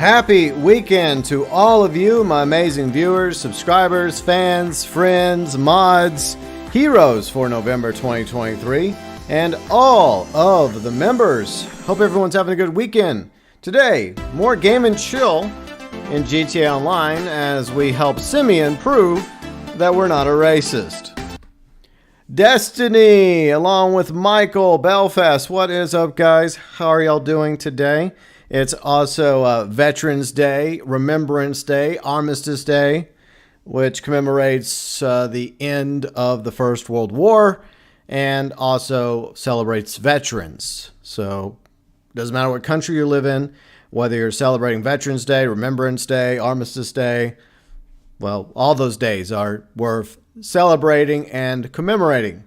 Happy weekend to all of you, my amazing viewers, subscribers, fans, friends, mods, heroes for November 2023, and all of the members. Hope everyone's having a good weekend. Today, more game and chill in GTA Online as we help Simeon prove that we're not a racist. Destiny, along with Michael, Belfast. What is up, guys? How are y'all doing today? It's also Veterans Day, Remembrance Day, Armistice Day, which commemorates the end of the First World War and also celebrates veterans. So it doesn't matter what country you live in, whether you're celebrating Veterans Day, Remembrance Day, Armistice Day, well, all those days are worth celebrating and commemorating.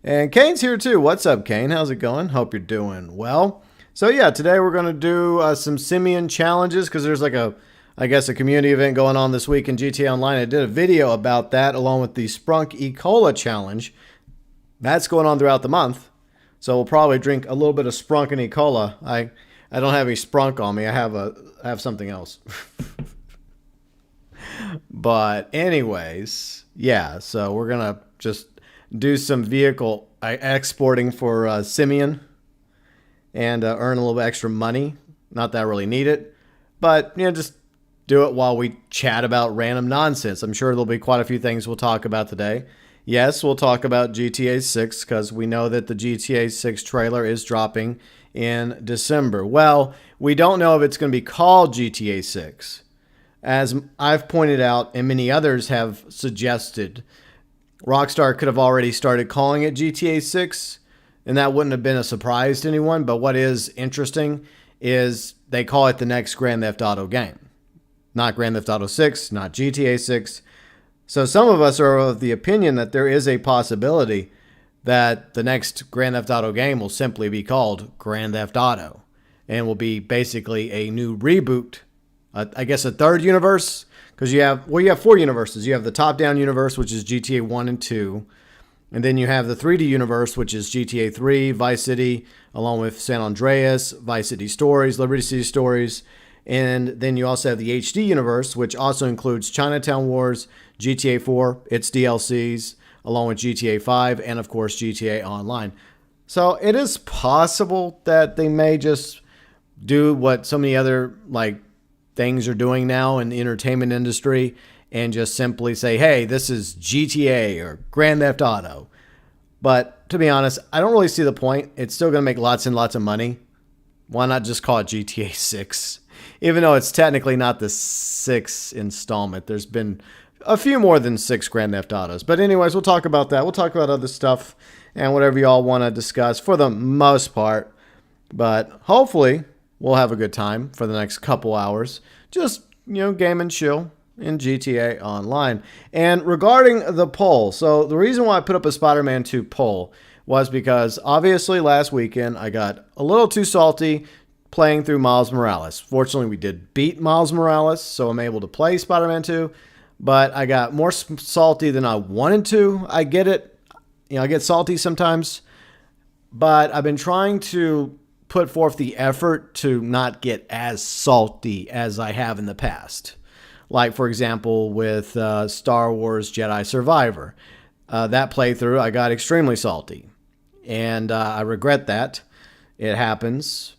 And Kane's here too. What's up, Kane? How's it going? Hope you're doing well. So yeah, today we're going to do some Simeon challenges because there's like a community event going on this week in GTA Online. I did a video about that along with the Sprunk E-Cola challenge. That's going on throughout the month. So we'll probably drink a little bit of Sprunk and E-Cola. I don't have any Sprunk on me. I have something else. But anyways, yeah, so we're going to just do some vehicle exporting for Simeon. And earn a little bit extra money. Not that I really need it. But, just do it while we chat about random nonsense. I'm sure there'll be quite a few things we'll talk about today. Yes, we'll talk about GTA 6 because we know that the GTA 6 trailer is dropping in December. Well, we don't know if it's going to be called GTA 6. As I've pointed out and many others have suggested, Rockstar could have already started calling it GTA 6. And that wouldn't have been a surprise to anyone. But what is interesting is they call it the next Grand Theft Auto game. Not Grand Theft Auto 6, not GTA 6. So some of us are of the opinion that there is a possibility that the next Grand Theft Auto game will simply be called Grand Theft Auto. And will be basically a new reboot. I guess a third universe. Because you have 4 universes. You have the top-down universe, which is GTA 1 and 2. And then you have the 3D universe, which is GTA 3, Vice City, along with San Andreas, Vice City Stories, Liberty City Stories. And then you also have the HD universe, which also includes Chinatown Wars, GTA 4, its DLCs, along with GTA 5, and of course GTA Online. So it is possible that they may just do what so many other things are doing now in the entertainment industry and just simply say, hey, this is GTA or Grand Theft Auto. But to be honest, I don't really see the point. It's still going to make lots and lots of money. Why not just call it GTA 6? Even though it's technically not the 6th installment. There's been a few more than 6 Grand Theft Autos. But anyways, we'll talk about that. We'll talk about other stuff and whatever y'all want to discuss for the most part. But hopefully we'll have a good time for the next couple hours. Just, game and chill in GTA Online. And regarding the poll, so the reason why I put up a Spider-Man 2 poll was because obviously last weekend I got a little too salty playing through Miles Morales. Fortunately, we did beat Miles Morales, so I'm able to play Spider-Man 2, but I got more salty than I wanted to. I get it. I get salty sometimes, but I've been trying to put forth the effort to not get as salty as I have in the past. Like, for example, with Star Wars Jedi Survivor. That playthrough, I got extremely salty. And I regret that. It happens.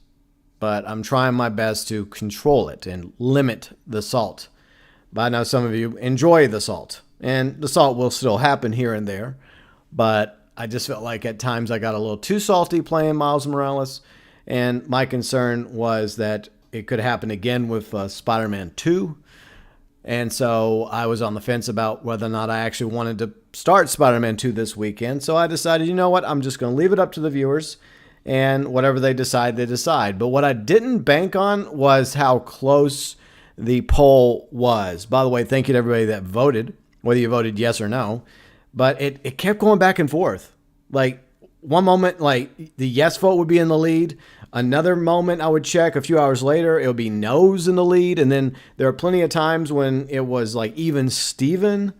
But I'm trying my best to control it and limit the salt. But I know some of you enjoy the salt. And the salt will still happen here and there. But I just felt like at times I got a little too salty playing Miles Morales. And my concern was that it could happen again with Spider-Man 2. And so I was on the fence about whether or not I actually wanted to start Spider-Man 2 this weekend. So I decided, you know what? I'm just going to leave it up to the viewers. And whatever they decide, they decide. But what I didn't bank on was how close the poll was. By the way, thank you to everybody that voted, whether you voted yes or no. But it kept going back and forth. One moment, the yes vote would be in the lead. Another moment I would check a few hours later, it would be no's in the lead. And then there are plenty of times when it was even Steven.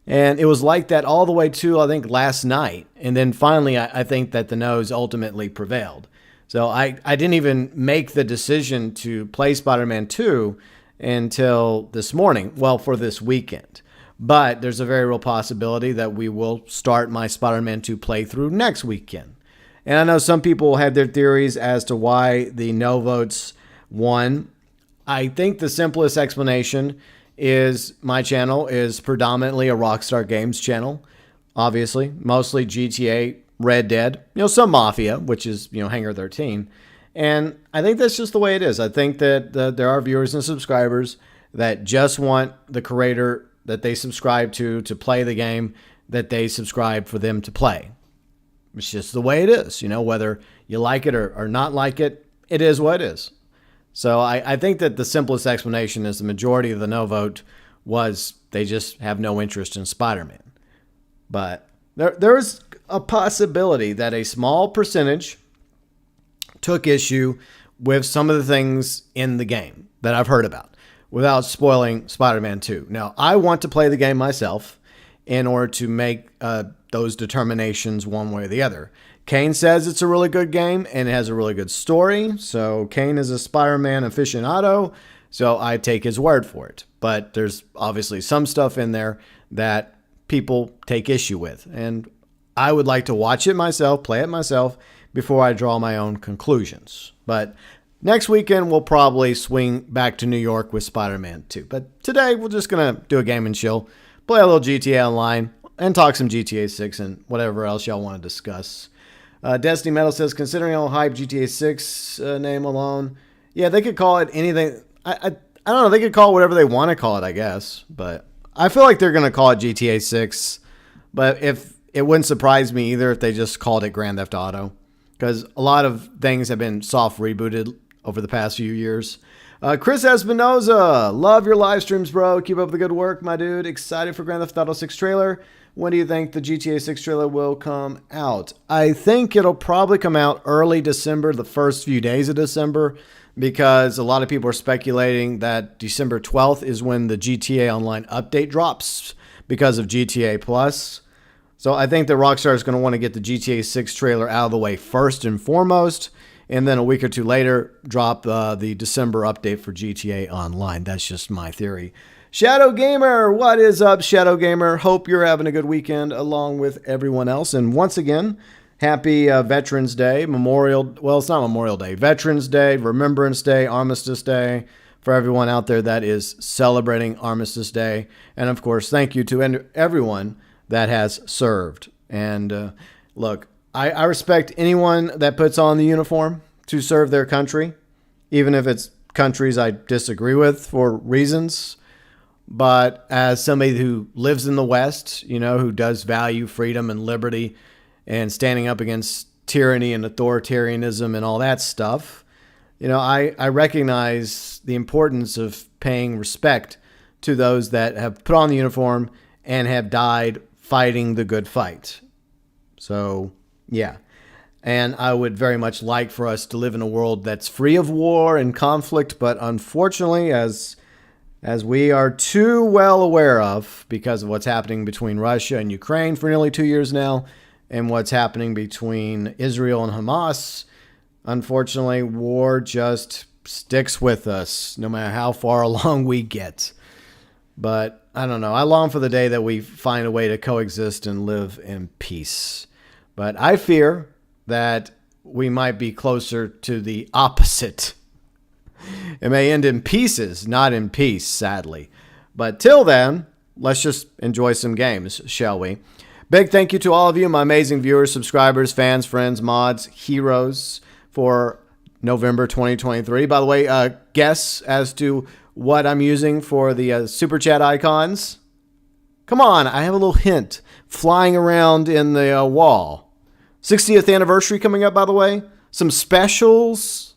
And it was like that all the way to, I think, last night. And then finally, I think that the no's ultimately prevailed. So I didn't even make the decision to play Spider-Man 2 until this morning. Well, for this weekend. But there's a very real possibility that we will start my Spider-Man 2 playthrough next weekend. And I know some people had their theories as to why the no votes won. I think the simplest explanation is my channel is predominantly a Rockstar Games channel. Obviously, mostly GTA, Red Dead, some Mafia, which is, Hangar 13. And I think that's just the way it is. I think that there are viewers and subscribers that just want the creator that they subscribe to play the game that they subscribe for them to play. It's just the way it is. Whether you like it or not like it, it is what it is. So I think that the simplest explanation is the majority of the no vote was they just have no interest in Spider-Man. But there is a possibility that a small percentage took issue with some of the things in the game that I've heard about without spoiling Spider-Man 2. Now, I want to play the game myself in order to make those determinations one way or the other. Kane says it's a really good game and it has a really good story. So Kane is a Spider-Man aficionado, so I take his word for it. But there's obviously some stuff in there that people take issue with. And I would like to watch it myself, play it myself, before I draw my own conclusions. But next weekend, we'll probably swing back to New York with Spider-Man 2. But today, we're just going to do a game and chill, play a little GTA Online, and talk some GTA 6 and whatever else y'all want to discuss. Destiny Metal says, considering how hype GTA 6 name alone, yeah, they could call it anything. I don't know. They could call it whatever they want to call it, I guess. But I feel like they're going to call it GTA 6. But if it wouldn't surprise me either if they just called it Grand Theft Auto. Because a lot of things have been soft rebooted over the past few years. Chris Espinoza, love your live streams, bro. Keep up the good work, my dude. Excited for Grand Theft Auto 6 trailer. When do you think the GTA 6 trailer will come out? I think it'll probably come out early December, the first few days of December, because a lot of people are speculating that December 12th is when the GTA Online update drops because of GTA Plus. So I think that Rockstar is going to want to get the GTA 6 trailer out of the way first and foremost, and then a week or two later, drop the December update for GTA Online. That's just my theory. Shadow Gamer, what is up, Shadow Gamer? Hope you're having a good weekend along with everyone else. And once again, happy Veterans Day, well, it's not Memorial Day, Veterans Day, Remembrance Day, Armistice Day, for everyone out there that is celebrating Armistice Day. And of course, thank you to everyone that has served. And look, I respect anyone that puts on the uniform to serve their country, even if it's countries I disagree with for reasons. But as somebody who lives in the West, who does value freedom and liberty and standing up against tyranny and authoritarianism and all that stuff, I recognize the importance of paying respect to those that have put on the uniform and have died fighting the good fight. So, yeah. And I would very much like for us to live in a world that's free of war and conflict, but unfortunately, as we are too well aware of, because of what's happening between Russia and Ukraine for nearly 2 years now, and what's happening between Israel and Hamas, unfortunately, war just sticks with us, no matter how far along we get. But I don't know. I long for the day that we find a way to coexist and live in peace. But I fear that we might be closer to the opposite. It may end in pieces, not in peace, sadly. But till then, let's just enjoy some games, shall we? Big thank you to all of you, my amazing viewers, subscribers, fans, friends, mods, heroes for November 2023. By the way, guess as to what I'm using for the super chat icons. Come on, I have a little hint flying around in the wall. 60th anniversary coming up, by the way. Some specials.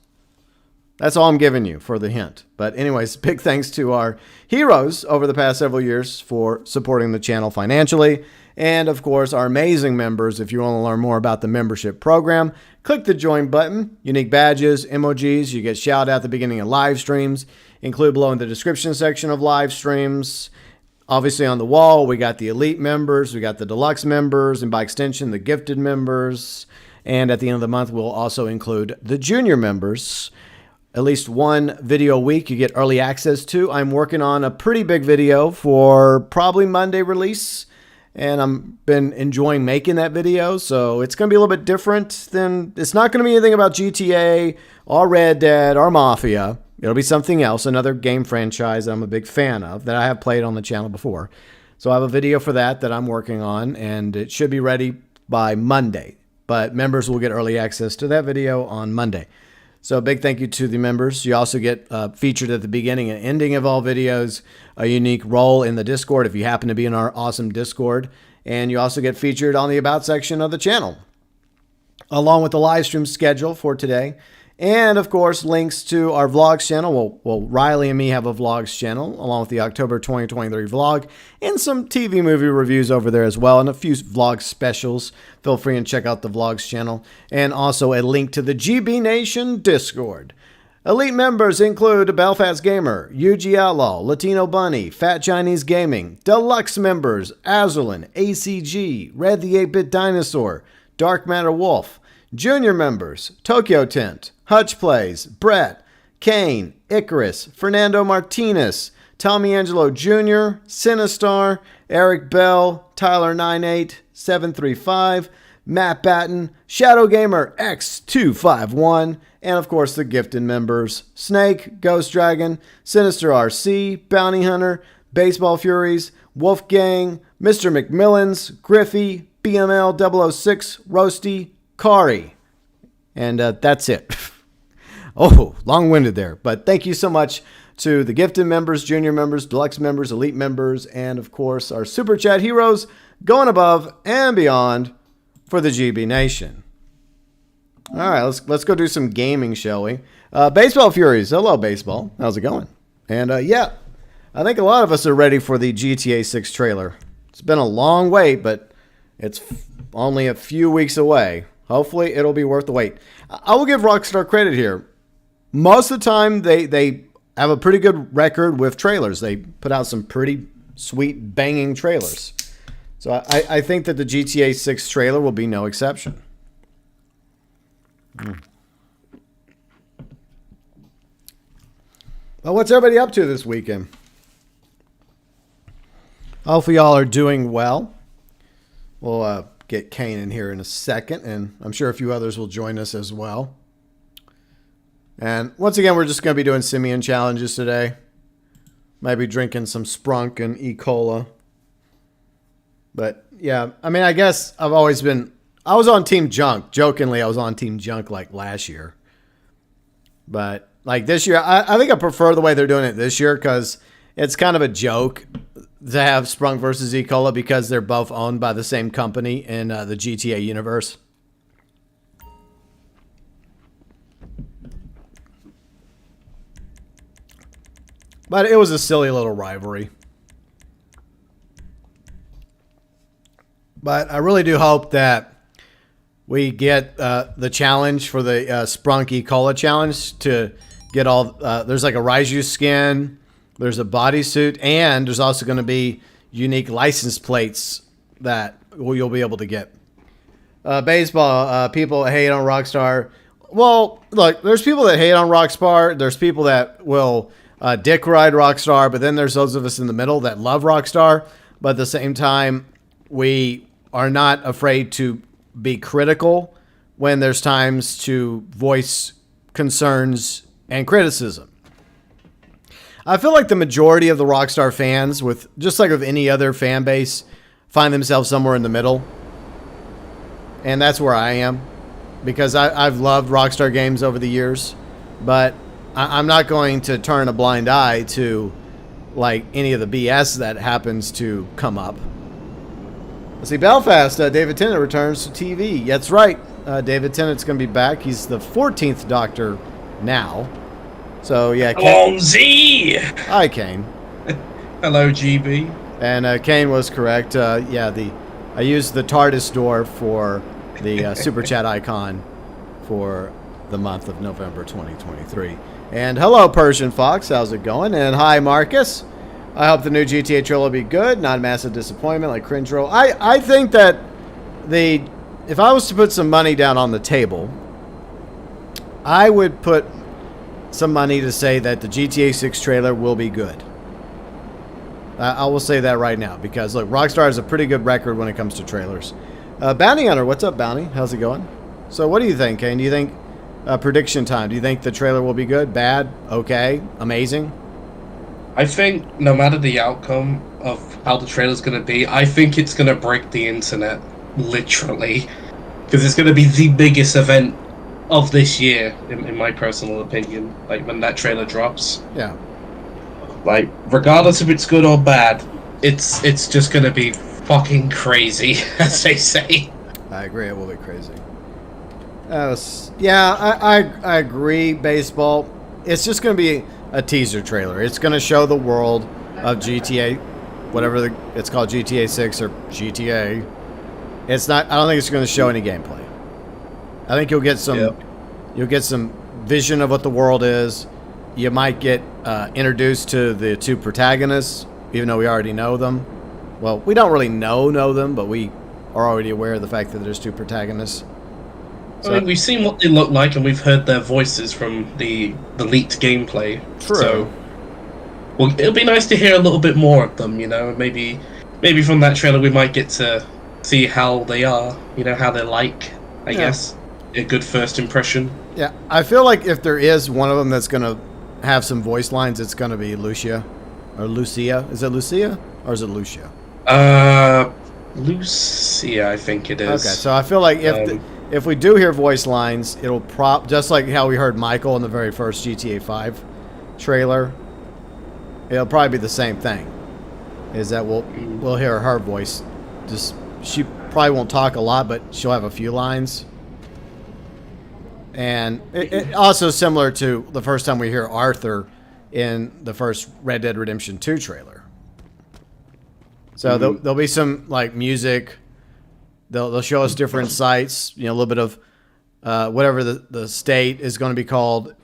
That's all I'm giving you for the hint. But anyways, big thanks to our heroes over the past several years for supporting the channel financially. And of course, our amazing members. If you want to learn more about the membership program, click the join button. Unique badges, emojis. You get shouted at the beginning of live streams. Include below in the description section of live streams. Obviously on the wall, we got the elite members. We got the deluxe members. And by extension, the gifted members. And at the end of the month, we'll also include the junior members. At least one video a week you get early access to. I'm working on a pretty big video for probably Monday release. And I've been enjoying making that video. So it's going to be a little bit different than... It's not going to be anything about GTA or Red Dead or Mafia. It'll be something else, another game franchise that I'm a big fan of that I have played on the channel before. So I have a video for that I'm working on, and it should be ready by Monday. But members will get early access to that video on Monday. So a big thank you to the members. You also get featured at the beginning and ending of all videos, a unique role in the Discord if you happen to be in our awesome Discord. And you also get featured on the About section of the channel, along with the live stream schedule for today. And, of course, links to our vlogs channel. Well, Riley and me have a vlogs channel, along with the October 2023 vlog, and some TV movie reviews over there as well, and a few vlog specials. Feel free and check out the vlogs channel. And also a link to the GB Nation Discord. Elite members include Belfast Gamer, UG Outlaw, Latino Bunny, Fat Chinese Gaming. Deluxe members, Azralynn, ACG, Red the 8-Bit Dinosaur, Dark MatterWolf. Junior members, TokyoTent, Huttch Plays, Brett, Kane, İCxRiX, Fernando Martinez, Tommy Angelo Jr., SYNNASTARR, Eric Bell, Tyler98735, Matt Batten, Shadow Gamer X251, and of course the gifted members, Snake, Ghost Dragon, Sinister RC, Bounty Hunter, Baseball Furies, Wolfgang, Mr. McMillenms, Grifffy, BML006, Roastie, Ikari. And that's it. Oh, long-winded there. But thank you so much to the gifted members, junior members, deluxe members, elite members, and of course our Super Chat heroes going above and beyond for the GB Nation. All right, let's go do some gaming, shall we? Baseball Furies. Hello, baseball. How's it going? And yeah, I think a lot of us are ready for the GTA 6 trailer. It's been a long wait, but it's only a few weeks away. Hopefully, it'll be worth the wait. I will give Rockstar credit here. Most of the time, they have a pretty good record with trailers. They put out some pretty sweet, banging trailers. So I think that the GTA 6 trailer will be no exception. Well, what's everybody up to this weekend? Hopefully, y'all are doing well. We'll get Kane in here in a second, and I'm sure a few others will join us as well. And once again, we're just going to be doing Simeon challenges today. Maybe drinking some Sprunk and E-Cola. But yeah, I mean, I guess I was on Team Junk. Jokingly, I was on Team Junk like last year. But like this year, I think I prefer the way they're doing it this year because it's kind of a joke to have Sprunk versus E-Cola because they're both owned by the same company in the GTA universe. But it was a silly little rivalry. But I really do hope that we get the challenge for the Sprunk E-Cola challenge to get all... there's like a Raiju skin... There's a bodysuit, and there's also going to be unique license plates that you'll be able to get. Baseball, people hate on Rockstar. Well, look, there's people that hate on Rockstar. There's people that will dick ride Rockstar, but then there's those of us in the middle that love Rockstar. But at the same time, we are not afraid to be critical when there's times to voice concerns and criticism. I feel like the majority of the Rockstar fans, with just like of any other fan base, find themselves somewhere in the middle. And that's where I am. Because I've loved Rockstar games over the years. But I'm not going to turn a blind eye to like any of the BS that happens to come up. Let's see, Belfast, David Tennant returns to TV. That's right. David Tennant's going to be back. He's the 14th Doctor now. So, yeah. Hello, Z! Hi, Kane. Hello, GB. And Kane was correct. Yeah, I used the TARDIS door for the Super Chat icon for the month of November 2023. And hello, Persian Fox. How's it going? And hi, Marcus. I hope the new GTA trailer will be good. Not a massive disappointment like Cringe Roll. I think that the if I was to put some money down on the table, I would put some money to say that the GTA 6 trailer will be good. I will say that right now because, look, Rockstar has a pretty good record when it comes to trailers. Bounty Hunter, what's up, Bounty? How's it going? So what do you think, Kane? Do you think prediction time? Do you think the trailer will be good, bad, okay, amazing? I think no matter the outcome of how the trailer's going to be, I think it's going to break the internet, literally. Because it's going to be the biggest event of this year, in my personal opinion. Like, when that trailer drops. Yeah. Like, regardless if it's good or bad, it's just going to be fucking crazy, as they say. I agree, it will be crazy. Yeah, I agree, baseball. It's just going to be a teaser trailer. It's going to show the world of GTA, whatever it's called, GTA 6 or GTA. It's not. I don't think it's going to show any gameplay. I think you'll get some. Yep. You'll get some vision of what the world is. You might get introduced to the two protagonists, even though we already know them. Well, we don't really know them, but we are already aware of the fact that there's two protagonists. So, I mean, we've seen what they look like, and we've heard their voices from the leaked gameplay. True. So, well, it'll be nice to hear a little bit more of them. You know, maybe from that trailer we might get to see how they are. You know, how they're like. I guess a good first impression. Yeah, I feel like if there is one of them that's gonna have some voice lines, it's gonna be Lucia or Lucia. Is it Lucia or is it Lucia? Lucia, I think it is. Okay, so I feel like if we do hear voice lines, it'll just like how we heard Michael in the very first GTA 5 trailer. It'll probably be the same thing. Is that we'll hear her voice. Just she probably won't talk a lot, but she'll have a few lines. And it also similar to the first time we hear Arthur in the first Red Dead Redemption 2 trailer. So there'll be some like music. They'll show us different sites. You know, a little bit of whatever the state is going to be called.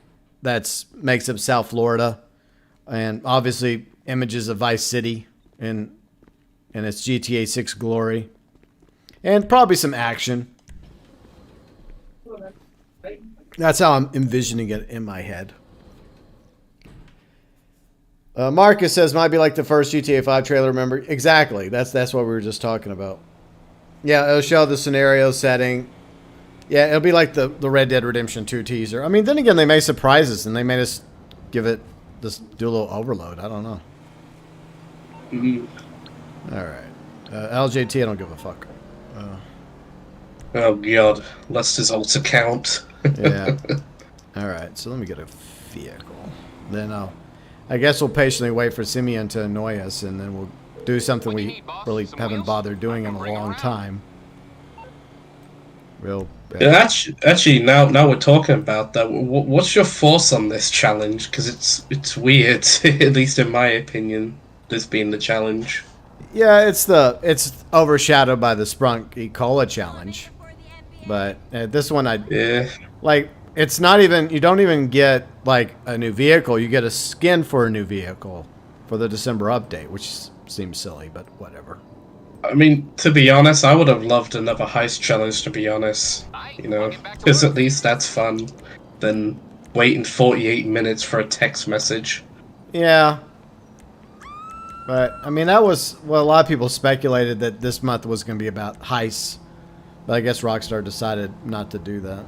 That makes up South Florida, and obviously images of Vice City in its GTA 6 glory, and probably some action. That's how I'm envisioning it in my head. Marcus says, might be like the first GTA 5 trailer, remember? Exactly. That's what we were just talking about. Yeah, it'll show the scenario setting. Yeah, it'll be like the Red Dead Redemption 2 teaser. I mean, then again, they may surprise us, and they may just do a little overload. I don't know. All right. LJT, I don't give a fuck. Oh, God. Lester's alt account. Yeah. All right, so let me get a vehicle. Then I guess we'll patiently wait for Simeon to annoy us, and then we'll do something we really haven't bothered doing in a long time. Real bad. Yeah, actually, now we're talking about that. What's your thoughts on this challenge? Because it's weird, at least in my opinion, this being the challenge. Yeah, it's overshadowed by the Sprunk E-Cola challenge. But this one, like, it's not even, you don't even get, like, a new vehicle. You get a skin for a new vehicle for the December update, which seems silly, but whatever. I mean, to be honest, I would have loved another heist challenge, to be honest. You know, because at least that's fun than waiting 48 minutes for a text message. Yeah. But, I mean, that was, well, a lot of people speculated that this month was going to be about heists. But I guess Rockstar decided not to do that.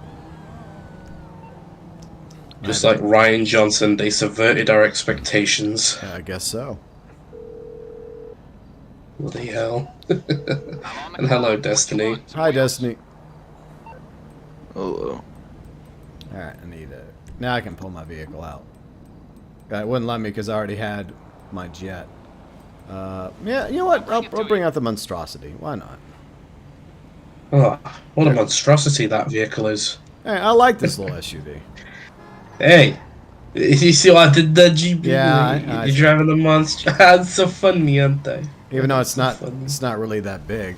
Just like Ryan Johnson, they subverted our expectations. Yeah, I guess so. Bloody hell. And hello, Destiny. Hi, Destiny. Hello. Alright, I need it. Now I can pull my vehicle out. It wouldn't let me because I already had my jet. Yeah, you know what? I'll bring out the monstrosity. Why not? Oh, what a monstrosity that vehicle is. Hey, I like this little SUV. Hey, you see what I did there, GB? Yeah, You're driving a monster. It's so funny, aren't they? Even though it's not really that big.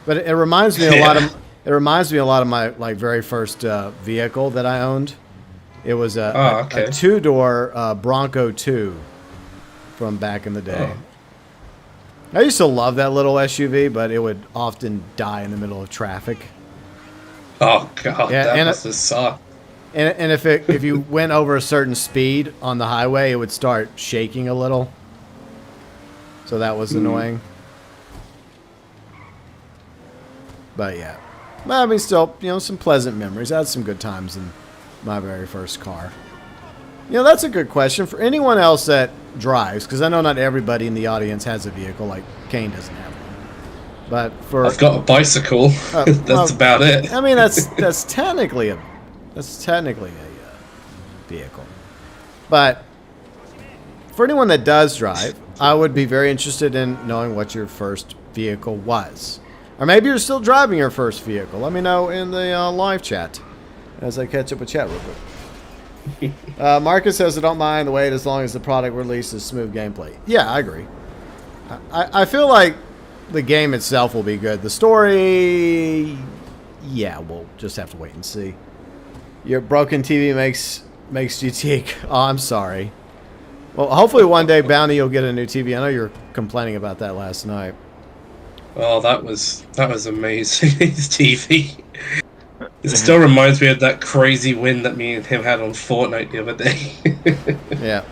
But it reminds me a lot of It reminds me a lot of my very first vehicle that I owned. It was a two-door Bronco 2 from back in the day. I used to love that little SUV, but it would often die in the middle of traffic. Oh god, Yeah, that and must have sucked. And if you went over a certain speed on the highway, it would start shaking a little. So that was annoying. But yeah. But, I mean, still, you know, some pleasant memories. I had some good times in my very first car. You know, that's a good question for anyone else that drives, because I know not everybody in the audience has a vehicle, like Kane doesn't have one. But for I've got a bicycle. That's about it. I mean, that's technically a vehicle. But for anyone that does drive, I would be very interested in knowing what your first vehicle was. Or maybe you're still driving your first vehicle. Let me know in the live chat as I catch up with chat real quick. Marcus says, I don't mind the wait as long as the product releases smooth gameplay. Yeah, I agree. I feel like the game itself will be good. The story, yeah, we'll just have to wait and see. Your broken TV makes GTA. Oh, I'm sorry. Well, hopefully one day, Bounty, you'll get a new TV. I know you were complaining about that last night. Oh, that was amazing. His TV. It still reminds me of that crazy win that me and him had on Fortnite the other day. Yeah.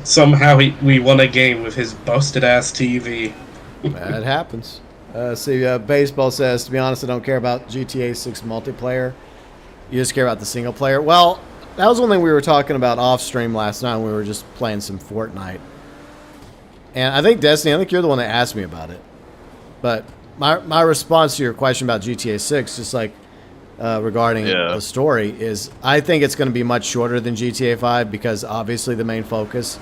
Somehow we won a game with his busted ass TV. That happens. Baseball says, to be honest, I don't care about GTA 6 multiplayer. You just care about the single player. Well, that was one thing we were talking about off stream last night when we were just playing some Fortnite. And I think, Destiny, I think you're the one that asked me about it. But my response to your question about GTA 6, just like regarding the story, is I think it's going to be much shorter than GTA 5 because obviously the main focus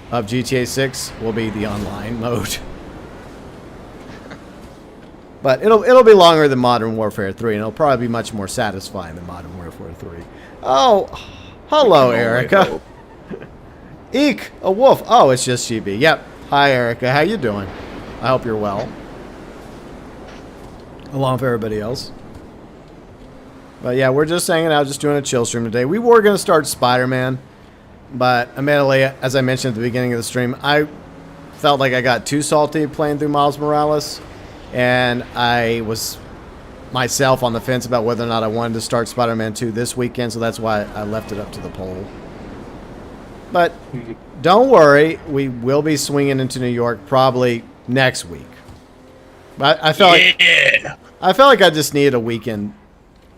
of GTA 6 will be the online mode. But it'll be longer than Modern Warfare 3, and it'll probably be much more satisfying than Modern Warfare 3. Oh, hello, Erica. Eek, a wolf. Oh, it's just GB. Yep. Hi, Erica. How you doing? I hope you're well. Along with everybody else. But yeah, we're just hanging out, just doing a chill stream today. We were going to start Spider-Man, but admittedly, as I mentioned at the beginning of the stream, I felt like I got too salty playing through Miles Morales. And I was myself on the fence about whether or not I wanted to start Spider-Man 2 this weekend, so that's why I left it up to the poll. But don't worry, we will be swinging into New York probably next week. But I felt like I just needed a weekend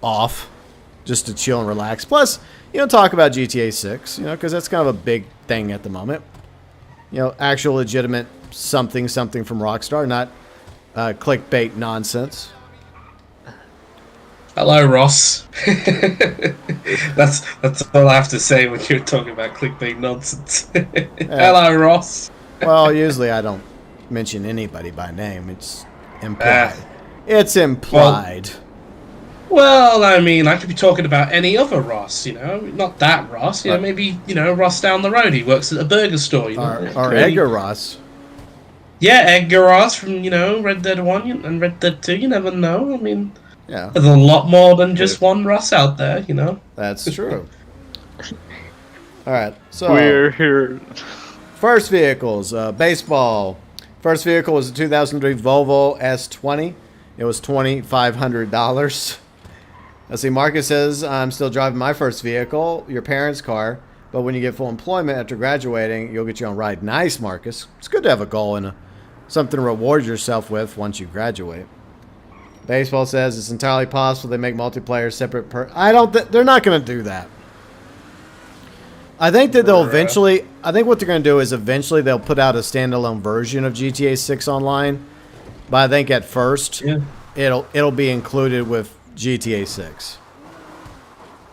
off just to chill and relax. Plus, you know, talk about GTA 6, you know, because that's kind of a big thing at the moment. You know, actual legitimate something from Rockstar, not clickbait nonsense. Hello, Ross. that's all I have to say when you're talking about clickbait nonsense. Hello, Ross. Well, usually I don't mention anybody by name. It's implied. It's implied. Well, I mean, I could be talking about any other Ross, you know, not that Ross. You know, maybe, you know, Ross down the road. He works at a burger store. You know, or Edgar Ross. Yeah, Edgar Ross from, you know, Red Dead 1 and Red Dead 2. You never know. I mean, yeah, there's a lot more than just one Ross out there, you know. That's true. All right, so we're here. First vehicles, baseball. First vehicle was a 2003 Volvo S20. It was $2,500. Let's see, Marcus says, I'm still driving my first vehicle, your parents' car, but when you get full employment after graduating, you'll get your own ride. Nice, Marcus. It's good to have a goal and something to reward yourself with once you graduate. Baseball says it's entirely possible they make multiplayer separate they're not going to do that. I think that they'll eventually, I think what they're going to do is eventually they'll put out a standalone version of GTA 6 online. But I think at first it'll be included with GTA 6.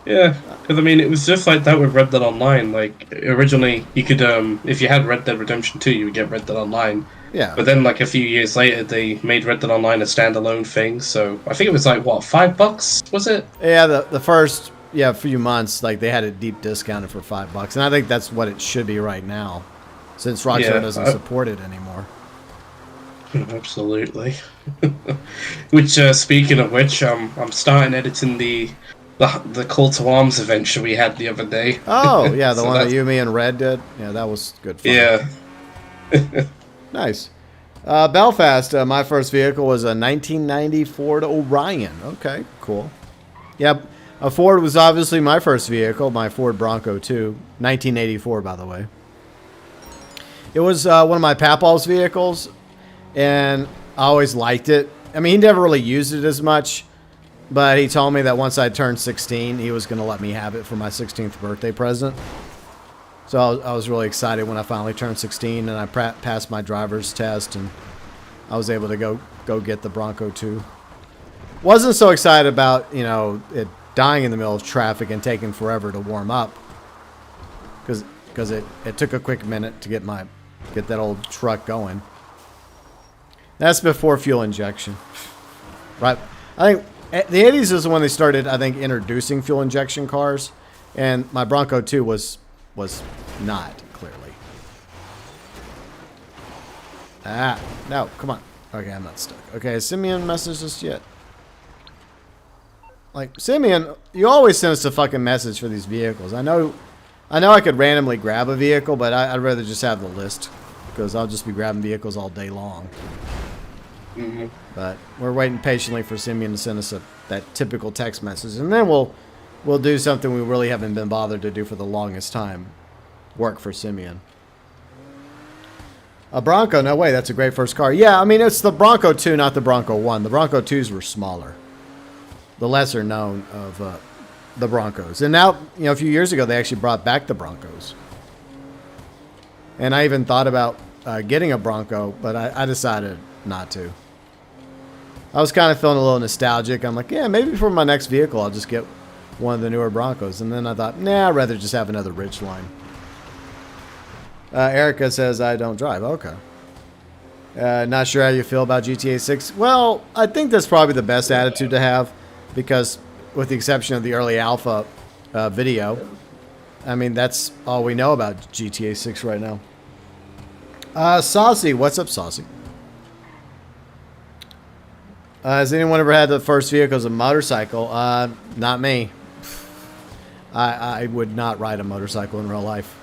Yeah, because I mean, it was just like that with Red Dead Online. Like, originally, you could, if you had Red Dead Redemption 2, you would get Red Dead Online. Yeah. But then, like, a few years later, they made Red Dead Online a standalone thing. So, I think it was like, what, $5, was it? Yeah, the first few months, like, they had it deep discounted for $5. And I think that's what it should be right now, since Rockstar doesn't support it anymore. Absolutely. Which, speaking of which, I'm starting editing the Call to Arms adventure we had the other day. Oh, yeah, the one that you, me, and Red did. Yeah, that was good fun. Yeah. Nice. Belfast, my first vehicle was a 1990 Ford Orion. Okay, cool. Yep, a Ford was obviously my first vehicle, my Ford Bronco 2. 1984, by the way. It was one of my papaw's vehicles, and I always liked it. I mean, he never really used it as much, but he told me that once I turned 16, he was going to let me have it for my 16th birthday present. So I was really excited when I finally turned 16 and I passed my driver's test and I was able to go get the Bronco 2. Wasn't so excited about, you know, it dying in the middle of traffic and taking forever to warm up, because it took a quick minute to get that old truck going. That's before fuel injection, right? I think the 80s is when they started, I think, introducing fuel injection cars, and my Bronco 2 was not, clearly. No, come on. Okay, I'm not stuck. Okay, Simeon messaged us yet. Like, Simeon, you always send us a fucking message for these vehicles. I know I could randomly grab a vehicle, but I'd rather just have the list, because I'll just be grabbing vehicles all day long. Mm-hmm. But we're waiting patiently for Simeon to send us that typical text message, and then we'll do something we really haven't been bothered to do for the longest time. Work for Simeon. A Bronco? No way, that's a great first car. Yeah, I mean, it's the Bronco 2, not the Bronco 1. The Bronco 2s were smaller. The lesser known of the Broncos. And now, you know, a few years ago, they actually brought back the Broncos. And I even thought about getting a Bronco, but I decided not to. I was kind of feeling a little nostalgic. I'm like, yeah, maybe for my next vehicle, I'll just get one of the newer Broncos. And then I thought, nah, I'd rather just have another Ridgeline. Erica says I don't drive. Okay. Not sure how you feel about GTA 6. Well, I think that's probably the best attitude to have, because with the exception of the early alpha video, I mean, that's all we know about GTA 6 right now. Saucy. What's up, Saucy? Has anyone ever had the first vehicle as a motorcycle? Not me. I would not ride a motorcycle in real life.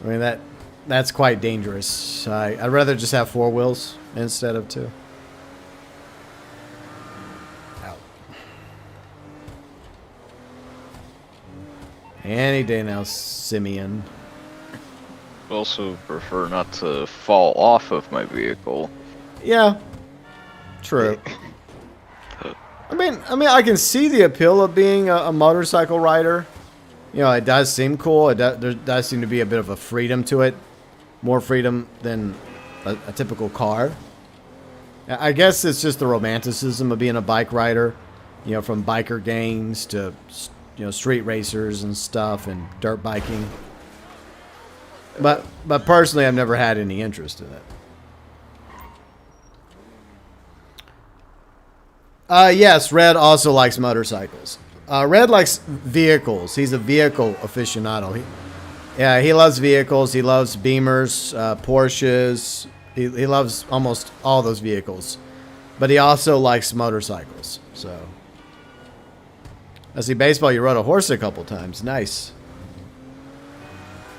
I mean, that's quite dangerous. I'd rather just have 4 wheels instead of 2. Out. Any day now, Simeon. I also prefer not to fall off of my vehicle. Yeah. True. I mean, I can see the appeal of being a motorcycle rider. You know, it does seem cool. There does seem to be a bit of a freedom to it. More freedom than a typical car. I guess it's just the romanticism of being a bike rider. You know, from biker gangs to, you know, street racers and stuff and dirt biking. But personally, I've never had any interest in it. Yes, Red also likes motorcycles. Red likes vehicles. He's a vehicle aficionado. He loves vehicles. He loves Beamers, Porsches. He loves almost all those vehicles. But he also likes motorcycles. So, I see baseball. You rode a horse a couple times. Nice.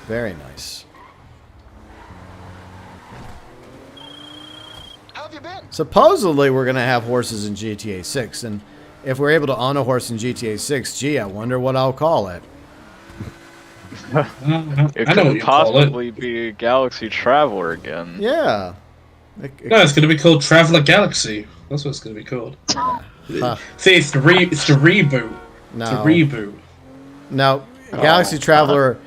Very nice. How have you been? Supposedly, we're going to have horses in GTA 6. And if we're able to own a horse in GTA 6, gee, I wonder what I'll call it. It could possibly be a Galaxy Traveler again. Yeah. No, it's going to be called Traveler Galaxy. That's what it's going to be called. See, it's the reboot. No. It's a reboot. No, Galaxy Traveler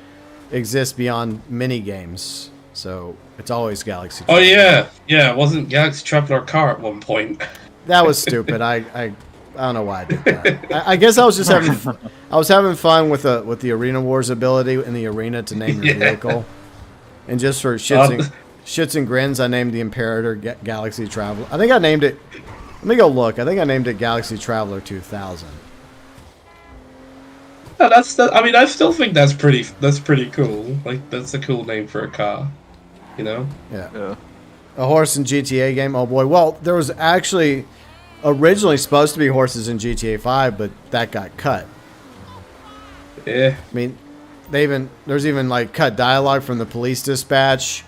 exists beyond mini games, so it's always Galaxy Traveler. Oh yeah, yeah. Wasn't Galaxy Traveler a car at one point? That was stupid. I don't know why I did that. I guess I was just having fun. I was having fun with the Arena Wars ability in the arena to name your vehicle, and just for shits and grins, I named the Imperator Galaxy Traveler. I think I named it. Let me go look. I think I named it Galaxy Traveler 2000. No, I mean, I still think that's pretty cool. Like, that's a cool name for a car, you know? Yeah. A horse in GTA game. Oh boy. Well, there was actually originally supposed to be horses in GTA 5, but that got cut. Yeah. I mean, there's even like cut dialogue from the police dispatch.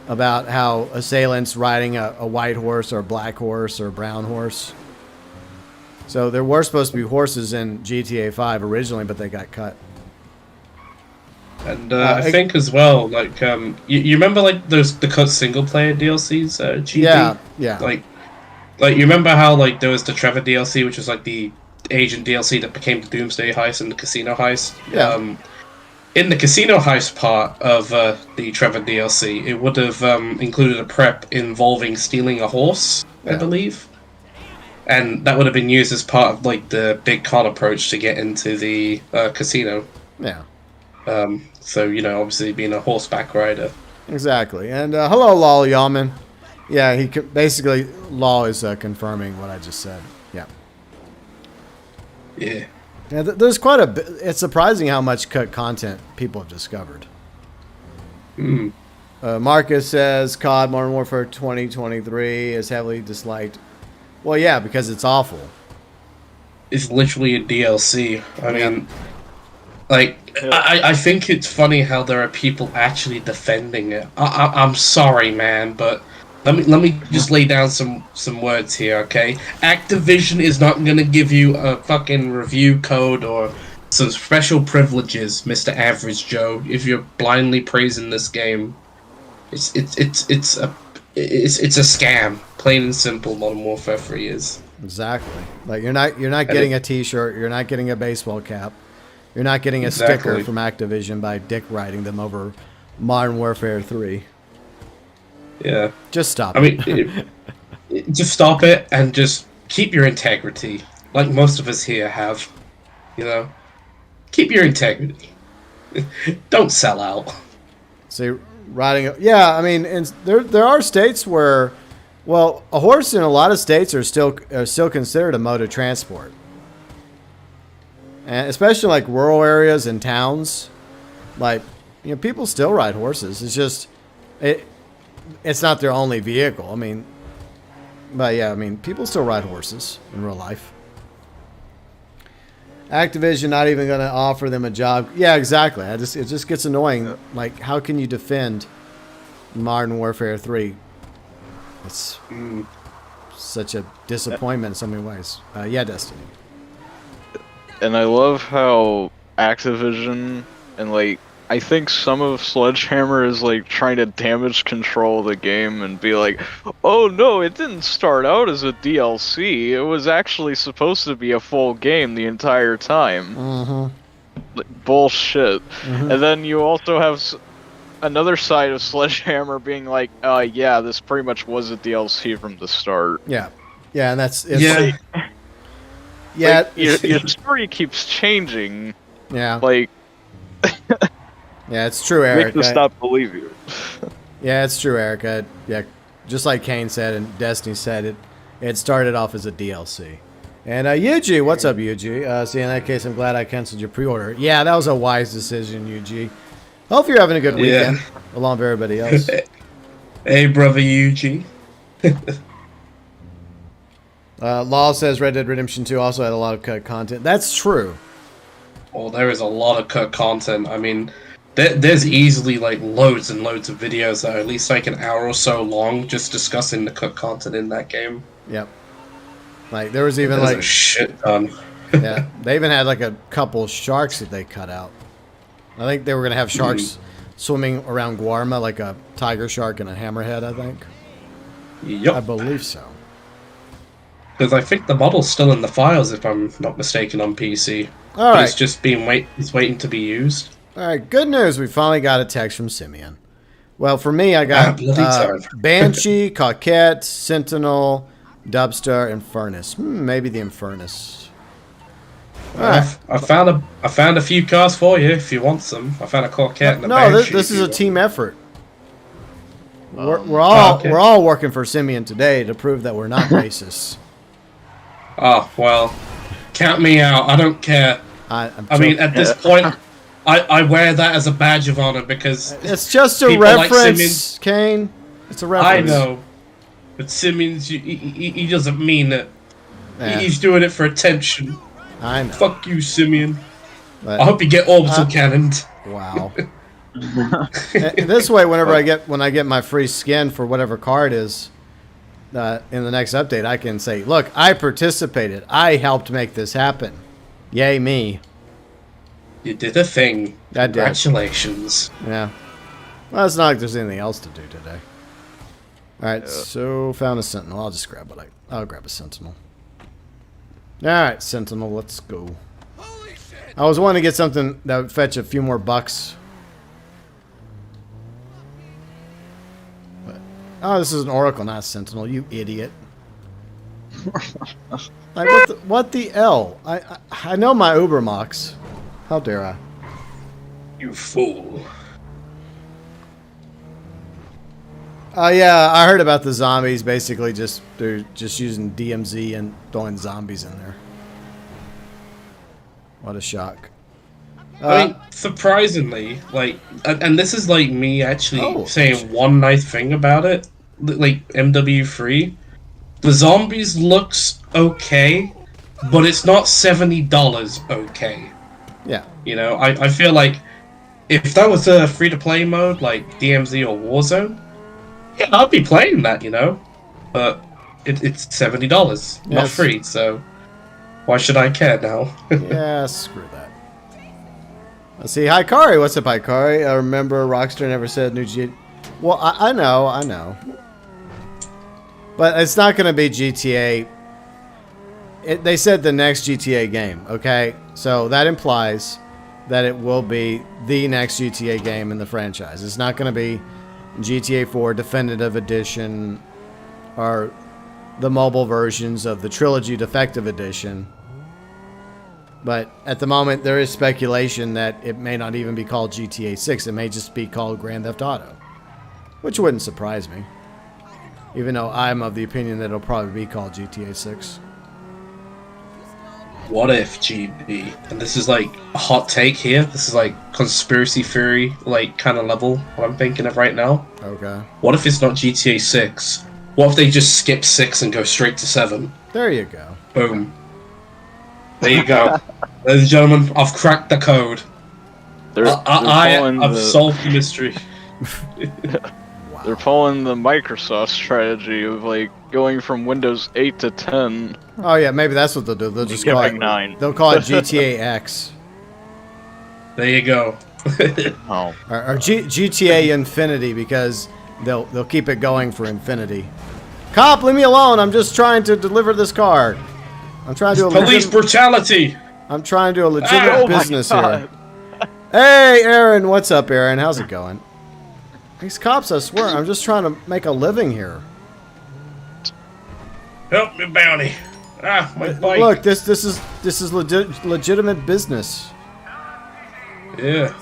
about how assailants riding a white horse or a black horse or a brown horse. So there were supposed to be horses in GTA 5 originally, but they got cut. And I think as well, like, you remember like the cut single player DLCs, GB? Yeah. Like you remember how like there was the Trevor DLC, which was like the agent DLC that became the Doomsday Heist and the Casino Heist. Yeah. In the Casino Heist part of the Trevor DLC, it would have included a prep involving stealing a horse, I believe. And that would have been used as part of like the big con approach to get into the casino. Yeah. So, you know, obviously being a horseback rider. Exactly. And hello, Law Yaman. Yeah, basically, Law is confirming what I just said. Yeah. Yeah. Yeah, there's quite a bit. It's surprising how much cut content people have discovered. Marcus says COD Modern Warfare 2023 is heavily disliked. Well, yeah, because it's awful. It's literally a DLC. I mean, like, I think it's funny how there are people actually defending it. I'm sorry, man, but let me just lay down some words here, okay? Activision is not gonna give you a fucking review code or some special privileges, Mr. Average Joe, if you're blindly praising this game. It's a scam, plain and simple. Modern Warfare 3 is. Exactly. Like you're not getting a T-shirt, you're not getting a baseball cap, you're not getting a sticker from Activision by dick riding them over Modern Warfare 3. Yeah. Just stop I mean, just stop it and just keep your integrity, like most of us here have. You know, keep your integrity. Don't sell out. See, riding. Yeah, I mean, there are states where, well, a horse in a lot of states are still considered a mode of transport, and especially like rural areas and towns, like people still ride horses. It's just it's not their only vehicle. I mean, but yeah, I mean, people still ride horses in real life. Activision not even going to offer them a job. Yeah, exactly. It just gets annoying. Like, how can you defend Modern Warfare 3? It's such a disappointment in so many ways. Yeah, Destiny. And I love how Activision and like I think some of Sledgehammer is like trying to damage control the game and be like, oh no, it didn't start out as a DLC. It was actually supposed to be a full game the entire time. Like, bullshit. And then you also have another side of Sledgehammer being like, yeah, this pretty much was a DLC from the start. Yeah. Yeah, and that's... Like, yeah. Your story keeps changing. Yeah. Like... Yeah, it's true, Eric. Make me stop believe you. Yeah, it's true, Eric. Yeah, just like Kane said and Destiny said, it started off as a DLC. And Yuji, what's up, Yuji? See, in that case, I'm glad I canceled your pre-order. Yeah, that was a wise decision, Yuji. Hope you're having a good weekend, along with everybody else. Hey, brother Yuji. Law says Red Dead Redemption 2 also had a lot of cut content. That's true. Oh, there is a lot of cut content. I mean... There's easily like loads and loads of videos that are at least like an hour or so long just discussing the cut content in that game. Yep. Like there was even a shit ton. Yeah, they even had like a couple sharks that they cut out. I think they were gonna have sharks swimming around Guarma, like a tiger shark and a hammerhead. I think. Yep. I believe so. Because I think the model's still in the files, if I'm not mistaken, on PC. All right. It's just it's waiting to be used. All right, good news. We finally got a text from Simeon. Well, for me, I got Banshee, Coquette, Sentinel, Dubstar, and Furnace. Maybe the Infernus. I found a few cars for you if you want some. I found a Coquette and a Banshee. No, this is a team effort. We're all working for Simeon today to prove that we're not racist. Oh, well, count me out. I don't care. I mean, at this point... I wear that as a badge of honor because it's just a reference, like Kane. It's a reference. I know, but Simmons, he doesn't mean it. Yeah. He's doing it for attention. I know. Fuck you, Simeon. But, I hope you get orbital cannoned. Wow. And this way, whenever when I get my free skin for whatever card is in the next update, I can say, "Look, I participated. I helped make this happen. Yay me!" You did a thing. I did. Congratulations. Yeah. Well, it's not like there's anything else to do today. All right, so found a sentinel. I'll just grab what I'll grab a sentinel. All right, sentinel, let's go. I was wanting to get something that would fetch a few more bucks. But, oh, this is an oracle, not a sentinel. You idiot. Like what the L? I know my Ubermox. How dare I? You fool. Oh yeah, I heard about the zombies. Basically, they're just using DMZ and throwing zombies in there. What a shock! I mean, surprisingly, like, and this is like me actually saying one nice thing about it. Like MW3, the zombies looks okay, but it's not $70 okay. Yeah. You know, I feel like if that was a free-to-play mode like DMZ or Warzone, yeah, I'd be playing that, you know. But it's $70, not free, so why should I care now? Yeah, screw that. Let's see. Hi, Ikari. What's up, Ikari? I remember Rockstar never said new G. Well, I know. But it's not going to be GTA. They said the next GTA game, okay? So that implies that it will be the next GTA game in the franchise. It's not going to be GTA 4 Definitive Edition or the mobile versions of the Trilogy Defective Edition. But at the moment, there is speculation that it may not even be called GTA 6. It may just be called Grand Theft Auto, which wouldn't surprise me, even though I'm of the opinion that it'll probably be called GTA 6. What if GB, and this is like a hot take here, this is like conspiracy theory, like kind of level, what I'm thinking of right now. Okay. What if it's not GTA 6? What if they just skip 6 and go straight to 7? There you go. Boom. There you go. Ladies and gentlemen, I've cracked the code. I've solved the mystery. They're following the Microsoft strategy of like going from Windows 8 to 10. Oh yeah, maybe that's what they'll do. They'll just call it 9. They'll call it GTA X. There you go. Oh. Or GTA Infinity, because they'll keep it going for infinity. Cop, leave me alone. I'm just trying to deliver this card. I'm trying to do a police brutality. I'm trying to do a legitimate business here. Hey, Aaron, what's up, Aaron? How's it going? These cops, I swear, I'm just trying to make a living here. Help me, bounty. Ah, my bike. Look, this is legitimate business. Yeah.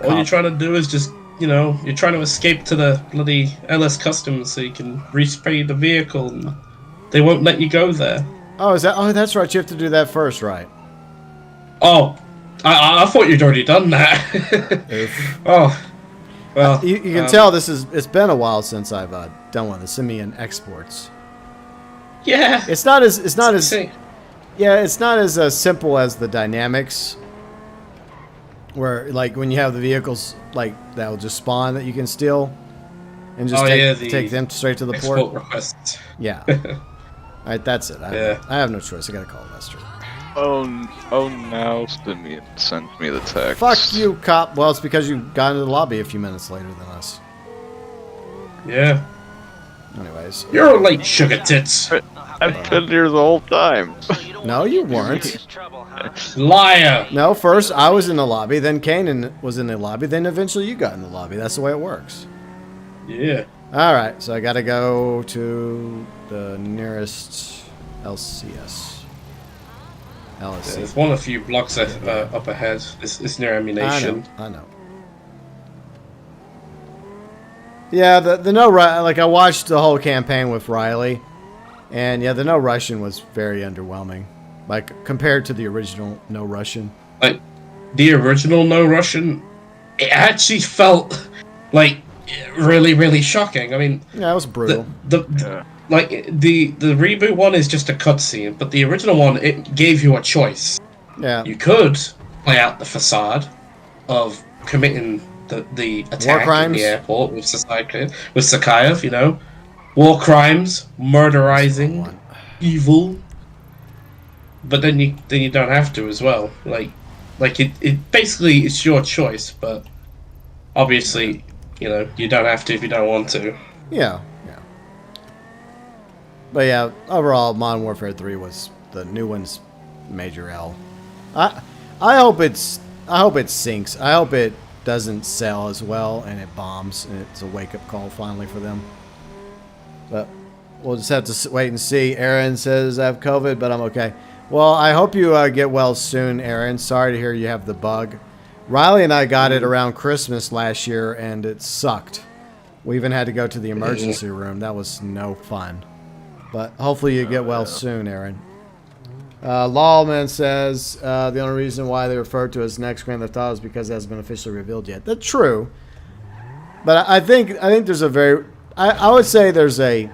All you're trying to do is just, you know, you're trying to escape to the bloody LS Customs so you can respray the vehicle, and they won't let you go there. Oh, is that? Oh, that's right. You have to do that first, right? Oh, I thought you'd already done that. Oh, well. You can tell it's been a while since I've done one of the Simeon exports. Yeah. It's not as simple as the dynamics, where like when you have the vehicles like that will just spawn that you can steal, and just take them straight to the port. Requests. Yeah. All right, that's it. I have no choice. I gotta call Lester. Oh no, Simeon sent me the text. Fuck you, cop. Well, it's because you got into the lobby a few minutes later than us. Yeah. Anyways. You're late, sugar tits. I've been here the whole time. No, you weren't. Liar. No, first I was in the lobby, then Kanan was in the lobby, then eventually you got in the lobby. That's the way it works. Yeah. Alright, so I gotta go to the nearest LCS. Yeah, there's one a few blocks up ahead. It's near ammunition. I know. Yeah, the no like I watched the whole campaign with Riley, and yeah, the no Russian was very underwhelming, like compared to the original no Russian. Like the original no Russian, it actually felt like really, really shocking. I mean, yeah, it was brutal. Like the reboot one is just a cutscene, but the original one, it gave you a choice. Yeah. You could play out the facade of committing the attack in crimes? the airport with Sakayev, you know, war crimes, murderizing, evil. But then you don't have to as well. Like it basically it's your choice, but obviously, you know, you don't have to if you don't want to. Yeah. But yeah, overall, Modern Warfare 3 was the new one's major L. I hope it sinks. I hope it doesn't sell as well and it bombs and it's a wake up call finally for them. But we'll just have to wait and see. Aaron says I have COVID, but I'm okay. Well, I hope you get well soon, Aaron. Sorry to hear you have the bug. Riley and I got it around Christmas last year, and it sucked. We even had to go to the emergency room. That was no fun. But hopefully you get well soon, Aaron. Lawman says the only reason why they refer to it as next Grand Theft Auto is because it hasn't been officially revealed yet. That's true. But I think there's a very... I would say there's a...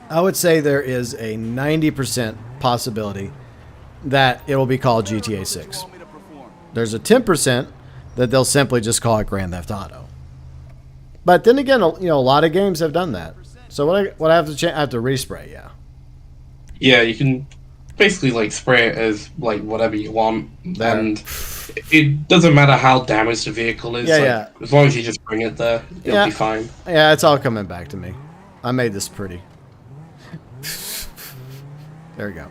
I would say there is a 90% possibility that it will be called GTA 6. There's a 10% that they'll simply just call it Grand Theft Auto. But then again, you know, a lot of games have done that. So what I have to change, I have to respray, yeah. Yeah, you can basically like spray it as like whatever you want, and it doesn't matter how damaged the vehicle is. Yeah. As long as you just bring it there, it'll be fine. Yeah, it's all coming back to me. I made this pretty. There we go.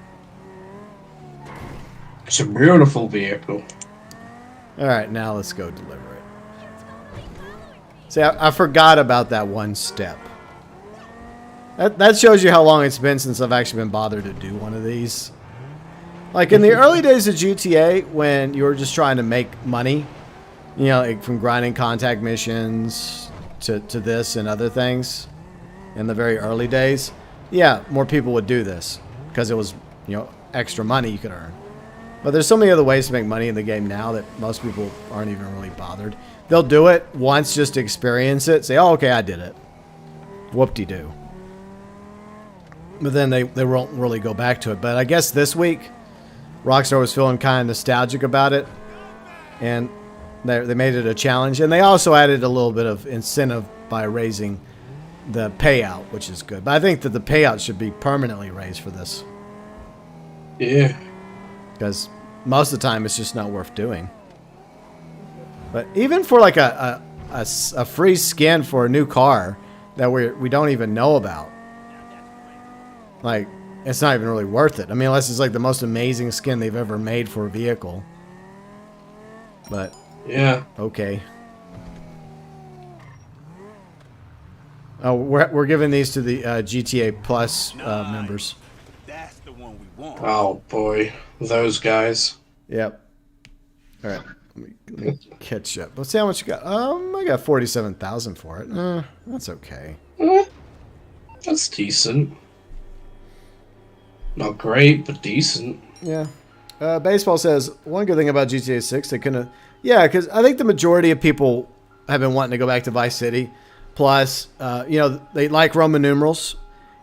It's a beautiful vehicle. All right, now let's go deliver it. See, I forgot about that one step. That shows you how long it's been since I've actually been bothered to do one of these. Like in the early days of GTA, when you were just trying to make money, you know, like from grinding contact missions to this and other things, in the very early days, yeah, more people would do this because it was, you know, extra money you could earn. But there's so many other ways to make money in the game now that most people aren't even really bothered. They'll do it once just to experience it, say, oh, okay, I did it. Whoop-de-doo. But then they won't really go back to it. But I guess this week, Rockstar was feeling kind of nostalgic about it. And they made it a challenge. And they also added a little bit of incentive by raising the payout, which is good. But I think that the payout should be permanently raised for this. Yeah. Because most of the time, it's just not worth doing. But even for like a free skin for a new car that we don't even know about, like, it's not even really worth it. I mean, unless it's like the most amazing skin they've ever made for a vehicle. But yeah, okay. Oh, we're giving these to the GTA Plus members. That's the one we want. Oh boy, those guys. Yep. All right. Let me catch up. Let's see how much you got. I got 47,000 for it. That's okay. That's decent. Not great, but decent. Yeah. Baseball says one good thing about GTA 6, they couldn't. Yeah, because I think the majority of people have been wanting to go back to Vice City. Plus, you know, they like Roman numerals,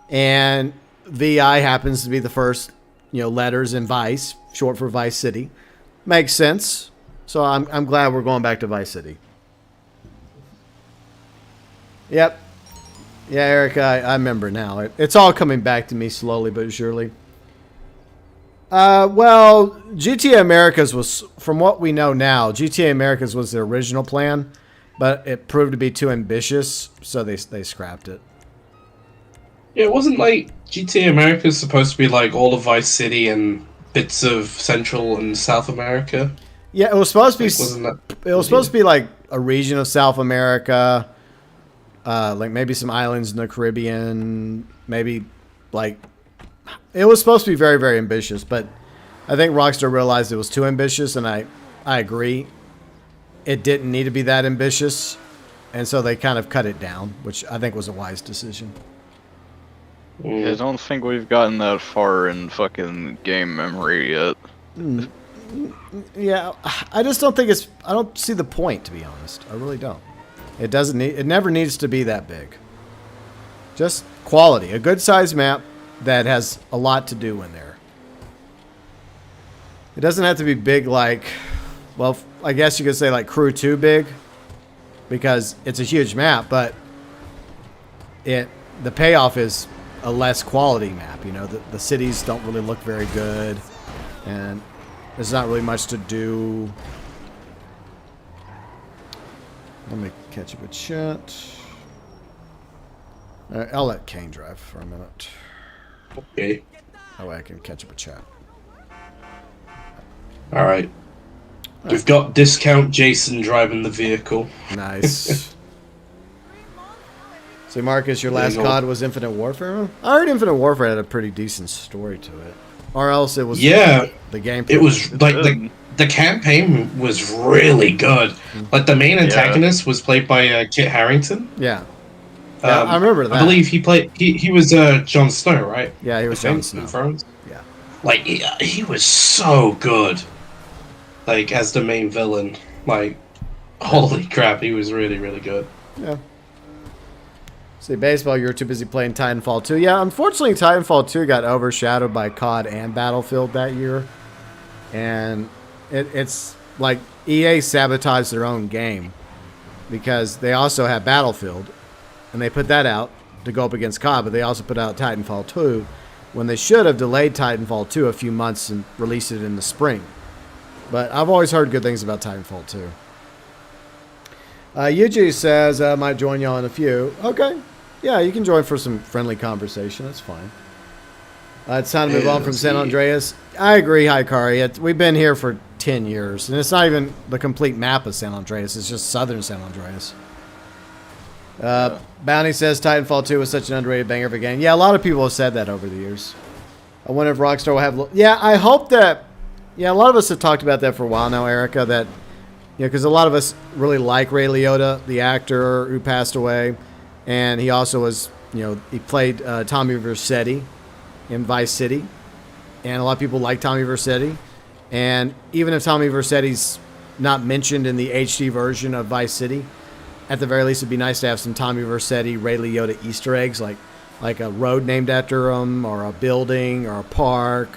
and VI happens to be the first, you know, letters in Vice, short for Vice City. Makes sense. So I'm glad we're going back to Vice City. Yep. Yeah, Eric, I remember now. It's all coming back to me slowly but surely. Well, GTA Americas was, from what we know now, GTA Americas was the original plan, but it proved to be too ambitious, so they scrapped it. Yeah, it wasn't like GTA America is supposed to be like all of Vice City and bits of Central and South America. Yeah, it was supposed to be. Like, it was supposed to be like a region of South America, like maybe some islands in the Caribbean, maybe like. It was supposed to be very, very ambitious, but I think Rockstar realized it was too ambitious, and I agree. It didn't need to be that ambitious, and so they kind of cut it down, which I think was a wise decision. Yeah, I don't think we've gotten that far in fucking game memory yet. Yeah, I just don't think it's. I don't see the point, to be honest. I really don't. It doesn't need. It never needs to be that big. Just quality, a good-sized map that has a lot to do in there. It doesn't have to be big like well, I guess you could say like Crew 2 big, because it's a huge map, but the payoff is a less quality map. You know, the cities don't really look very good, and there's not really much to do. Let me catch up with chat. I'll let Kane drive for a minute. Okay. That way I can catch up with chat. All right. We've got Discount Jason driving the vehicle. Nice. So, Marcus, your last There you go. COD was Infinite Warfare? I heard Infinite Warfare had a pretty decent story to it. Or else it was Yeah. the gameplay. It was like the campaign was really good. Like the main antagonist was played by Kit Harington. Yeah. Yeah, I remember that. I believe he was Jon Snow, right? Yeah, he was I Jon think, Snow. in Thrones. Yeah. Like he was so good. Like as the main villain. Like holy crap, he was really, really good. Yeah. See, baseball, you were too busy playing Titanfall 2. Yeah, unfortunately, Titanfall 2 got overshadowed by COD and Battlefield that year. And it's like EA sabotaged their own game because they also have Battlefield, and they put that out to go up against COD, but they also put out Titanfall 2 when they should have delayed Titanfall 2 a few months and released it in the spring. But I've always heard good things about Titanfall 2. Yuji says, I might join y'all in a few. Okay. Yeah, you can join for some friendly conversation. That's fine. It's time to move on from San Andreas. I agree, Ikari. We've been here for 10 years, and it's not even the complete map of San Andreas. It's just southern San Andreas. Bounty says Titanfall 2 was such an underrated banger of a game. Yeah, a lot of people have said that over the years. I wonder if Rockstar will have... Yeah, I hope that... Yeah, a lot of us have talked about that for a while now, Erica, that... Yeah, because a lot of us really like Ray Liotta, the actor who passed away. And he also was, he played Tommy Vercetti in Vice City. And a lot of people like Tommy Vercetti. And even if Tommy Vercetti's not mentioned in the HD version of Vice City, at the very least it'd be nice to have some Tommy Vercetti, Ray Liotta Easter eggs, like a road named after him, or a building, or a park,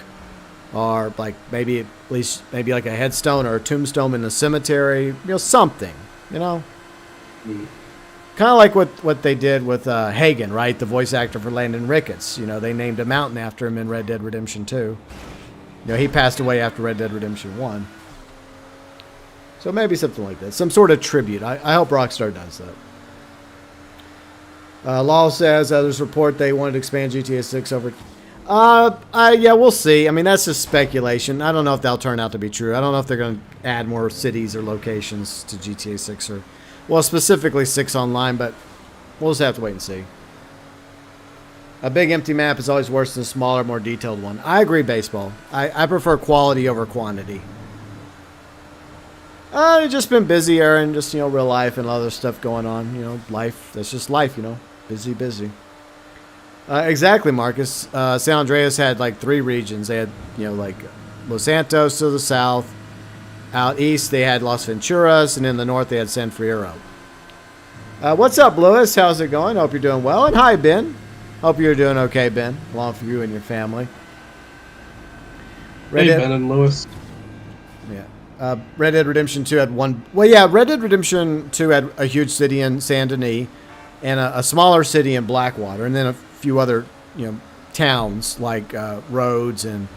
or like maybe like a headstone or a tombstone in the cemetery, something, Kind of like what they did with Hagen, right? The voice actor for Landon Ricketts. They named a mountain after him in Red Dead Redemption 2. He passed away after Red Dead Redemption 1. So maybe something like that. Some sort of tribute. I hope Rockstar does that. Law says there's a report they wanted to expand GTA 6 over... yeah, we'll see. I mean, that's just speculation. I don't know if that'll turn out to be true. I don't know if they're going to add more cities or locations to GTA 6 or... Well, specifically 6 online, but we'll just have to wait and see. A big empty map is always worse than a smaller, more detailed one. I agree, baseball. I prefer quality over quantity. I've just been busy, Aaron. Just, real life and other stuff going on. Life. That's just life, Busy. Exactly, Marcus. San Andreas had like 3 regions. They had, like Los Santos to the south. Out east, they had Las Venturas, and in the north, they had San Fierro. What's up, Lewis? How's it going? Hope you're doing well. And hi, Ben. Hope you're doing okay, Ben. Along with you and your family. Ben and Lewis. Yeah. Red Dead Redemption 2 had one... Well, yeah, Red Dead Redemption 2 had a huge city in Saint Denis and a smaller city in Blackwater, and then a few other, towns like Rhodes and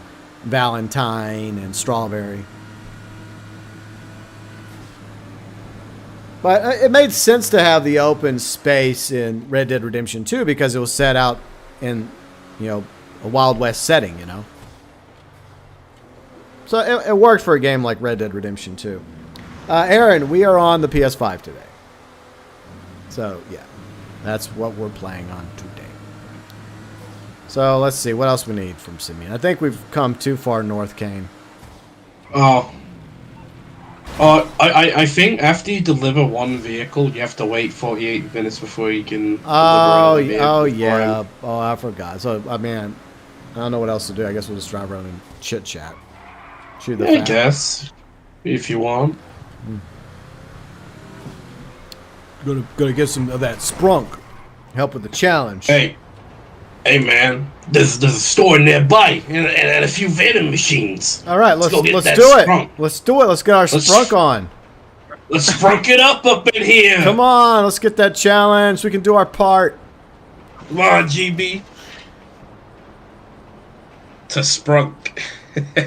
Valentine and Strawberry. But it made sense to have the open space in Red Dead Redemption 2 because it was set out in, a Wild West setting, So it worked for a game like Red Dead Redemption 2. Aaron, we are on the PS5 today. So, yeah, that's what we're playing on today. So, let's see. What else we need from Simeon? I think we've come too far north, Kane. I think after you deliver one vehicle, you have to wait 48 minutes before you can deliver another vehicle. Oh, yeah. Oh, I forgot. So, I mean, I don't know what else to do. I guess we'll just drive around and chit-chat. Shoot the I fat. guess, if you want. Gotta get some of that sprunk. Help with the challenge. Hey, Hey man, there's a store nearby and a few vending machines. All right, let's go get do that it. sprunk. Let's do it. Let's get our sprunk on. Let's sprunk it up in here. Come on, let's get that challenge. We can do our part. Come on, GB. To sprunk.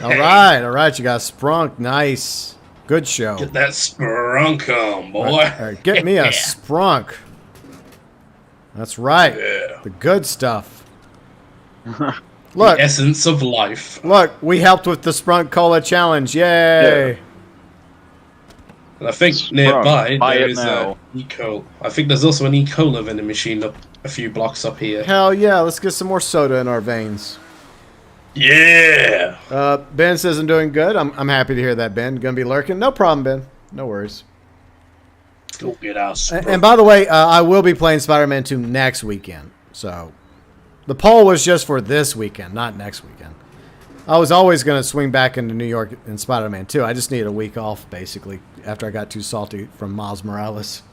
All right. You got sprunk. Nice. Good show. Get that sprunk on, boy. All right, get me a sprunk. That's right. Yeah. The good stuff. The Look, essence of life. look, we helped with the Sprunk Cola Challenge. Yay. Yeah. And I think Sprunk, nearby buy there it is now. a E-Cola. I think there's also an E-Cola vending machine up a few blocks up here. Hell yeah, let's get some more soda in our veins. Yeah. Ben says I'm doing good. I'm happy to hear that, Ben. Gonna be lurking? No problem, Ben. No worries. Let's go get our sprunk. And by the way, I will be playing Spider-Man 2 next weekend. So the poll was just for this weekend, not next weekend. I was always going to swing back into New York in Spider-Man 2. I just needed a week off, basically, after I got too salty from Miles Morales.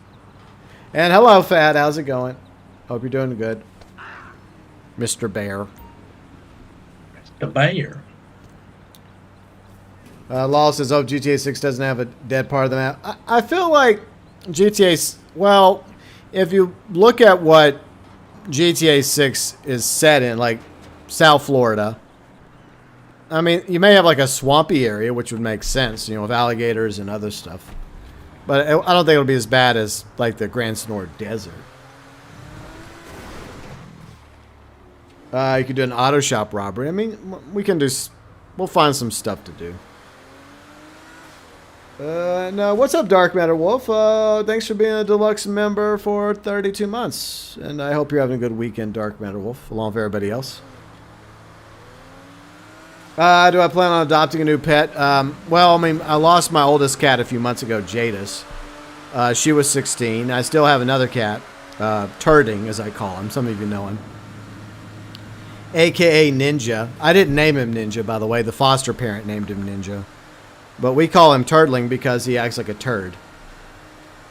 And hello, Fat. How's it going? Hope you're doing good. Mr. Bear. The bear. Law says, oh, GTA 6 doesn't have a dead part of the map. I feel like GTA... Well, if you look at what GTA 6 is set in, like South Florida... I mean, you may have like a swampy area, which would make sense, you know, with alligators and other stuff. But I don't think it'll be as bad as like the Grand Snore Desert. You could do an auto shop robbery. I mean, we can do. We'll find some stuff to do. No, what's up, Dark Matter Wolf? Thanks for being a deluxe member for 32 months, and I hope you're having a good weekend, Dark Matter Wolf, along with everybody else. Do I plan on adopting a new pet? Well, I mean, I lost my oldest cat a few months ago, Jadis. She was 16. I still have another cat, Turding, as I call him. Some of you know him. A.K.A. Ninja. I didn't name him Ninja, by the way. The foster parent named him Ninja. But we call him Turdling because he acts like a turd.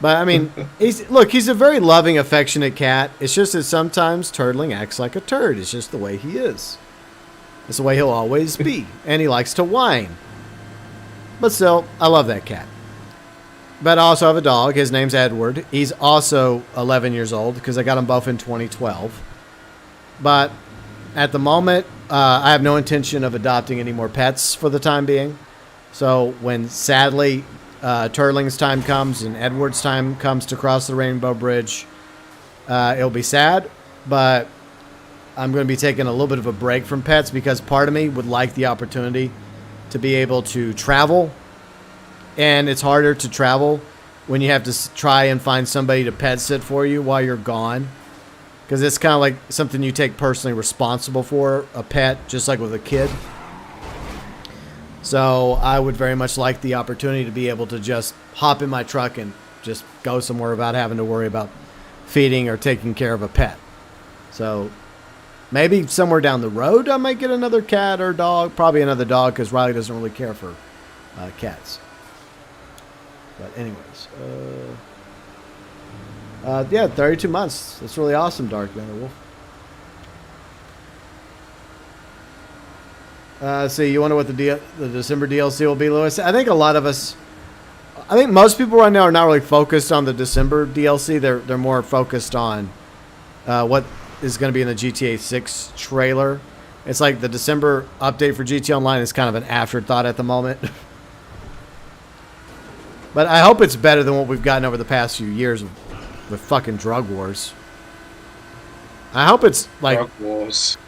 But, I mean, he's a very loving, affectionate cat. It's just that sometimes Turdling acts like a turd. It's just the way he is. It's the way he'll always be. And he likes to whine. But still, I love that cat. But I also have a dog. His name's Edward. He's also 11 years old because I got them both in 2012. But at the moment, I have no intention of adopting any more pets for the time being. So when, sadly, Turling's time comes and Edward's time comes to cross the Rainbow Bridge, it'll be sad. But I'm going to be taking a little bit of a break from pets because part of me would like the opportunity to be able to travel. And it's harder to travel when you have to try and find somebody to pet sit for you while you're gone. Because it's kind of like something you take personally responsible for, a pet, just like with a kid. So I would very much like the opportunity to be able to just hop in my truck and just go somewhere without having to worry about feeding or taking care of a pet. So maybe somewhere down the road I might get another cat or dog. Probably another dog because Riley doesn't really care for cats. But anyways. Yeah, 32 months. That's really awesome, Dark Matter Wolf. So you wonder what the December DLC will be, Lewis? I think a lot of us... I think most people right now are not really focused on the December DLC. They're more focused on what is going to be in the GTA 6 trailer. It's like the December update for GTA Online is kind of an afterthought at the moment. But I hope it's better than what we've gotten over the past few years with fucking drug wars. I hope it's like... Drug wars.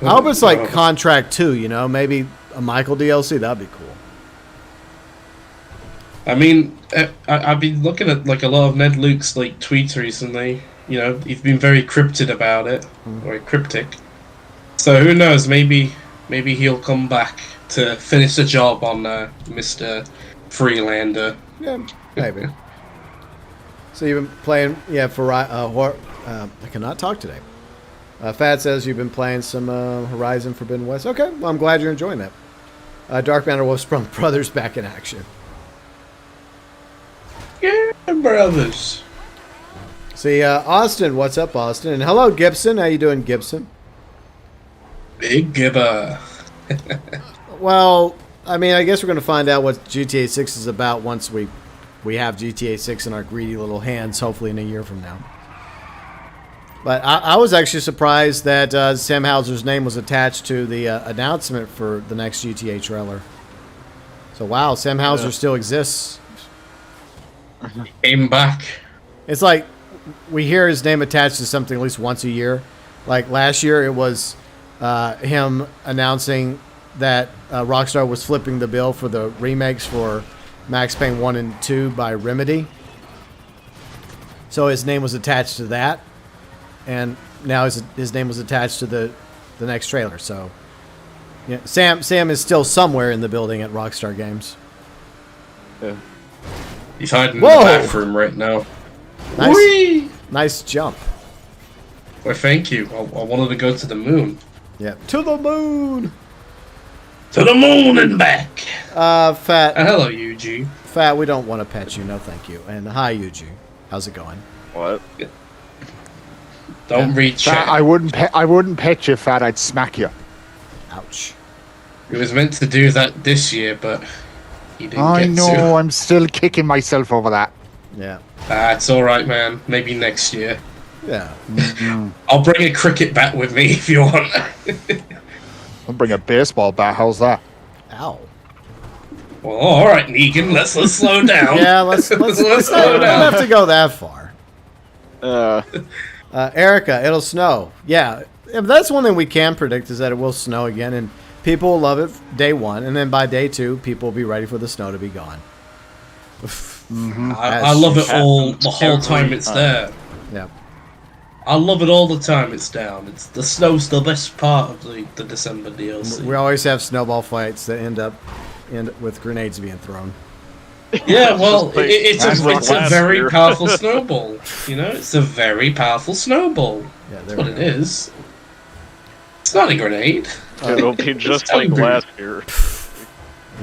I hope it's like Contract 2, you know? Maybe a Michael DLC. That'd be cool. I mean, I've been looking at like a lot of Ned Luke's like tweets recently. You know, he's been very cryptic about it, or cryptic. So who knows? Maybe he'll come back to finish the job on Mr. Freelander. Yeah, maybe. So you've been playing, yeah, for I cannot talk today. Fat says you've been playing some Horizon Forbidden West. Okay, well, I'm glad you're enjoying that. Dark Matter Wolf Sprung Brothers back in action. Yeah, brothers. See, Austin, what's up, Austin? And hello, Gibson. How you doing, Gibson? Big gibber. Well, I mean, I guess we're going to find out what GTA 6 is about once we have GTA 6 in our greedy little hands, hopefully in a year from now. But I was actually surprised that Sam Hauser's name was attached to the announcement for the next GTA trailer. So, wow, Sam Hauser still exists. Came back. It's like we hear his name attached to something at least once a year. Like last year, it was him announcing that Rockstar was flipping the bill for the remakes for Max Payne 1 and 2 by Remedy. So his name was attached to that. And now his name was attached to the next trailer. So yeah, Sam is still somewhere in the building at Rockstar Games. Yeah. He's hiding in Whoa! the bathroom right now. Nice, Whee! nice jump. Well, thank you. I wanted to go to the moon. Yeah, to the moon. To the moon and back. Fat. Hello, Yuji. Fat, we don't want to pet you. No, thank you. And hi, Yuji. How's it going? What? Don't read Fat, chat. I wouldn't pet you, Fat. I'd smack you. Ouch. He was meant to do that this year, but he didn't I get know. to. I'm still kicking myself over that. Yeah. It's alright, man. Maybe next year. Yeah. I'll bring a cricket bat with me if you want. I'll bring a baseball bat. How's that? Ow. Well, alright, Negan. Let's slow down. Yeah, let's slow we don't down. have to go that far. Uh, Erica, it'll snow. Yeah. If that's one thing we can predict is that it will snow again, and people will love it day one, and then by day two, people will be ready for the snow to be gone. I love it all the whole time it's there. Yeah. I love it all the time it's down. It's the snow's the best part of the December DLC. We always have snowball fights that end up with grenades being thrown. Yeah, well, Just like- it's That's like a last very year. powerful snowball. You know, it's a very powerful snowball. Yeah, That's there what we it go. is. It's not a grenade. it'll be just like Angry. last year.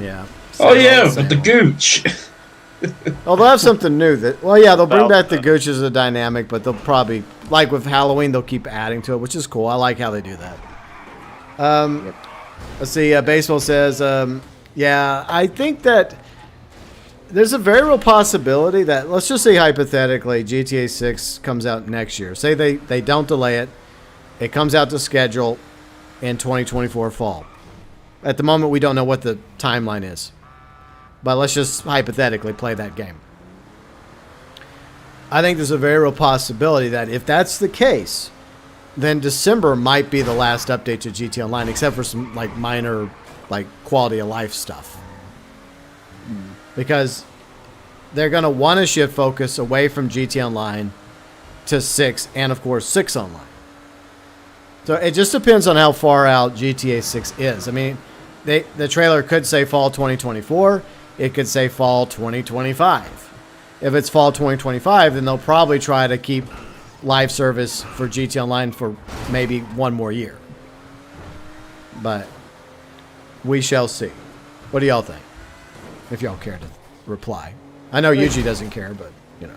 Yeah. Oh Same yeah, old, but the same gooch. old. Oh, they'll have something new. Well, yeah, they'll bring About back the gooch as a dynamic, but they'll probably, like with Halloween, they'll keep adding to it, which is cool. I like how they do that. Let's see. Baseball says, yeah, I think that there's a very real possibility that, let's just say hypothetically, GTA 6 comes out next year. Say they don't delay it. It comes out to schedule in 2024 fall. At the moment, we don't know what the timeline is. But let's just hypothetically play that game. I think there's a very real possibility that if that's the case, then December might be the last update to GT Online, except for some like minor like quality of life stuff. Because they're going to want to shift focus away from GT Online to 6 and of course 6 Online. So it just depends on how far out GTA 6 is. I mean, the trailer could say fall 2024. It could say fall 2025. If it's fall 2025, then they'll probably try to keep live service for GT Online for maybe one more year. But we shall see. What do y'all think? If y'all care to reply. I know Yuji doesn't care, but, you know.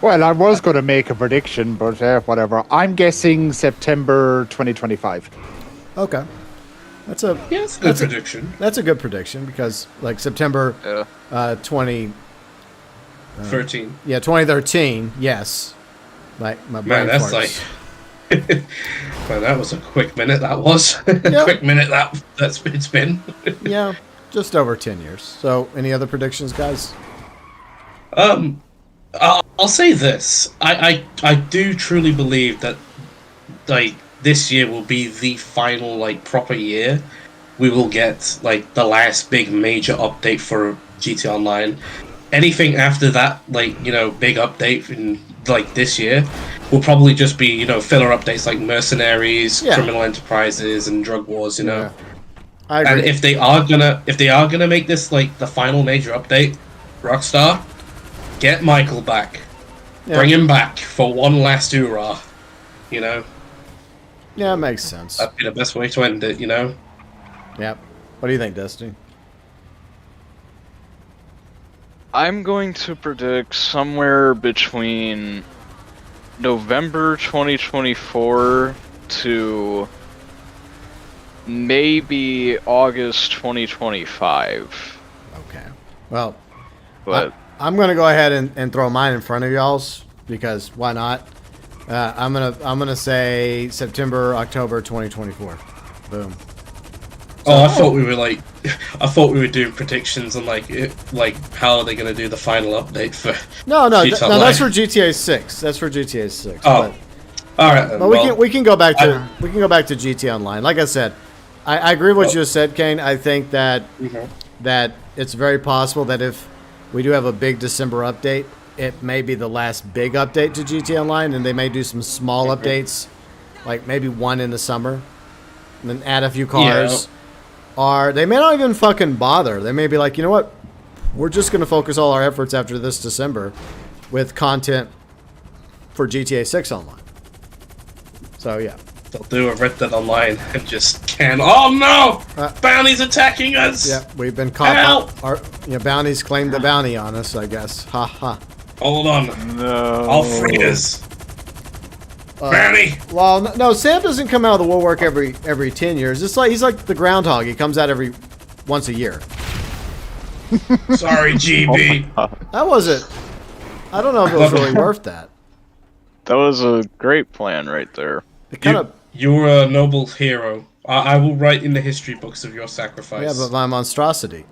Well, I was going to make a prediction, but whatever. I'm guessing September 2025. Okay. That's a Yeah, it's a good prediction. That's a good prediction because like September Yeah. 2013. Yes. My brain Man, that's farts. like. Man, that was a quick minute. That was quick minute. That's it's been. Yeah, just over 10 years. So, any other predictions, guys? I'll say this. I do truly believe that like this year will be the final like proper year. We will get like the last big major update for GT Online. Anything after that, like, you know, big update in like this year will probably just be, you know, filler updates like Mercenaries, Criminal Enterprises, and Drug Wars, you know. Yeah. I agree. And if they are gonna make this like the final major update, Rockstar, get Michael back. Yeah. Bring him back for one last hoorah. You know? Yeah, it makes sense. That'd be the best way to end it, you know? Yep. What do you think, Destiny? I'm going to predict somewhere between November 2024 to maybe August 2025. Okay. Well, But I'm gonna go ahead and throw mine in front of y'all's because why not? I'm gonna say September, October 2024. Boom. Oh, I thought we were I thought we were doing predictions on like how are they going to do the final update for? No, GTA Online. that's for GTA 6. That's for GTA 6. Oh, all right. But we can go back to GTA Online. Like I said, I agree with what you just said, Kane. I think that that it's very possible that if we do have a big December update, it may be the last big update to GTA Online, and they may do some small updates, like maybe one in the summer, and then add a few cars. Or they may not even fucking bother. They may be like, you know what? We're just going to focus all our efforts after this December with content for GTA 6 Online. So, yeah. They'll do a Red Dead Online and just can. Oh no! Bounty's attacking us! Yeah, we've been caught. Help! Our bounties claimed the bounty on us, I guess. Ha ha. Hold on. no. I'll free us. Bounty! Well, no, Sam doesn't come out of the woodwork every 10 years. It's like he's like the groundhog. He comes out every once a year. Sorry, GB. That wasn't. I don't know if it was really worth that. That was a great plan right there. It kind of. You're a noble hero. I will write in the history books of your sacrifice. Yeah, but my monstrosity.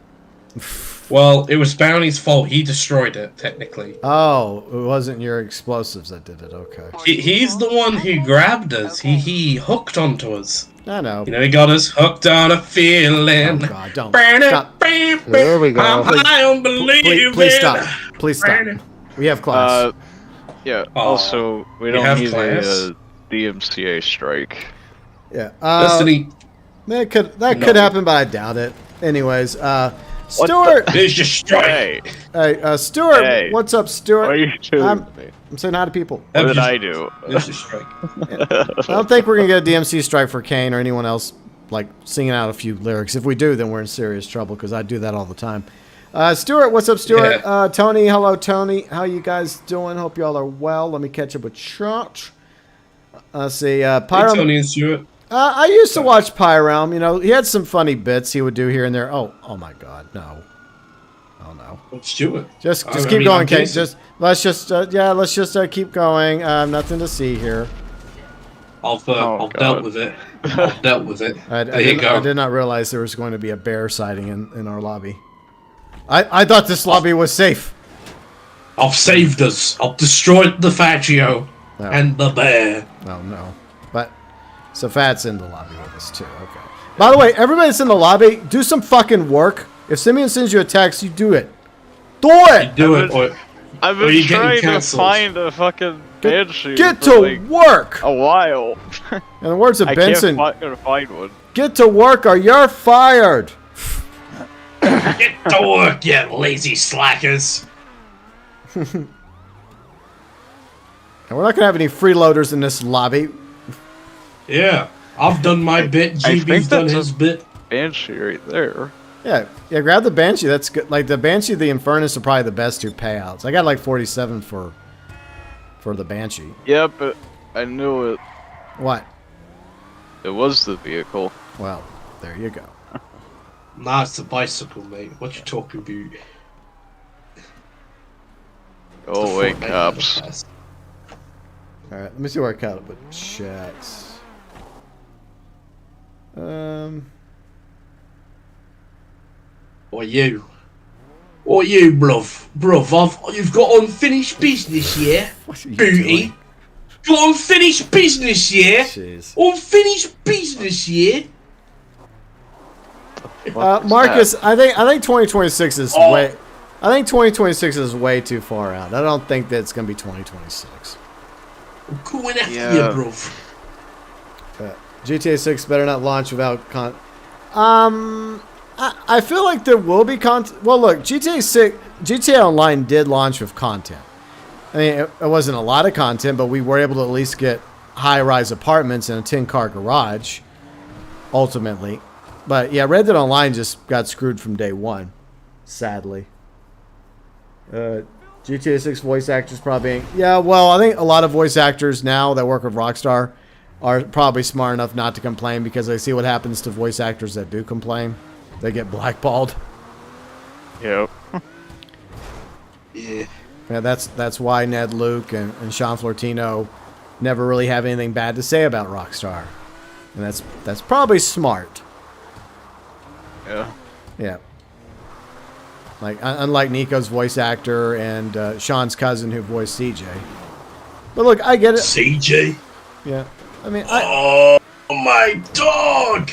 Well, it was Bounty's fault. He destroyed it, technically. Oh, it wasn't your explosives that did it. Okay. He's the one who grabbed us. He hooked onto us. I know. You know, he got us hooked on a feeling. Oh, God, don't. Stop. There we go. I'm high on believing. Please stop. Please stop. We have class. Yeah. Aw, Also, we don't have need class? a DMCA strike. Yeah. Destiny. That could happen, but I doubt it. Anyways, Stuart. There's your strike. Hey, Stuart. Hey. What's up, Stuart? What are you doing? I'm saying hi to people. What did I do? There's your strike. I don't think we're gonna get a DMC strike for Kane or anyone else like singing out a few lyrics. If we do, then we're in serious trouble because I do that all the time. Stuart, what's up, Stuart? Yeah. Tony, hello, Tony. How you guys doing? Hope y'all are well. Let me catch up with Church. Let's see. Hey, Pyram. Tony and Stuart. I used to watch Pyram. You know, he had some funny bits he would do here and there. Oh my God, no. Oh no. Well, Stuart. Just I keep mean, going, I'm Kate. Jason. Let's just keep going. Nothing to see here. I've God. dealt with it. I've dealt with it. There you go. I did not realize there was going to be a bear sighting in our lobby. I thought this lobby was safe. I've saved us. I've destroyed the Faccio and the bear. Oh no. But so Fat's in the lobby with us too. Okay. By the way, everybody that's in the lobby, do some fucking work. If Simeon sends you a text, you do it. Do it. Do it, or I've Or been you getting trying to cancelled? find a fucking banshee Get for, to like, work. a while. In the words of I Benson, can't find one. get to work or you're fired. get to work, you lazy slackers. And we're not gonna have any freeloaders in this lobby. Yeah, I've done my bit. I GB's think done that's his bit. Banshee right there. Yeah, grab the Banshee. That's good. Like the Banshee, the Infernus are probably the best two payouts. I got like 47 for the Banshee. Yeah, but I knew it. What? It was the vehicle. Well, there you go. Nah, it's a bicycle, mate. What you talking about? Oh wait, cops. All right, let me see where I caught it with chats. Or you, bruv. You've got unfinished business, yeah? What are you Booty. doing? Got unfinished business, yeah? Jeez. Unfinished business, yeah? Marcus, I think 2026 is Oh. way. I think 2026 is way too far out. I don't think that it's gonna be 2026. I'm coming after Yeah. you, bruv. GTA 6 better not launch without I feel like there will be content. Well, look, GTA Online did launch with content. I mean, it wasn't a lot of content, but we were able to at least get high-rise apartments and a 10-car garage, ultimately. But yeah, Red Dead Online just got screwed from day one, sadly. GTA 6 voice actors probably. Yeah, well, I think a lot of voice actors now that work with Rockstar are probably smart enough not to complain because they see what happens to voice actors that do complain. They get blackballed. Yep. Yeah. Yeah, that's why Ned Luke and Sean Flortino never really have anything bad to say about Rockstar. And that's probably smart. Yeah. Yeah. Like, unlike Nico's voice actor and Sean's cousin who voiced CJ. But look, I get it. CJ? Yeah. I mean, Oh, my dog!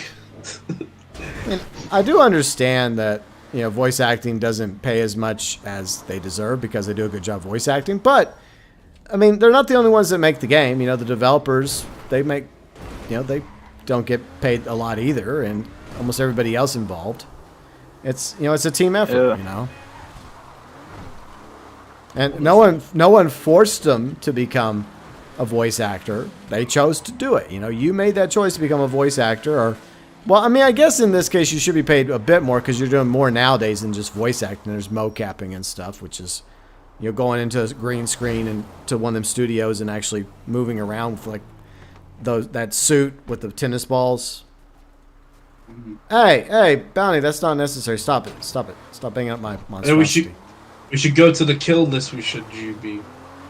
I do understand that, you know, voice acting doesn't pay as much as they deserve because they do a good job voice acting. But, I mean, they're not the only ones that make the game. You know, the developers, they make, you know, they don't get paid a lot either. And almost everybody else involved. It's, you know, it's a team effort, you know. And no one forced them to become a voice actor. They chose to do it. You know, you made that choice to become a voice actor. Or, well, I mean, I guess in this case you should be paid a bit more because you're doing more nowadays than just voice acting. There's mocapping and stuff, which is, you know, going into a green screen and to one of them studios and actually moving around with like that suit with the tennis balls. Hey, Bounty, that's not necessary. Stop it. Stop banging up my monstrosity. We should go to the kill list. We should, GB.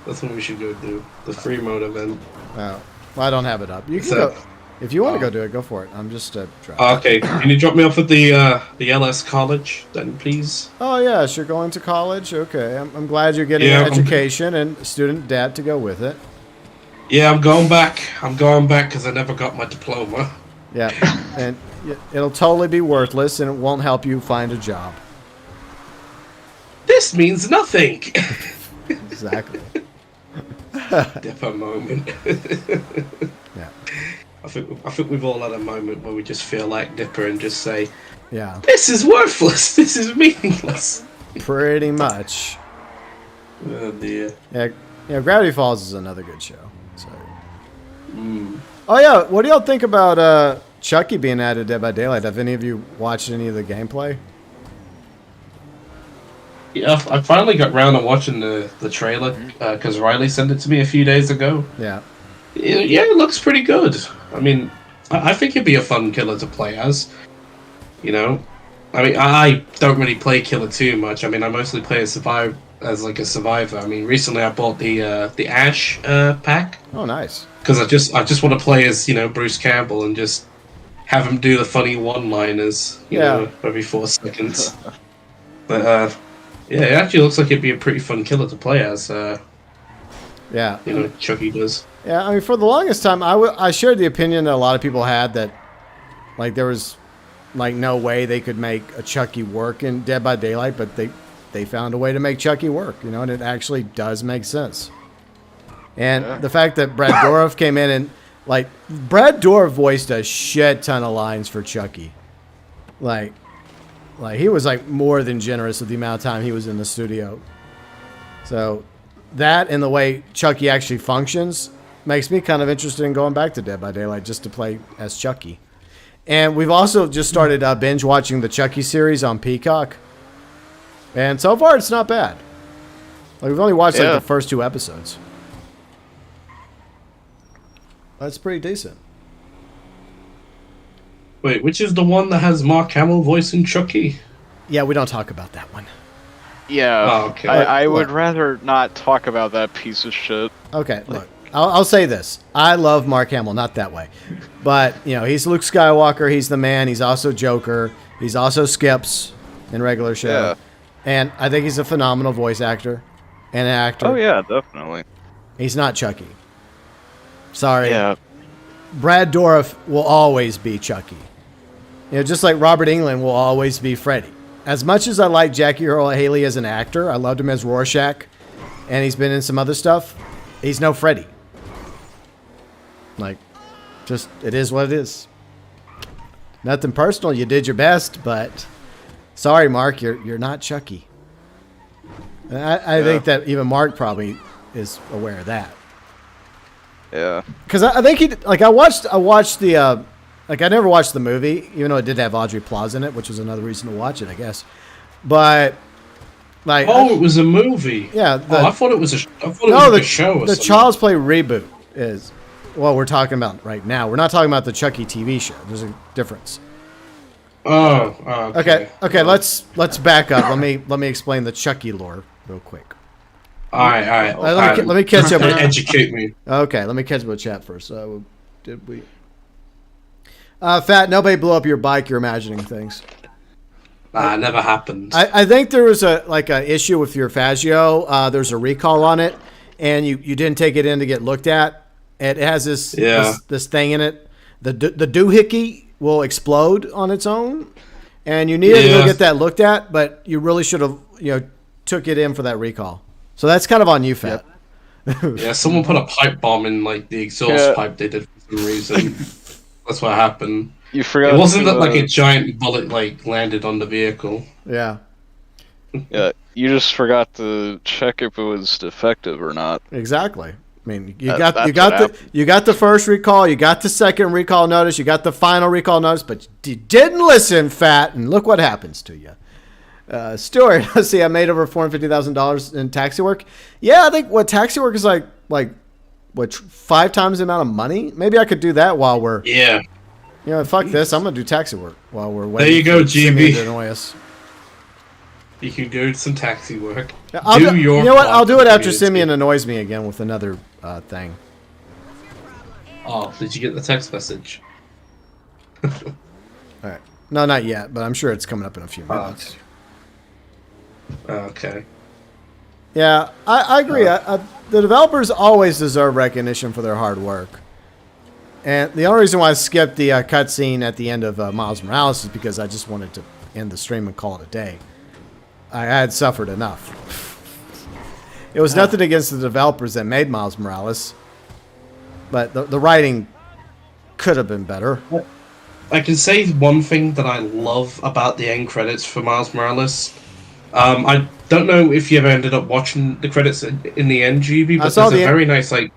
That's what we should go do. The free mode event. Oh, well, I don't have it up. You can go. If you want to go do it, go for it. I'm just okay, can you drop me off at the LS college then, please? Oh, yes, you're going to college? Okay, I'm glad you're getting an education and student debt to go with it. Yeah, I'm going back. I'm going back because I never got my diploma. Yeah, and it'll totally be worthless and it won't help you find a job. This means nothing. Exactly. Dipper moment. Yeah. I think we've all had a moment where we just feel like Dipper and just say, yeah, this is worthless. This is meaningless. Pretty much. Oh dear. Yeah, Gravity Falls is another good show. So. Oh yeah, what do y'all think about Chucky being added to Dead by Daylight? Have any of you watched any of the gameplay? Yeah, I finally got round to watching the trailer because Riley sent it to me a few days ago. Yeah. Yeah, it looks pretty good. I mean, I think it'd be a fun killer to play as. You know, I mean, I don't really play killer too much. I mean, I mostly play as a survivor. I mean, recently I bought the Ash pack. Oh, nice. Because I just want to play as, you know, Bruce Campbell and just have him do the funny one-liners, you know, every 4 seconds. But yeah, it actually looks like it'd be a pretty fun killer to play as. Yeah. You know, Chucky does. Yeah, I mean, for the longest time, I shared the opinion that a lot of people had that, like, there was, like, no way they could make a Chucky work in Dead by Daylight, but they found a way to make Chucky work, you know, and it actually does make sense. And the fact that Brad Dourif came in and, like, Brad Dourif voiced a shit ton of lines for Chucky. Like he was, like, more than generous with the amount of time he was in the studio. So that and the way Chucky actually functions makes me kind of interested in going back to Dead by Daylight just to play as Chucky. And we've also just started binge watching the Chucky series on Peacock. And so far, it's not bad. Like, we've only watched like the first 2 episodes. That's pretty decent. Wait, which is the one that has Mark Hamill voicing Chucky? Yeah, we don't talk about that one. Yeah, oh, okay. I would rather not talk about that piece of shit. Okay, look, I'll say this. I love Mark Hamill, not that way. But, you know, he's Luke Skywalker, he's the man, he's also Joker, he's also Skips in regular show. Yeah. And I think he's a phenomenal voice actor and an actor. Oh, yeah, definitely. He's not Chucky. Sorry. Yeah. Brad Dourif will always be Chucky. You know, just like Robert Englund will always be Freddy. As much as I like Jackie Earle Haley as an actor, I loved him as Rorschach, and he's been in some other stuff, he's no Freddy. Like, just, it is what it is. Nothing personal, you did your best, but sorry, Mark, you're not Chucky. And I think that even Mark probably is aware of that. Yeah. Because I think he, like, I watched the, like, I never watched the movie, even though it did have Audrey Plaza in it, which was another reason to watch it, I guess. But, like, it was a movie. Yeah. I thought it was a show. Or the something. Child's Play reboot is what we're talking about right now. We're not talking about the Chucky TV show. There's a difference. Oh, Okay. Let's back up. Let me explain the Chucky lore real quick. All right. Let me catch up. Educate me. Okay, let me catch up with chat first. Did we? Fat. Nobody blew up your bike. You're imagining things. Nah, never happened. I think there was a issue with your Fazio. There's a recall on it, and you didn't take it in to get looked at. It has this thing in it. The doohickey will explode on its own, and you needed to go get that looked at, but you really should have took it in for that recall. So that's kind of on you, Fat. Yeah, someone put a pipe bomb in like the exhaust pipe they did for some reason. That's what happened. You forgot. It wasn't that like a giant bullet like landed on the vehicle. Yeah. Yeah, you just forgot to check if it was defective or not. Exactly. I mean, you got the first recall, you got the second recall notice, you got the final recall notice, but you didn't listen, Fat, and look what happens to you. Stuart, let's see, I made over $450,000 in taxi work. Yeah, I think taxi work is like 5 times the amount of money. Maybe I could do that while we're fuck this. I'm gonna do taxi work while we're waiting. There you go, GB. To annoy us. You can go to some taxi work. You know what? I'll do it after Simeon annoys me again with another thing. Oh, did you get the text message? All right. No, not yet, but I'm sure it's coming up in a few minutes. Okay. Yeah, I agree. The developers always deserve recognition for their hard work. And the only reason why I skipped the cutscene at the end of Miles Morales is because I just wanted to end the stream and call it a day. I had suffered enough. It was nothing against the developers that made Miles Morales, but the writing could have been better. I can say one thing that I love about the end credits for Miles Morales. I don't know if you ever ended up watching the credits in the end, GB, but there's a very nice the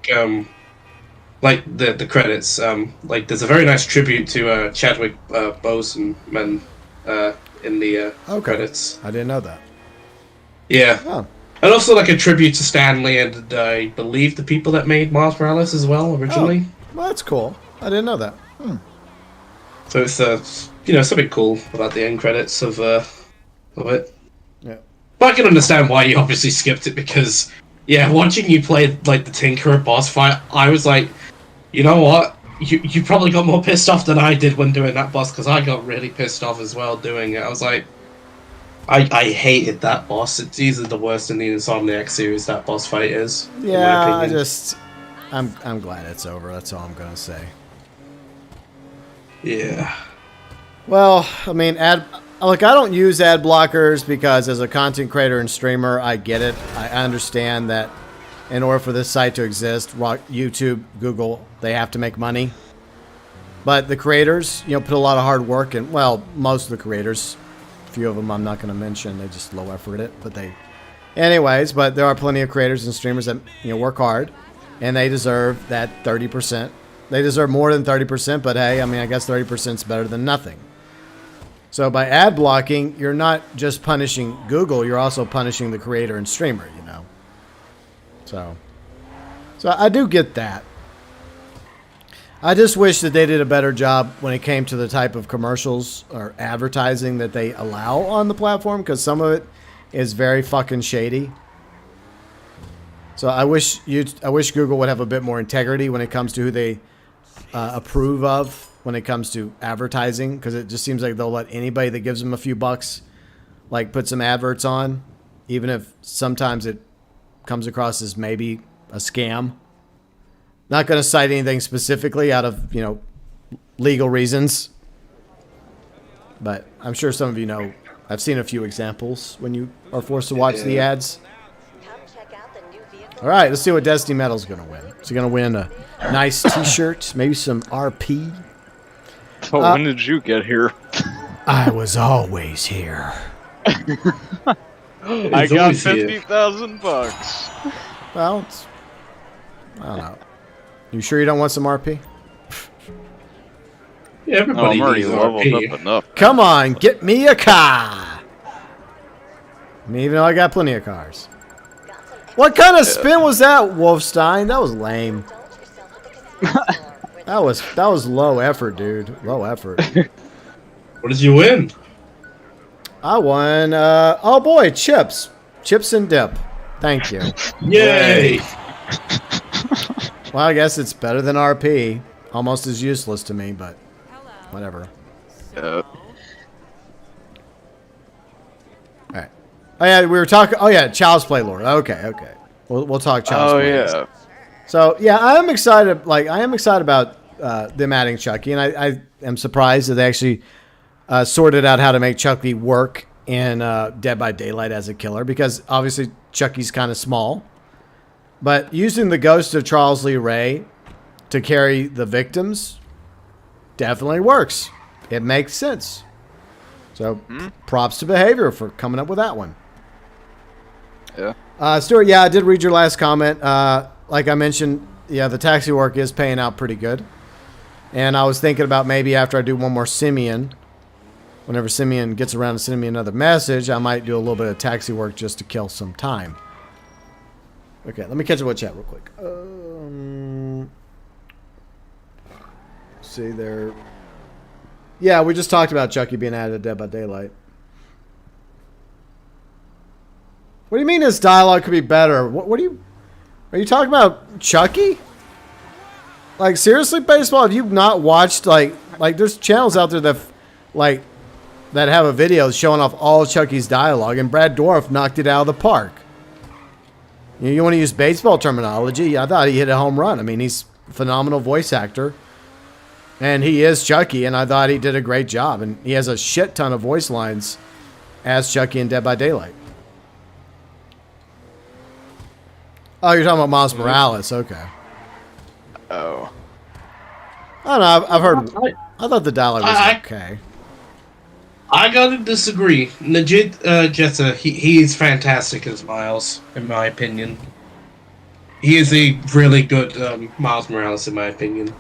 credits. There's a very nice tribute to Chadwick Boseman in the credits. I didn't know that. Yeah. Oh. And also like a tribute to Stanley and I believe the people that made Miles Morales as well originally. Oh, well, that's cool. I didn't know that. So it's something cool about the end credits of it. Yeah. But I can understand why you obviously skipped it because watching you play like the Tinkerer boss fight, I was like, you know what? You probably got more pissed off than I did when doing that boss because I got really pissed off as well doing it. I was like, I hated that boss. It's easily the worst in the Insomniac series. That boss fight is. Yeah, I'm glad it's over. That's all I'm gonna say. Yeah. Well, I mean, I don't use ad blockers because as a content creator and streamer, I get it. I understand that in order for this site to exist, YouTube, Google, they have to make money. But the creators, put a lot of hard work in. Well, most of the creators, a few of them I'm not going to mention. They just low effort it. But but there are plenty of creators and streamers that work hard, and they deserve that 30%. They deserve more than 30%. But hey, I mean, I guess 30% is better than nothing. So by ad blocking, you're not just punishing Google. You're also punishing the creator and streamer. So I do get that. I just wish that they did a better job when it came to the type of commercials or advertising that they allow on the platform, because some of it is very fucking shady. So I wish Google would have a bit more integrity when it comes to who they approve of when it comes to advertising, because it just seems like they'll let anybody that gives them a few bucks put some adverts on, even if sometimes it comes across as maybe a scam. Not going to cite anything specifically out of, legal reasons. But I'm sure some of you know, I've seen a few examples when you are forced to watch the ads. All right, let's see what Destiny Metal's going to win. Is he going to win a nice t-shirt, maybe some RP? Oh, when did you get here? I was always here. I got $50,000. Well, I don't know. You sure you don't want some RP? Yeah, everybody I'm already needs leveled RP. up enough. Come on, get me a car. I mean, even though I got plenty of cars. What kind of spin was that, Wolfstein? That was lame. That was low effort, dude. Low effort. What did you win? I won. Oh boy, chips and dip. Thank you. Yay! Well, I guess it's better than RP. Almost as useless to me, but whatever. All right. Oh yeah, we were talking. Oh yeah, Child's Play lore. Okay. We'll talk Child's Play. Oh yeah. So yeah, I am excited. Like I am excited about them adding Chucky, and I am surprised that they actually sorted out how to make Chucky work in Dead by Daylight as a killer, because obviously Chucky's kind of small, but using the ghost of Charles Lee Ray to carry the victims definitely works. It makes sense. So props to Behavior for coming up with that one. Yeah. Stuart, yeah, I did read your last comment. Like I mentioned, yeah, the taxi work is paying out pretty good. And I was thinking about maybe after I do one more Simeon, whenever Simeon gets around to sending me another message, I might do a little bit of taxi work just to kill some time. Okay, let me catch up with chat real quick. See there. Yeah, we just talked about Chucky being added to Dead by Daylight. What do you mean his dialogue could be better? What are you talking about Chucky? Like seriously, baseball? Have you not watched like there's channels out there that that have a video showing off all Chucky's dialogue, and Brad Dourif knocked it out of the park. You want to use baseball terminology? I thought he hit a home run. I mean, he's a phenomenal voice actor, and he is Chucky, and I thought he did a great job. And he has a shit ton of voice lines as Chucky in Dead by Daylight. Oh, you're talking about Miles Morales. Okay. Oh. I don't know. I've heard. I thought the dialogue was okay. I gotta disagree. Najid Jetta, he is fantastic as Miles, in my opinion. He is a really good Miles Morales, in my opinion.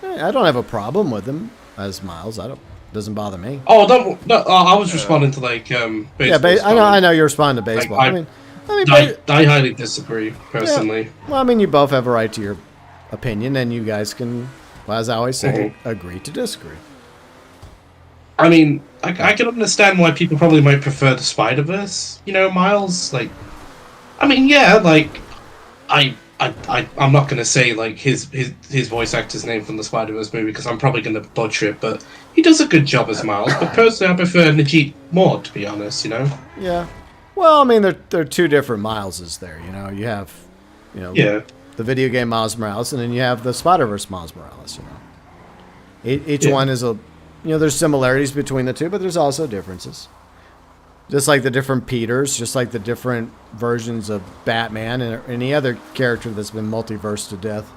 I don't have a problem with him as Miles. Doesn't bother me. Oh, no, I was responding to baseball. Yeah, I know you're responding to baseball. I highly disagree, personally. Yeah. Well, I mean, you both have a right to your opinion, and you guys can, well, as I always say, agree to disagree. I mean, I can understand why people probably might prefer the Spider-Verse, Miles. Like, I mean, yeah, like, I'm not gonna say like his voice actor's name from the Spider-Verse movie because I'm probably gonna butcher it, but he does a good job as Miles. But personally, I prefer Najit more, to be honest. Yeah. Well, I mean, there are two different Mileses there. You have, Yeah. the video game Miles Morales, and then you have the Spider-Verse Miles Morales. Each one is there's similarities between the two, but there's also differences. Just like the different Peters, just like the different versions of Batman and any other character that's been multiversed to death.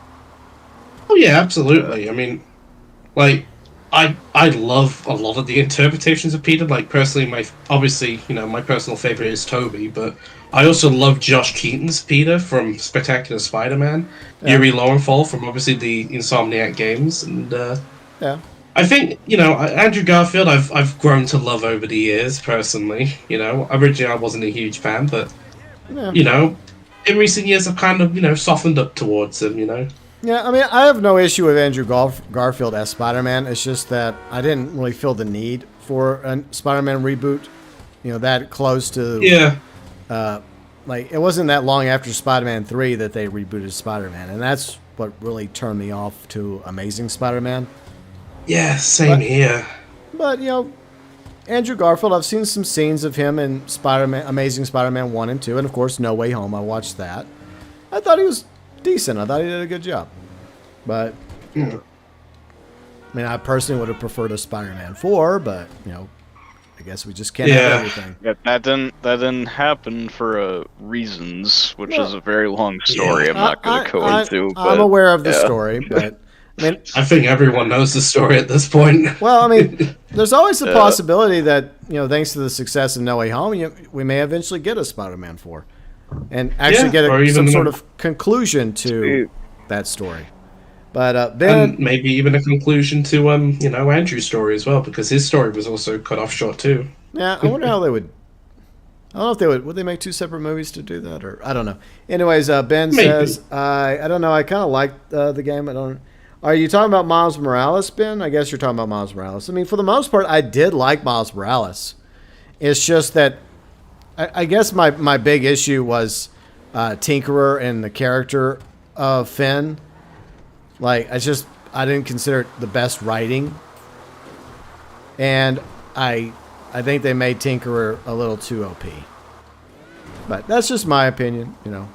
Oh yeah, absolutely. I mean, like, I love a lot of the interpretations of Peter. Like, personally, my personal favorite is Toby, but I also love Josh Keaton's Peter from Spectacular Spider-Man, Yuri Lowenthal from obviously the Insomniac games, and I think Andrew Garfield I've grown to love over the years personally. Originally I wasn't a huge fan, but in recent years I've kind of softened up towards him. Yeah, I mean, I have no issue with Andrew Garfield as Spider-Man. It's just that I didn't really feel the need for a Spider-Man reboot. That close to like it wasn't that long after Spider-Man 3 that they rebooted Spider-Man, and that's what really turned me off to Amazing Spider-Man. Yeah, same here. But Andrew Garfield, I've seen some scenes of him in Amazing Spider-Man 1 and 2, and of course No Way Home. I watched that. I thought he was decent. I thought he did a good job. But I mean, I personally would have preferred a Spider-Man 4, but I guess we just can't have everything. Yeah, that didn't happen for reasons, which is a very long story. I'm not going to go into. But, I'm aware of the story, but I mean, I think everyone knows the story at this point. Well, I mean, there's always the possibility that thanks to the success of No Way Home, we may eventually get a Spider-Man 4, and actually get some sort of conclusion to that story. But then and maybe even a conclusion to Andrew's story as well, because his story was also cut off short too. Yeah, I wonder how they would. I don't know if they would they make 2 separate movies to do that, or I don't know. Anyways, Ben Maybe. says, I don't know. I kind of like the game. I don't. Are you talking about Miles Morales, Ben? I guess you're talking about Miles Morales. I mean, for the most part, I did like Miles Morales. It's just that I guess my big issue was Tinkerer and the character of Finn. Like, I didn't consider it the best writing. And I think they made Tinkerer a little too OP. But that's just my opinion, you know.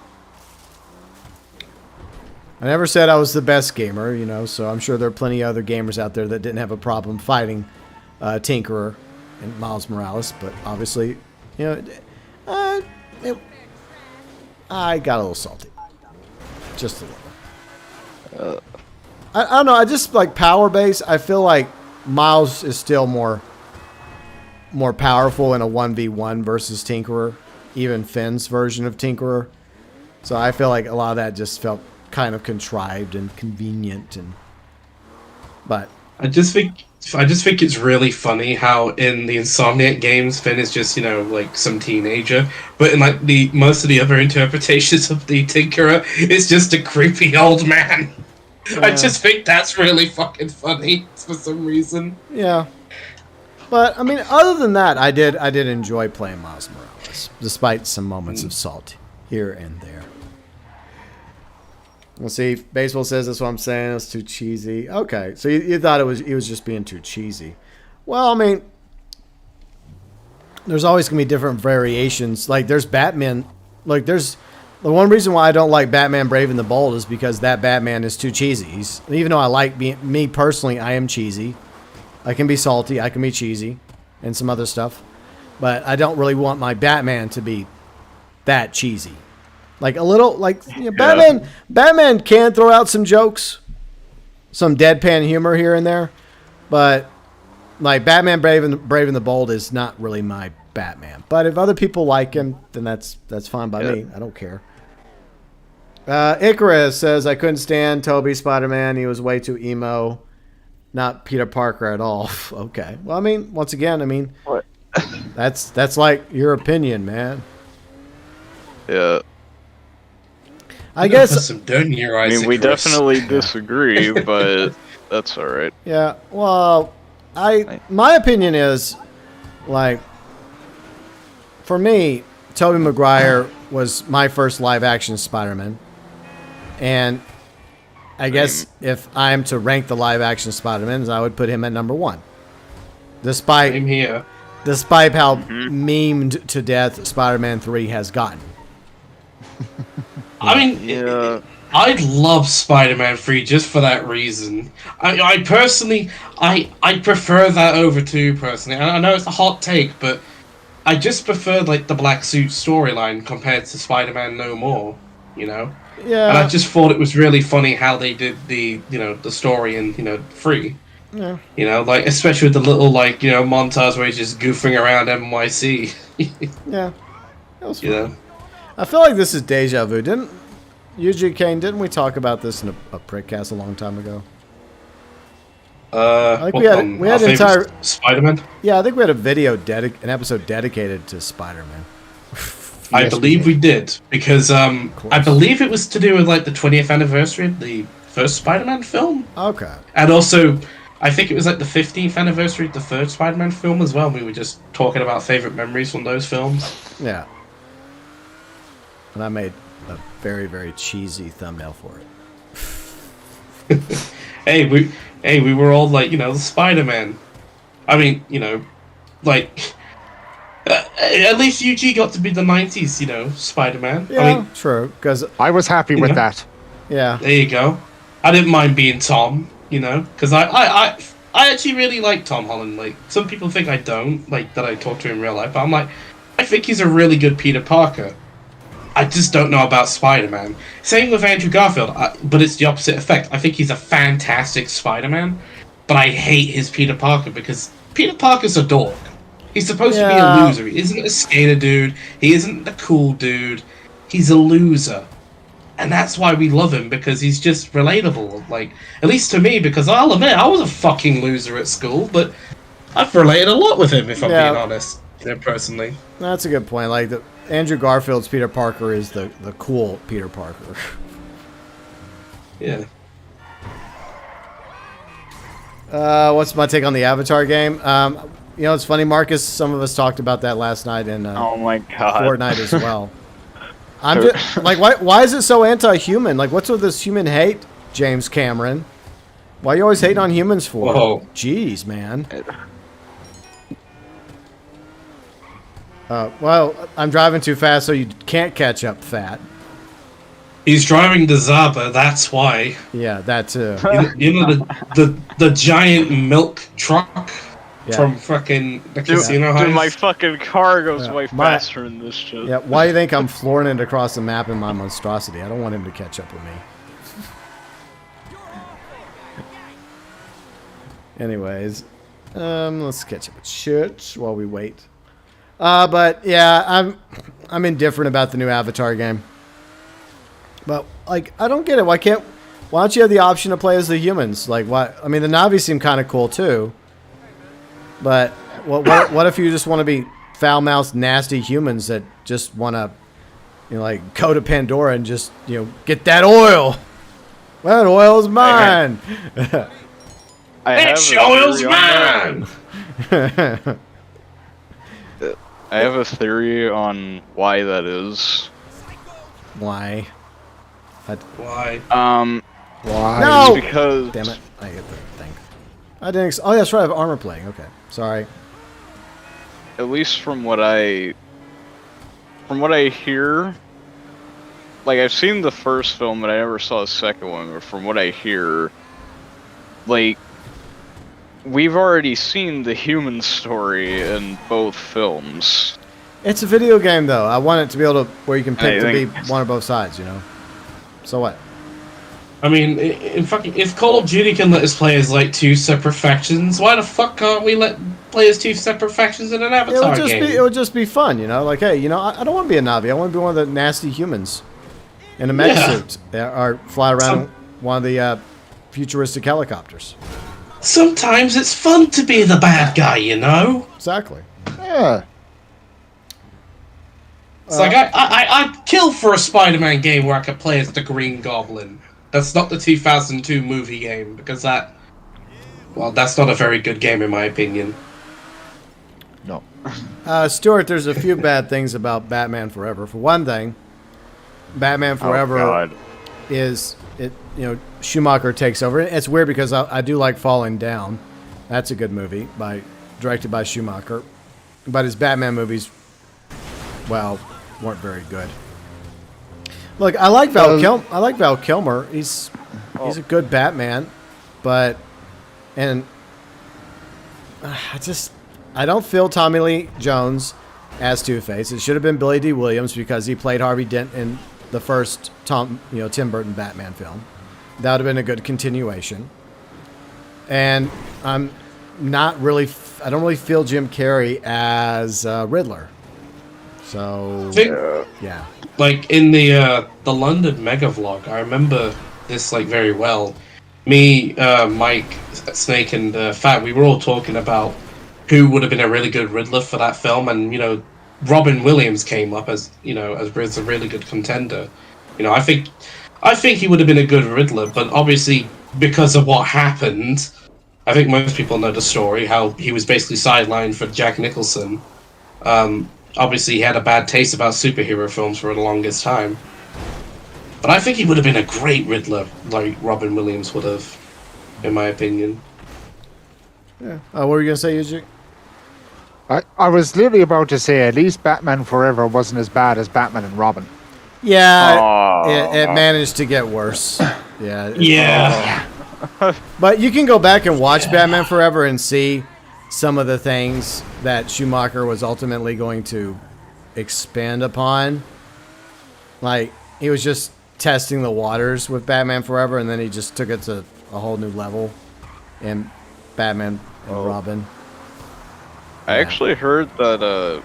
I never said I was the best gamer, you know, so I'm sure there are plenty of other gamers out there that didn't have a problem fighting Tinkerer and Miles Morales, but obviously, you know, I got a little salty. Just a little. I don't know, I just like power base. I feel like Miles is still more powerful in a 1v1 versus Tinkerer, even Finn's version of Tinkerer. So I feel like a lot of that just felt kind of contrived and convenient, but I just think it's really funny how in the Insomniac games Finn is just, you know, like some teenager, but in like the most of the other interpretations of the Tinkerer, it's just a creepy old man. I just think that's really fucking funny for some reason. Yeah. But I mean, other than that, I did enjoy playing Miles Morales, despite some moments of salt here and there. We'll see. Baseball says that's what I'm saying. It's too cheesy. Okay, so you thought he was just being too cheesy. Well, I mean, there's always gonna be different variations. Like there's Batman. Like there's the one reason why I don't like Batman Brave and the Bold is because that Batman is too cheesy. Even though I like me personally, I am cheesy. I can be salty. I can be cheesy, and some other stuff. But I don't really want my Batman to be that cheesy. Like a little, like you know, Batman can throw out some jokes, some deadpan humor here and there, but like Batman Brave and the Bold is not really my Batman. But if other people like him, then that's fine by me. I don't care. İCxRiX says I couldn't stand Tobey Spider-Man. He was way too emo, not Peter Parker at all. Okay, well I mean, once again, I mean, What? that's like your opinion, man. Yeah. I guess. Put some dirt in your eyes. I mean, we İCxRiX. definitely disagree, but that's all right. Yeah, well, my opinion is, like, for me, Tobey Maguire was my first live-action Spider-Man, and I guess if I'm to rank the live-action Spider-Mans, I would put him at number 1. Same here. Despite how memed to death Spider-Man 3 has gotten. I mean, Yeah. I love Spider-Man 3 just for that reason. I personally, I prefer that over 2, personally. I know it's a hot take, but I just prefer, like, the Black Suit storyline compared to Spider-Man No More, you know? Yeah. And I just thought it was really funny how they did the, you know, the story in, you know, 3. Yeah. You know, like, especially with the little, like, you know, montage where he's just goofing around NYC. Yeah. That was fun. You know? I feel like this is deja vu. Didn't we talk about this in a Prickcast a long time ago? I think we had an entire Spider-Man. Yeah, I think we had a video an episode dedicated to Spider-Man. I believe we did, because I believe it was to do with like the 20th anniversary of the first Spider-Man film. Okay. And also, I think it was like the 15th anniversary of the third Spider-Man film as well. We were just talking about favorite memories from those films. Yeah. And I made a very, very cheesy thumbnail for it. Hey, we were all like, you know, the Spider-Man. I mean, you know, like, at least UG got to be the 90s, you know, Spider-Man. Yeah, I mean, true. Because I was happy with that. yeah, there you go. I didn't mind being Tom, you know, because I actually really like Tom Holland. Like, some people think I don't, like, that I talk to him in real life, but I'm like, I think he's a really good Peter Parker. I just don't know about Spider-Man. Same with Andrew Garfield, but it's the opposite effect. I think he's a fantastic Spider-Man, but I hate his Peter Parker because Peter Parker's a dork. He's supposed to be a loser. He isn't a skater dude. He isn't a cool dude. He's a loser. And that's why we love him, because he's just relatable. Like, at least to me, because I'll admit, I was a fucking loser at school, but I've related a lot with him, if I'm being honest. personally. That's a good point. Like Andrew Garfield's Peter Parker is the cool Peter Parker. Yeah. What's my take on the Avatar game? You know, it's funny, Marcus. Some of us talked about that last night in Oh my god. Fortnite as well. I'm just like, why is it so anti-human? Like, what's with this human hate, James Cameron? Why you always hating on humans for? Whoa. Jeez, man. Well, I'm driving too fast, so you can't catch up, fat. He's driving the Zaba, that's why. Yeah, that too. You know the giant milk truck Yeah. from fucking the casino Dude, heist? my fucking car goes way my- faster than this shit. Yeah, why do you think I'm flooring it across the map in my monstrosity? I don't want him to catch up with me. Anyways, let's catch up with shit while we wait. But yeah, I'm indifferent about the new Avatar game. But like, I don't get it. Why don't you have the option to play as the humans? Like, why? I mean, the Na'vi seem kind of cool too. But what if you just want to be foul-mouthed, nasty humans that just want to, you know, like go to Pandora and just, you know, get that oil? That oil's mine. It's oil's mine! I have a theory on why that is. Why? Why? Why? No! Because Damn it! I hit the thing. I didn't. Oh, that's right. I have armor plating. Okay, sorry. at least from what I hear, like I've seen the first film, but I never saw the second one. But from what I hear, like we've already seen the human story in both films. It's a video game, though. I want it to be able to where you can pick to be think- one or both sides. You know. So what? I mean, if Call of Duty can let us play as like two separate factions, why the fuck can't we let play as two separate factions in an Avatar game? It would just be fun, you know. Like, hey, you know, I don't want to be a Na'vi. I want to be one of the nasty humans in a mech suit, or fly around one of the futuristic helicopters. Sometimes it's fun to be the bad guy, you know. Exactly. Yeah. It's like I'd kill for a Spider-Man game where I could play as the Green Goblin. That's not the 2002 movie game, because that's not a very good game in my opinion. No. Stuart, there's a few bad things about Batman Forever. For one thing, Batman Forever is it. You know, Schumacher takes over. It's weird because I do like Falling Down. That's a good movie directed by Schumacher, but his Batman movies, well, weren't very good. Look, I like Val Kilmer. He's a good Batman, but I don't feel Tommy Lee Jones as Two-Face. It should have been Billy D. Williams because he played Harvey Dent in the first Tim Burton Batman film. That would have been a good continuation. And I don't really feel Jim Carrey as Riddler. So yeah. Like in the London Mega Vlog, I remember this like very well. Me, Mike, Snake, and Fat, we were all talking about who would have been a really good Riddler for that film, and Robin Williams came up as a really good contender. I think he would have been a good Riddler, but obviously because of what happened, I think most people know the story how he was basically sidelined for Jack Nicholson. Obviously, he had a bad taste about superhero films for the longest time. But I think he would have been a great Riddler, like Robin Williams would have, in my opinion. Yeah. What were you going to say, Yuji? I was literally about to say at least Batman Forever wasn't as bad as Batman and Robin. Yeah, it managed to get worse. Yeah. Yeah. But you can go back and watch Batman Forever and see some of the things that Schumacher was ultimately going to expand upon. Like, he was just testing the waters with Batman Forever, and then he just took it to a whole new level in Batman and Robin. I actually heard that,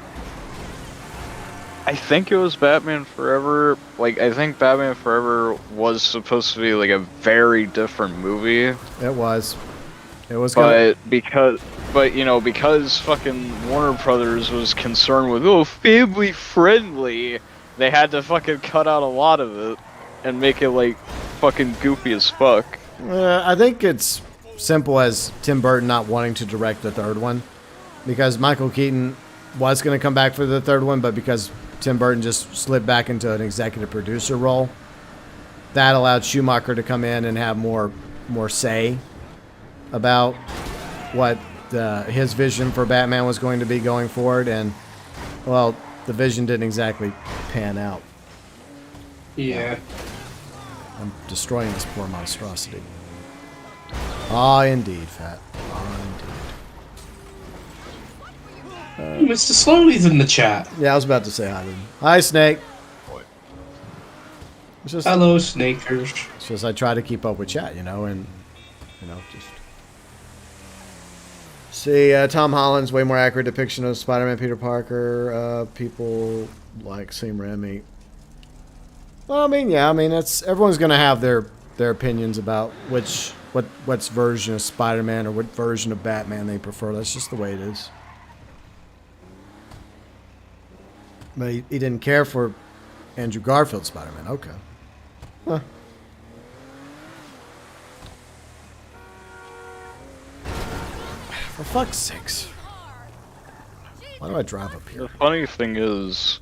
I think it was Batman Forever. Like, I think Batman Forever was supposed to be, like, a very different movie. It was. It was gonna... because fucking Warner Brothers was concerned with family friendly, they had to fucking cut out a lot of it and make it like fucking goofy as fuck. I think it's simple as Tim Burton not wanting to direct the third one, because Michael Keaton was going to come back for the third one, but because Tim Burton just slid back into an executive producer role, that allowed Schumacher to come in and have more say about what his vision for Batman was going to be going forward, and well, the vision didn't exactly pan out. Yeah. I'm destroying this poor monstrosity. Ah, indeed, Fat. Ah, indeed. Mr. Slowly's in the chat. Yeah, I was about to say hi to him. Hi, Snake. It's just, Hello, Snakers. it's just I try to keep up with chat, you know, and, you know, just... See, Tom Holland's way more accurate depiction of Spider-Man Peter Parker. People like Sam Raimi. Well, I mean, yeah, I mean, it's everyone's gonna have their opinions about what's version of Spider-Man or what version of Batman they prefer. That's just the way it is. But he didn't care for Andrew Garfield's Spider-Man. Okay. Huh. For fuck's sakes. Why do I drive up here? The funny thing is,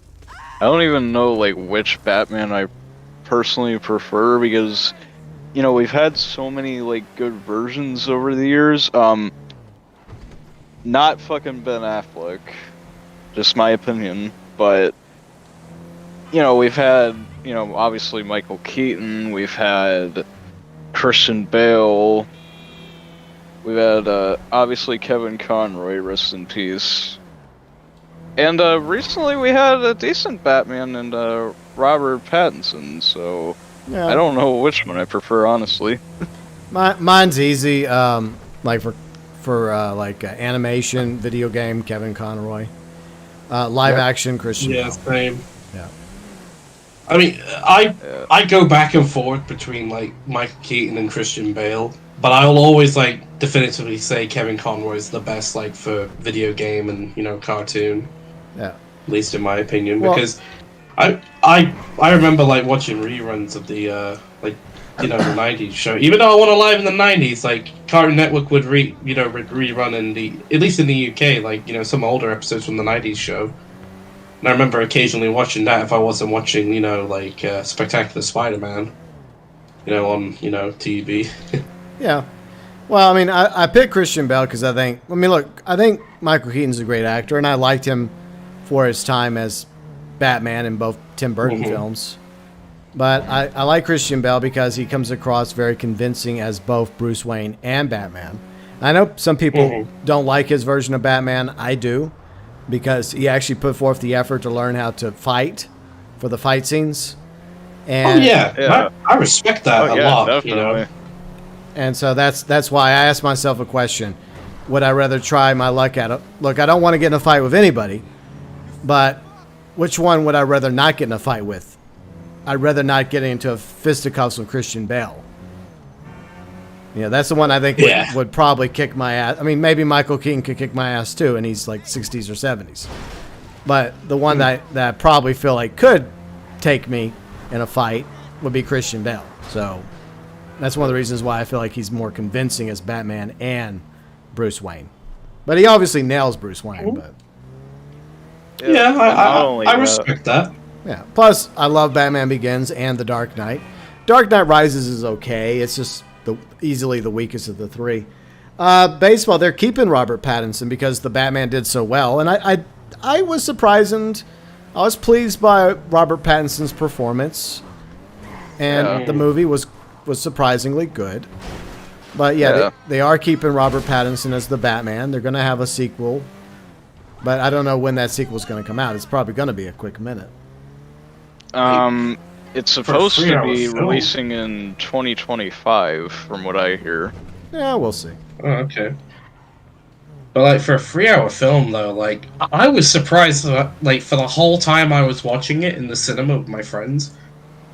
I don't even know like which Batman I personally prefer, because you know we've had so many like good versions over the years. Not fucking Ben Affleck, just my opinion, but you know we've had, you know, obviously Michael Keaton, we've had Christian Bale, we've had obviously Kevin Conroy, rest in peace. And recently we had a decent Batman and Robert Pattinson, so Yeah. I don't know which one I prefer, honestly. Mine's easy. Like for animation, video game, Kevin Conroy. Live action, Christian Yeah, Bale. same. Yeah. I mean, I go back and forth between like Michael Keaton and Christian Bale, but I'll always like definitively say Kevin Conroy is the best like for video game and, you know, cartoon. Yeah. At least in my opinion, Well- because I remember like watching reruns of the like, you know, the '90s show. Even though I wasn't alive in the '90s, like Cartoon Network would rerun in the, at least in the UK, like, you know, some older episodes from the '90s show. And I remember occasionally watching that if I wasn't watching, you know, like Spectacular Spider-Man, you know, on, you know, TV. Yeah. Well, I mean, I picked Christian Bale because I think Michael Keaton's a great actor, and I liked him for his time as Batman in both Tim Burton films. But I like Christian Bale because he comes across very convincing as both Bruce Wayne and Batman. I know some people don't like his version of Batman. I do, because he actually put forth the effort to learn how to fight for the fight scenes. And, Yeah. I respect that a lot, definitely. you know. And so that's why I asked myself a question. Would I rather try my luck at it? Look, I don't want to get in a fight with anybody, but which one would I rather not get in a fight with? I'd rather not get into a fisticuffs with Christian Bale. You know, that's the one I think would probably kick my ass. I mean, maybe Michael Keaton could kick my ass too, and he's like 60s or 70s. But the one that I probably feel like could take me in a fight would be Christian Bale. So that's one of the reasons why I feel like he's more convincing as Batman and Bruce Wayne. But he obviously nails Bruce Wayne. But I respect that. yeah. Plus, I love Batman Begins and The Dark Knight. Dark Knight Rises is okay. It's just easily the weakest of the three. Baseball, they're keeping Robert Pattinson because the Batman did so well, and I was surprised and I was pleased by Robert Pattinson's performance, and the movie was surprisingly good. But they are keeping Robert Pattinson as the Batman. They're going to have a sequel, but I don't know when that sequel is going to come out. It's probably going to be a quick minute. It's supposed to 3 be hours film. releasing in 2025, from what I hear. Yeah, we'll see. Oh, okay. But like for a 3-hour film though, like I was surprised that, like, for the whole time I was watching it in the cinema with my friends,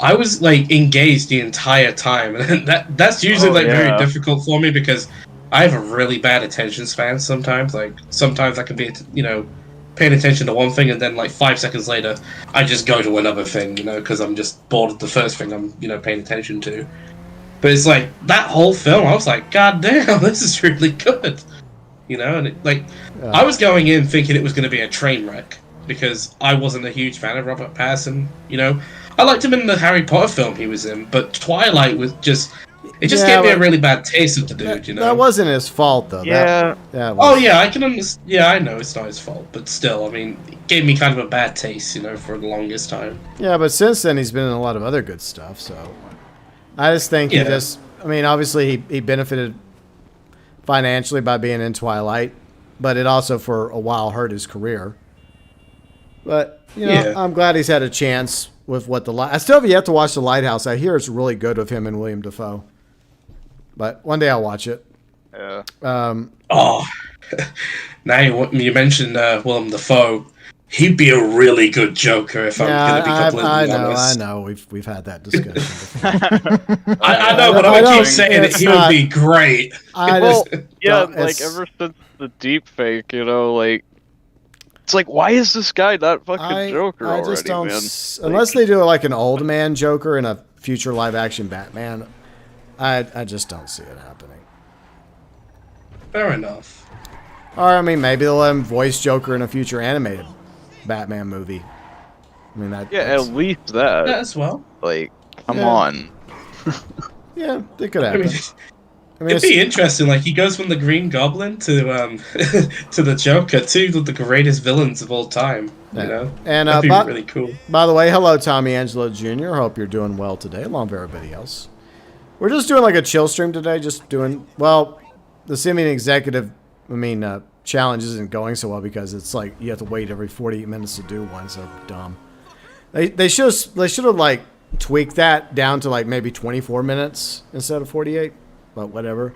I was like engaged the entire time, and that's usually very difficult for me because I have a really bad attention span sometimes. Like, sometimes I can be, paying attention to one thing, and then, like, 5 seconds later, I just go to another thing, because I'm just bored of the first thing I'm, paying attention to. But it's like, that whole film, I was like, God damn, this is really good. And I was going in thinking it was going to be a train wreck, because I wasn't a huge fan of Robert Pattinson, I liked him in the Harry Potter film he was in, but Twilight was just... It just gave me a really bad taste of the dude, That wasn't his fault, though. Yeah. Oh, yeah, I can understand. Yeah, I know it's not his fault, but still, I mean, it gave me kind of a bad taste, for the longest time. Yeah, but since then, he's been in a lot of other good stuff, so... I just think he just... I mean, obviously, he benefited financially by being in Twilight, but it also, for a while, hurt his career. But, I'm glad he's had a chance with what I still have yet to watch The Lighthouse. I hear it's really good with him and William Dafoe. But one day I'll watch it. Yeah. Now you mentioned Willem Dafoe. He'd be a really good Joker if I'm going to be completely honest. I know. We've had that discussion before. I know, but I keep saying that he would be great. Ever since the deep fake, it's like, why is this guy not fucking Joker already, just don't, man? Unless they do like an old man Joker in a future live action Batman, I just don't see it happening. Fair enough. Or, I mean, maybe they'll let him voice Joker in a future animated Batman movie. I mean, that's at least that. Yeah, as well. Like, come on. Yeah, it could happen. I mean, it'd be interesting. Like, he goes from the Green Goblin to to the Joker, two of the greatest villains of all time. And that'd be really cool. By the way, hello, Tommy Angelo Jr. Hope you're doing well today, along with everybody else. We're just doing like a chill stream today. Just doing the Simeon executive. Challenge isn't going so well because it's like you have to wait every 48 minutes to do one. So dumb. They should have like tweaked that down to like maybe 24 minutes instead of 48. But whatever.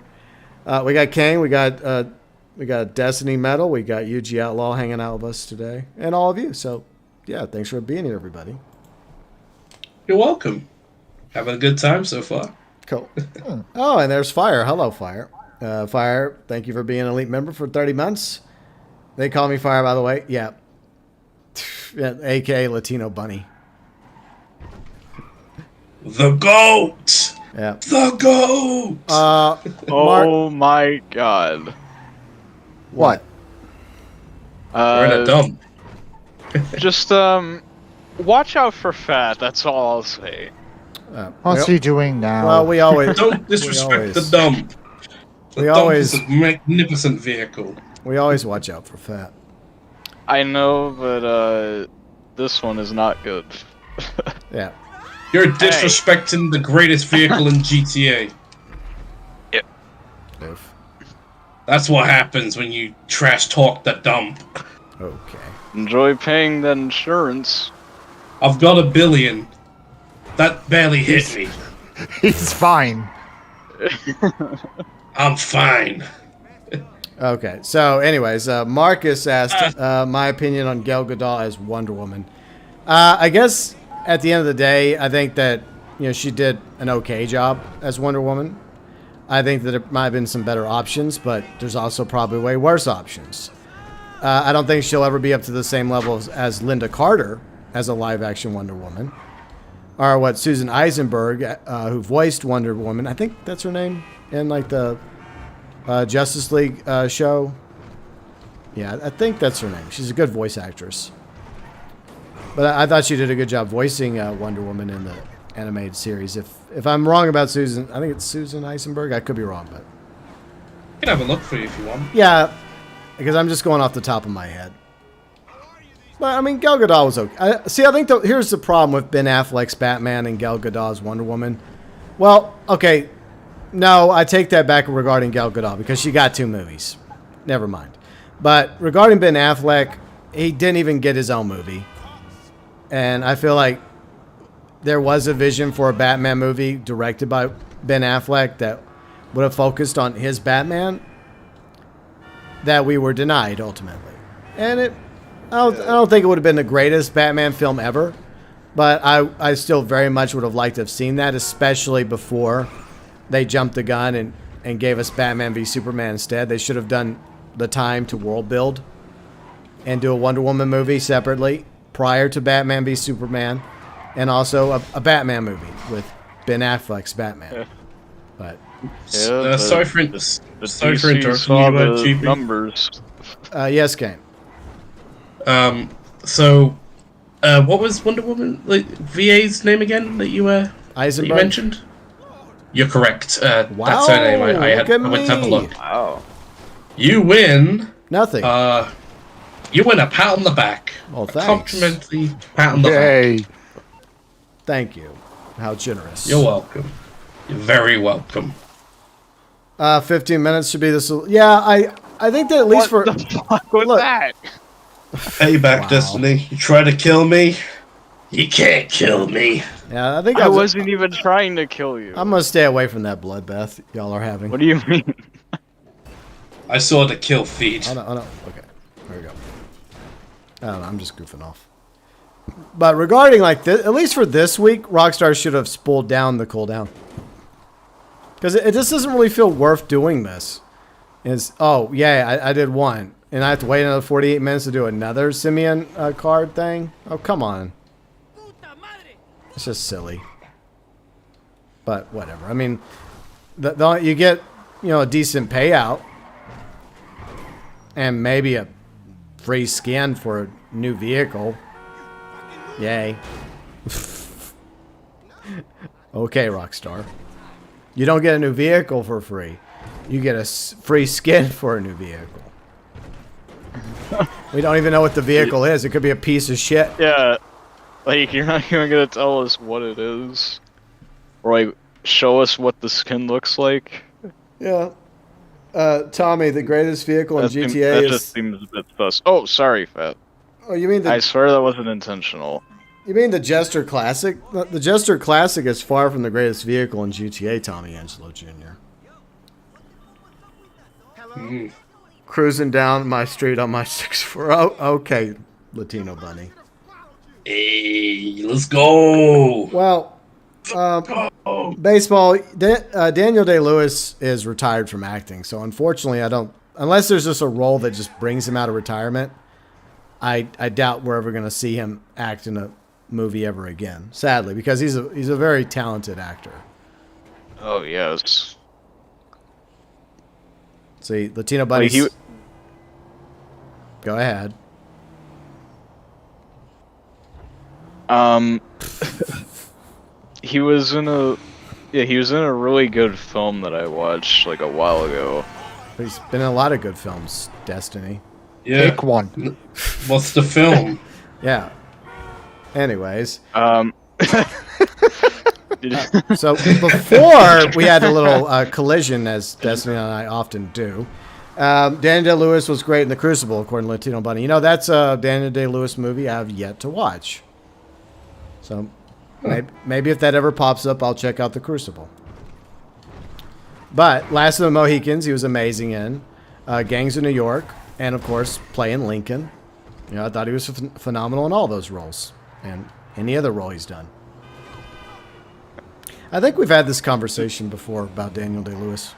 We got Kang. We got Destiny Metal. We got UG Outlaw hanging out with us today, and all of you. So yeah, thanks for being here, everybody. You're welcome. Having a good time so far. Cool. Oh, and there's Fire. Hello, Fire. Fire, thank you for being an elite member for 30 months. They call me Fire, by the way. Yeah. A.K.A. Latino Bunny. The GOAT! Yeah. The GOAT! Oh my god. What? We're in a dump. Just, watch out for Fat, that's all I'll say. What's he doing now? Well, we always... Don't disrespect the dump. The dump is a magnificent vehicle. We always watch out for Fat. I know, but, this one is not good. Yeah. You're disrespecting the greatest vehicle in GTA. Yep. Oof. That's what happens when you trash talk the dump. Okay. Enjoy paying the insurance. I've got $1 billion. That barely hit me. He's fine. I'm fine. Okay. So, anyways, Marcus asked my opinion on Gal Gadot as Wonder Woman. I guess at the end of the day, I think that she did an okay job as Wonder Woman. I think that there might have been some better options, but there's also probably way worse options. I don't think she'll ever be up to the same level as Linda Carter as a live-action Wonder Woman. Or what Susan Eisenberg, who voiced Wonder Woman, I think that's her name, in like the Justice League show. Yeah, I think that's her name. She's a good voice actress. But I thought she did a good job voicing Wonder Woman in the animated series. If I'm wrong about Susan, I think it's Susan Eisenberg. I could be wrong, but... I can have a look for you if you want. Yeah, because I'm just going off the top of my head. But, I mean, Gal Gadot was okay. I think here's the problem with Ben Affleck's Batman and Gal Gadot's Wonder Woman. Well, okay, no, I take that back regarding Gal Gadot because she got 2 movies. Never mind. But regarding Ben Affleck, he didn't even get his own movie. And I feel like there was a vision for a Batman movie directed by Ben Affleck that would have focused on his Batman that we were denied ultimately. And I don't think it would have been the greatest Batman film ever, but I still very much would have liked to have seen that, especially before they jumped the gun and and gave us Batman v Superman instead. They should have done the time to world build and do a Wonder Woman movie separately prior to Batman v Superman, and also a Batman movie with Ben Affleck's Batman. Yeah. But sorry for DC interrupting you, saw the GP. numbers. yes, Kane. What was Wonder Woman VA's name again that you Eisenberg? mentioned? You're correct. Wow, That's her name. I went to have a me. look. Wow. You win. Nothing. You win a pat on the back. Oh, A thanks. complimentary pat on the back. Yay. Thank you. How generous. You're welcome. You're very welcome. 15 minutes should be this. Yeah, I think that at least for What the fuck was Look. that? Payback, Wow. Destiny. You try to kill me. You can't kill me. yeah, I think I wasn't even trying to kill you. I'm gonna stay away from that bloodbath y'all are having. What do you mean? I saw the kill feed. Oh no, okay, there we go. I don't know, I'm just goofing off. But regarding like this, at least for this week, Rockstar should have spooled down the cooldown. Because it just doesn't really feel worth doing this. I did one. And I have to wait another 48 minutes to do another Simeon card thing? Oh, come on. It's just silly. But whatever. I mean, you get, a decent payout. And maybe a free skin for a new vehicle. Yay. Okay, Rockstar. You don't get a new vehicle for free. You get a free skin for a new vehicle. We don't even know what the vehicle is. It could be a piece of shit. Yeah, like you're not even gonna tell us what it is, or like show us what the skin looks like. Yeah. Tommy, the greatest vehicle in GTA that is... just seems a bit sus. Oh, sorry, Fat. Oh, you mean I swear that wasn't intentional. You mean the Jester Classic? The Jester Classic is far from the greatest vehicle in GTA, Tommy Angelo Jr. Cruising down my street on my 6'4". Oh, okay, Latino Bunny. Hey, let's go. Well, baseball. Daniel Day-Lewis is retired from acting, so unfortunately, I don't. Unless there's just a role that just brings him out of retirement, I doubt we're ever going to see him act in a movie ever again. Sadly, because he's a very talented actor. Oh yes. See, Latino Bunny. Like Go ahead. He was in a really good film that I watched like a while ago. He's been in a lot of good films. Destiny. Yeah. Pick one. What's the film? Yeah. Anyways, so before we had a little collision, as Destiny and I often do, Daniel Day-Lewis was great in The Crucible, according to Latino Bunny. That's a Daniel Day-Lewis movie I have yet to watch. So maybe if that ever pops up, I'll check out The Crucible. But Last of the Mohicans, he was amazing in. Gangs of New York, and of course, playing Lincoln. I thought he was phenomenal in all those roles, and any other role he's done. I think we've had this conversation before about Daniel Day-Lewis.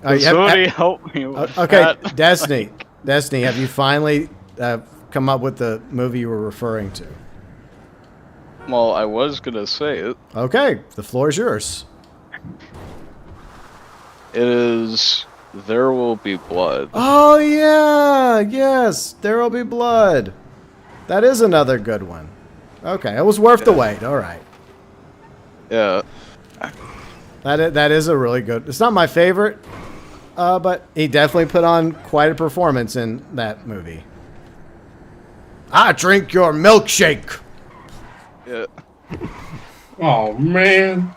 Somebody help me with okay, that. Destiny, have you finally come up with the movie you were referring to? Well, I was gonna say it. Okay, the floor is yours. It is There Will Be Blood. Oh yeah, yes, There Will Be Blood. That is another good one. Okay, it was worth the wait. All right. Yeah. That is a really good. It's not my favorite, but he definitely put on quite a performance in that movie. I drink your milkshake. Yeah. Oh man.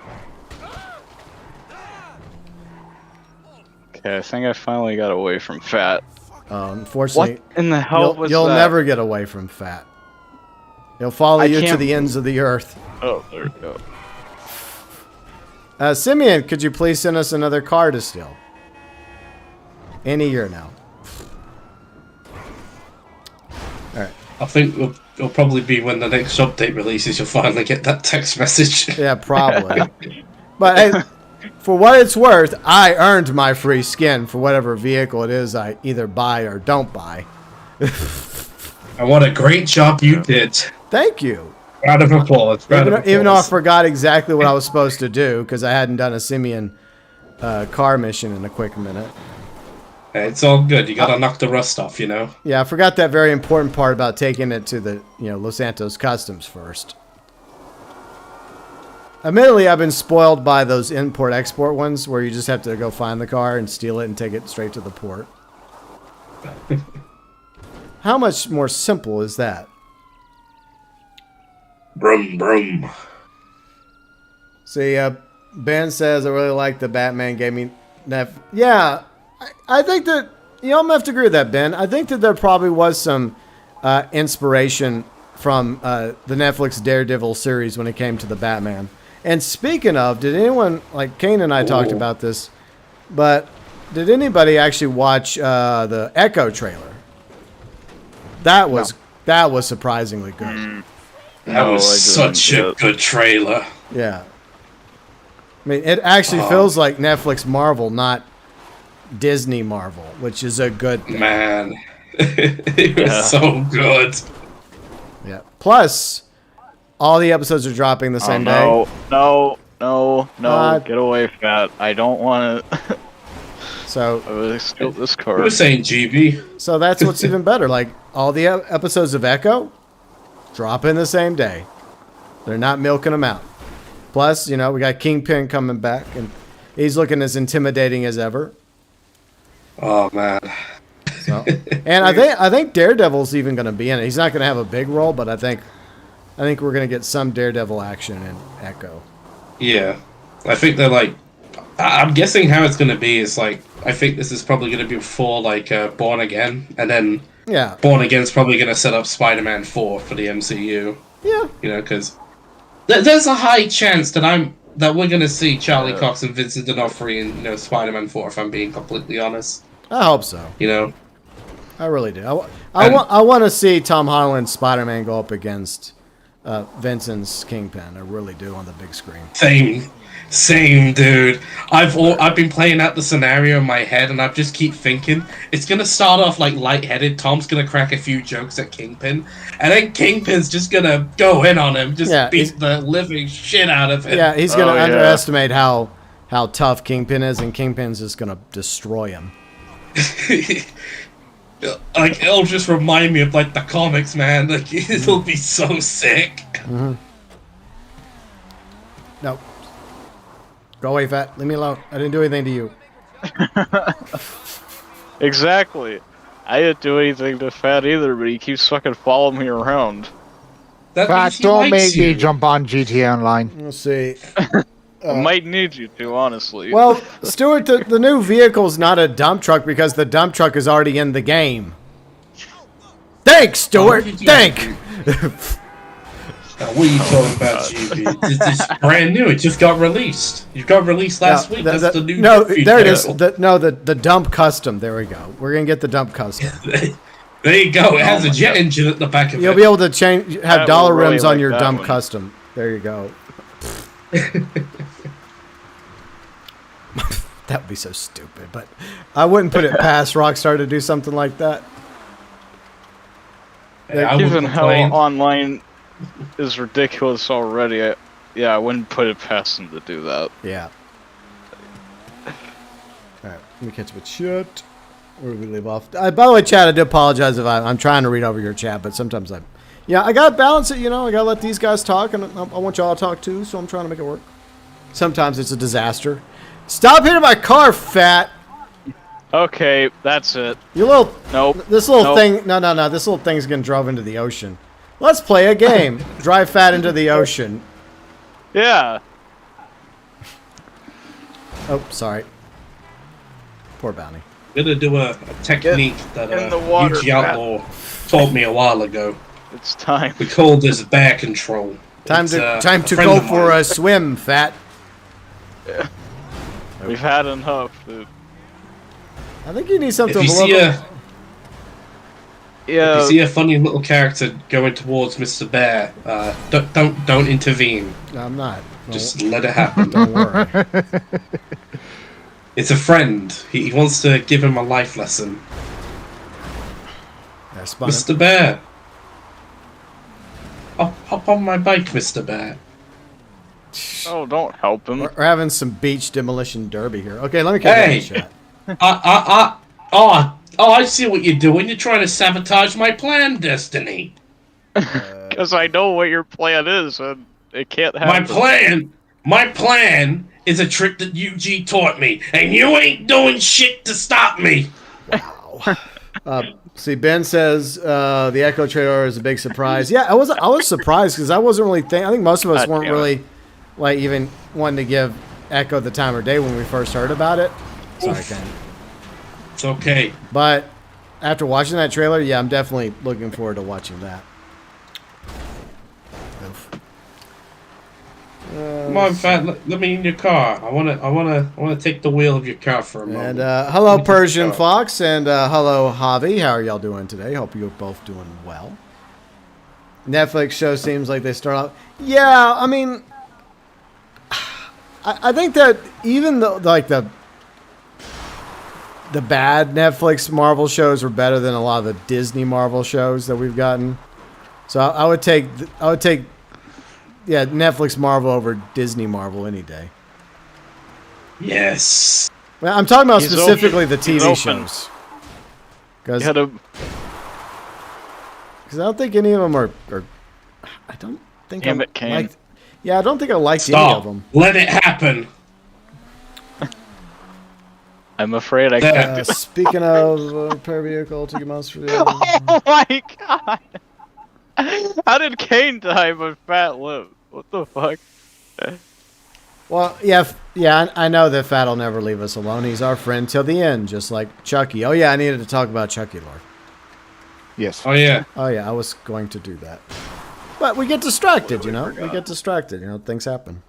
Okay, I think I finally got away from Fat. Unfortunately, What in the hell was you'll that? never get away from Fat. He'll follow you to can't- the ends of the earth. Oh, there we go. Simeon, could you please send us another car to steal? Any year now. All right. I think it'll probably be when the next update releases. You'll finally get that text message. Yeah, probably. But hey, for what it's worth, I earned my free skin for whatever vehicle it is I either buy or don't buy. And what a great job you did. Thank you. Round of applause. Even though I forgot exactly what I was supposed to do because I hadn't done a Simeon car mission in a quick minute. Hey, it's all good. You gotta knock the rust off, you know? Yeah, I forgot that very important part about taking it to the, Los Santos Customs first. Admittedly, I've been spoiled by those import-export ones where you just have to go find the car and steal it and take it straight to the port. How much more simple is that? Brum, brum. See, Ben says, I really like the Batman gave me... Yeah, I think that... I'm going to have to agree with that, Ben. I think that there probably was some inspiration from the Netflix Daredevil series when it came to the Batman. And speaking of, did anyone... Like, Kane and I talked about this, but did anybody actually watch the Echo trailer? That was surprisingly good. That was such a good trailer. Yeah. I mean, it actually feels like Netflix Marvel, not Disney Marvel, which is a good thing. Man, it was so good. Yeah. Plus, all the episodes are dropping the same day. No. Get away, Fat. I don't want it. So, I steal this Who card. was saying GB? so that's what's even better. Like, all the episodes of Echo drop in the same day. They're not milking them out. Plus, we got Kingpin coming back, and he's looking as intimidating as ever. Oh man. So, and I think Daredevil's even going to be in it. He's not going to have a big role, but I think we're going to get some Daredevil action in Echo. Yeah, I think they're like. I'm guessing how it's going to be is like. I think this is probably going to be before like Born Again, and then Born Again is probably going to set up Spider-Man 4 for the MCU. Yeah. Because there's a high chance that we're going to see Charlie Cox and Vincent D'Onofrio in Spider-Man 4. If I'm being completely honest. I hope so. I really do. I want to see Tom Holland's Spider-Man go up against Vincent's Kingpin. I really do on the big screen. Same, dude. I've been playing out the scenario in my head, and I just keep thinking it's gonna start off like lightheaded. Tom's gonna crack a few jokes at Kingpin, and then Kingpin's just gonna go in on him, beat the living shit out of him. Yeah, he's gonna underestimate how tough Kingpin is, and Kingpin's just gonna destroy him. Like it'll just remind me of like the comics, man. Like it'll be so sick. Mm-hmm. No. Go away, Fat. Leave me alone. I didn't do anything to you. Exactly. I didn't do anything to Fat either, but he keeps fucking following me around. Fat, don't make me jump on GTA Online. Let's see. I might need you to, honestly. Well, Stuart, the new vehicle's not a dump truck because the dump truck is already in the game. Thanks, Stuart. Thank. What are you talking about, GB? It's brand new. It just got released. It got released last week. That's the new. No, there it is. The dump custom. There we go. We're gonna get the dump custom. There you go. It has a jet engine at the back of it. You'll be able to have dollar rims on your dump one. custom. There you go. That would be so stupid, but I wouldn't put it past Rockstar to do something like that. Given how online is ridiculous already, I wouldn't put it past them to do that. Yeah. Alright, let me catch up with shit. Where did we leave off? By the way, Chad, I do apologize if I'm trying to read over your chat, but sometimes I gotta balance it, I gotta let these guys talk, and I want y'all to talk too, so I'm trying to make it work. Sometimes it's a disaster. Stop hitting my car, Fat! Okay, that's it. You little... Nope. This little thing... No. This little thing's getting drove into the ocean. Let's play a game. Drive Fat into the ocean. Yeah. Oh, sorry. Poor Bounty. I'm gonna do a technique that Yuji Outlaw taught me a while ago. It's time. We call this bear control. Time to go for a swim, Fat. Yeah. We've had enough, dude. I think you need something If you see Yeah. If you see a funny little character going towards Mr. Bear, don't intervene. I'm not. Just let it happen. Don't worry. It's a friend. He wants to give him a life lesson. Mr. Bear. Hop on my bike, Mr. Bear. Oh, don't help him. We're having some beach demolition derby here. Okay, let me catch that shot. I see what you're doing. You're trying to sabotage my plan, Destiny. Because I know what your plan is, and it can't happen. My plan is a trick that UG taught me, and you ain't doing shit to stop me. Wow. See, Ben says the Echo trailer is a big surprise. Yeah, I was surprised because I wasn't really thinking. I think most of us weren't really like even wanting to give Echo the time of day when we first heard about it. Sorry, Ken. It's okay. But after watching that trailer, yeah, I'm definitely looking forward to watching that. Oof. Come on, Fat. Let me in your car. I wanna take the wheel of your car for a moment. And hello, Persian Fox, and hello, Javi. How are y'all doing today? Hope you're both doing well. Netflix show seems like they start out. Yeah, I mean, I think that even though like the bad Netflix Marvel shows were better than a lot of the Disney Marvel shows that we've gotten. So I would take yeah, Netflix Marvel over Disney Marvel any day. Yes. Well, I'm talking about specifically the TV shows. Because I don't think any of them are I don't think Damn it, Kane. Yeah, I don't think I liked any of them. Let it happen. I'm afraid I can't do that. Speaking of per vehicle, Ticket Monster. Oh my god! How did Kane die but Fat live? What the fuck? Well, yeah, I know that Fat will never leave us alone. He's our friend till the end, just like Chucky. Oh yeah, I needed to talk about Chucky, Lord. Yes. Oh yeah. Oh yeah, I was going to do that. But we get distracted, you know? We get distracted, you know? Things happen.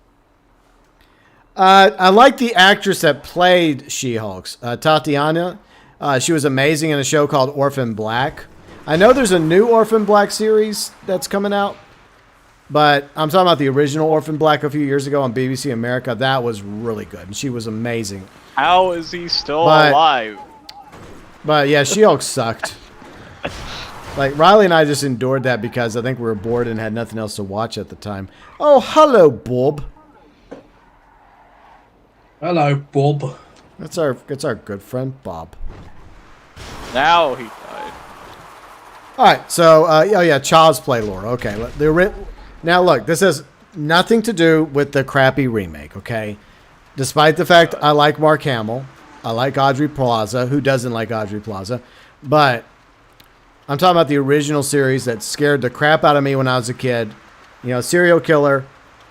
I like the actress that played She-Hulk, Tatiana. She was amazing in a show called Orphan Black. I know there's a new Orphan Black series that's coming out, but I'm talking about the original Orphan Black a few years ago on BBC America. That was really good, and she was amazing. How is he still alive? But yeah, She-Hulk sucked. Like, Riley and I just endured that because I think we were bored and had nothing else to watch at the time. Oh, hello, Bob. Hello, Bob. That's our good friend, Bob. Now he died. All right, so, oh yeah, Child's Play lore. Okay, now look, this has nothing to do with the crappy remake, okay? Despite the fact I like Mark Hamill, I like Aubrey Plaza, who doesn't like Aubrey Plaza, but I'm talking about the original series that scared the crap out of me when I was a kid. You know, serial killer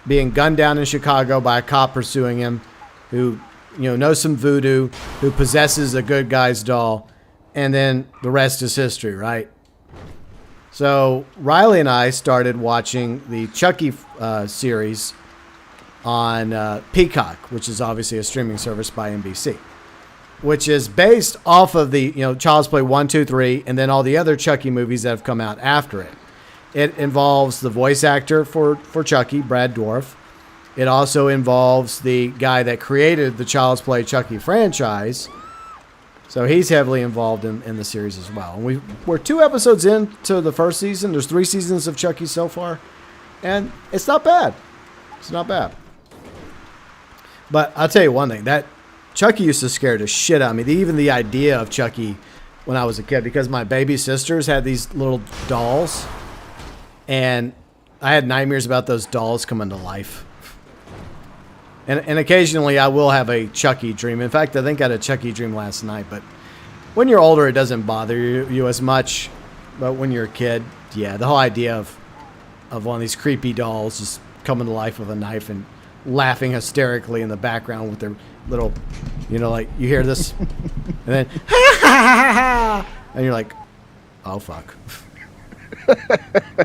being gunned down in Chicago by a cop pursuing him who, you know, knows some voodoo, who possesses a good guy's doll, and then the rest is history, right? So Riley and I started watching the Chucky series on Peacock, which is obviously a streaming service by NBC, which is based off of the, you know, Child's Play 1, 2, 3, and then all the other Chucky movies that have come out after it. It involves the voice actor for Chucky, Brad Dourif. It also involves the guy that created the Child's Play Chucky franchise. So he's heavily involved in the series as well. And we're 2 episodes into the first season. There's 3 seasons of Chucky so far. And it's not bad. It's not bad. But I'll tell you one thing. That Chucky used to scare the shit out of me. Even the idea of Chucky when I was a kid. Because my baby sisters had these little dolls. And I had nightmares about those dolls coming to life. And occasionally I will have a Chucky dream. In fact, I think I had a Chucky dream last night. But when you're older, it doesn't bother you as much. But when you're a kid, yeah, the whole idea of one of these creepy dolls just coming to life with a knife and laughing hysterically in the background with their little, you know, like you hear this, and then and you're like, oh fuck.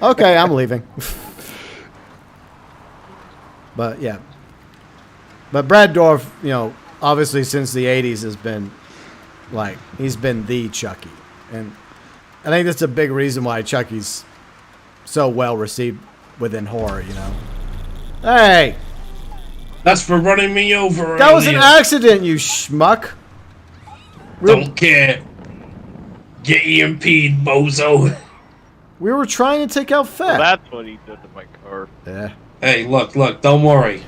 Okay, I'm leaving. But yeah. But Brad Dourif, you know, obviously since the 80s has been, like, he's been the Chucky. And I think that's a big reason why Chucky's so well received within horror, you know. Hey! That's for running me over. That was an earlier. accident, you schmuck! Don't care. Get EMP'd, bozo. We were trying to take out Fat. That's what he did to my car. Yeah. Hey, look, don't worry.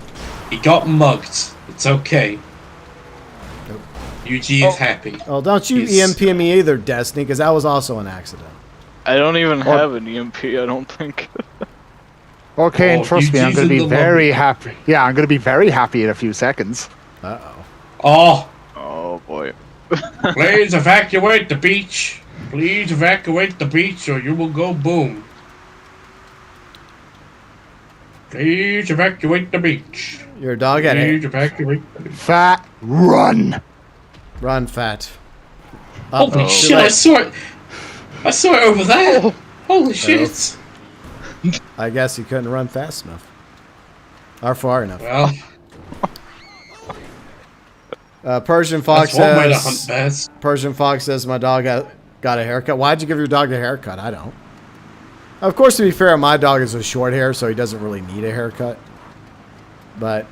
He got mugged. It's okay. UG is happy. Oh, don't you He's- EMP me either, Destiny, because that was also an accident. I don't even have an EMP, I don't think. Okay, and Oh, trust me, I'm UG's going to in be the very happy. Yeah, I'm going to be very happy in a few seconds. Uh-oh. Oh, Oh boy. please evacuate the beach. Please evacuate the beach or you will go boom. Please evacuate the beach. Your dog at Please it. evacuate the beach. Fat, run! Run, Fat. Holy Uh-oh. shit, I saw it. I saw it over there. Holy shit. I guess he couldn't run fast enough. Or far enough. Well, Persian Fox that's one way to says... hunt bears. Persian Fox says my dog got a haircut. Why'd you give your dog a haircut? I don't. Of course, to be fair, my dog is with short hair, so he doesn't really need a haircut. But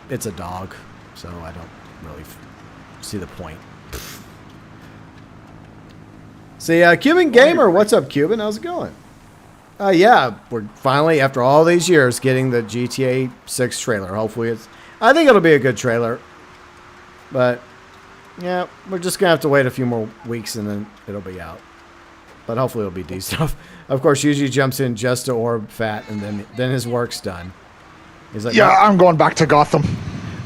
it's a dog, so I don't really see the point. See, Cuban Gamer, what's up, Cuban? How's it going? Yeah, we're finally, after all these years, getting the GTA 6 trailer. Hopefully it's... I think it'll be a good trailer. But, yeah, we're just going to have to wait a few more weeks and then it'll be out. But hopefully it'll be decent. Of course, usually jumps in just to orb Fat and then his work's done. He's like, Yeah, I'm going back to Gotham.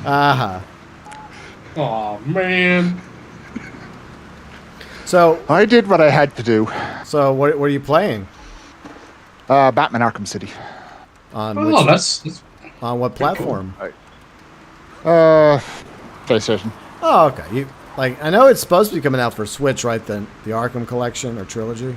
uh-huh. Oh man. So, I did what I had to do. so what are you playing? Batman Arkham City. On Oh, that's on what platform? PlayStation. Oh, okay. I know it's supposed to be coming out for Switch, right? The Arkham Collection or Trilogy.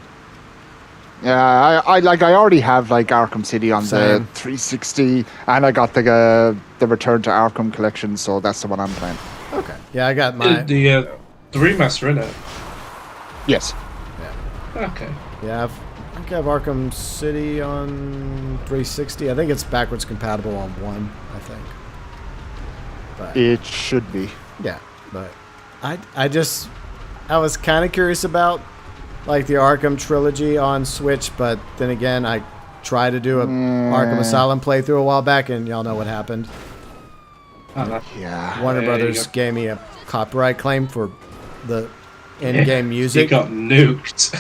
Yeah, I already have like Arkham City on Same. the 360, and I got the Return to Arkham collection, so that's the one I'm playing. Okay. Yeah, I got my. the remaster in it. Yes. Okay. Yeah, I think I have Arkham City on 360. I think it's backwards compatible on one. I think. But It should be. yeah, but I was kind of curious about like the Arkham trilogy on Switch, but then again, I tried to do a Arkham Asylum playthrough a while back, and y'all know what happened. Yeah. Warner There you Brothers go. gave me a copyright claim for the in-game He music. got nuked.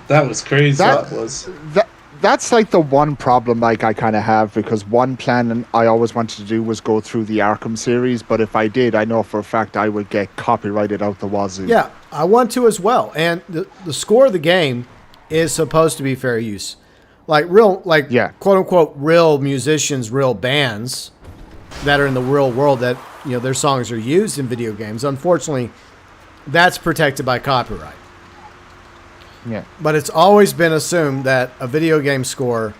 That was crazy. That- That was. That's like the one problem like I kind of have, because one plan I always wanted to do was go through the Arkham series, but if I did, I know for a fact I would get copyrighted out the wazoo. Yeah, I want to as well. And the score of the game is supposed to be fair use. Like Yeah. quote unquote real musicians, real bands that are in the real world that, you know, their songs are used in video games. Unfortunately, that's protected by copyright. Yeah. But it's always been assumed that a video game score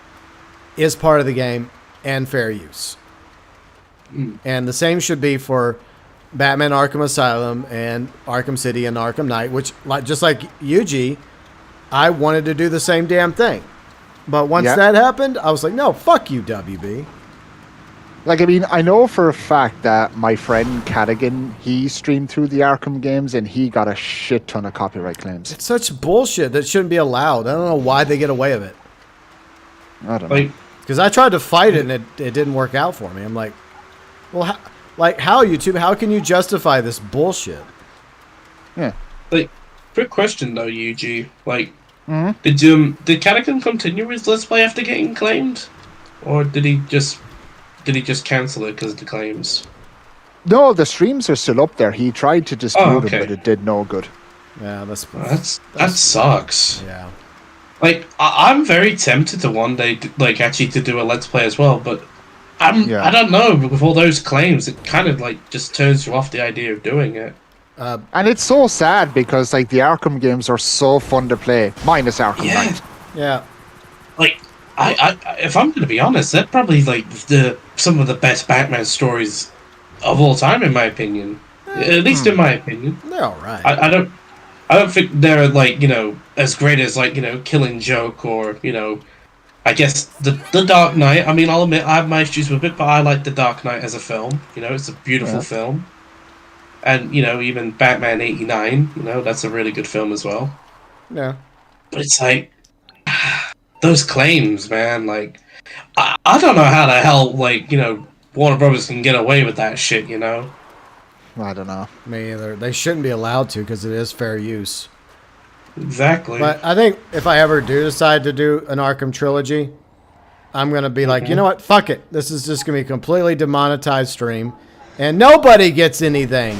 is part of the game and fair use. And the same should be for Batman Arkham Asylum and Arkham City and Arkham Knight, which, just like Yuji, I wanted to do the same damn thing. But once Yeah. that happened, I was like, no, fuck you, WB. Like, I mean, I know for a fact that my friend Cadigan, he streamed through the Arkham games and he got a shit ton of copyright claims. It's such bullshit that shouldn't be allowed. I don't know why they get away with it. I don't know. Like, Because I tried to fight it and it didn't work out for me. I'm like, well, how YouTube? How can you justify this bullshit? Yeah. like, quick question though, UG. Like, did Catacomb continue his Let's Play after getting claimed, or did he just cancel it because of the claims? No, the streams are still up there. He tried to dispute okay. them, but it did no good. Yeah, That sucks. yeah. Like, I'm very tempted to one day, like, actually to do a Let's Play as well, but I don't know, with all those claims, it kind of, like, just turns you off the idea of doing it. And it's so sad because, like, the Arkham games are so fun to play, minus Arkham Yeah. Knight. Yeah. Like, I if I'm going to be honest, they're probably, like, some of the best Batman stories of all time, in my opinion. At least in my opinion. They're all right. I don't... I don't think they're like as great as like Killing Joke or I guess the Dark Knight. I mean, I'll admit I have my issues with it, but I like the Dark Knight as a film. It's a beautiful film, and even Batman '89. That's a really good film as well. Yeah, but it's like those claims, man. Like I don't know how the hell Warner Brothers can get away with that shit. I don't know. me either. They shouldn't be allowed to because it is fair use. Exactly. But I think if I ever do decide to do an Arkham trilogy, I'm going to be like, you know what? Fuck it. This is just going to be a completely demonetized stream. And nobody gets anything.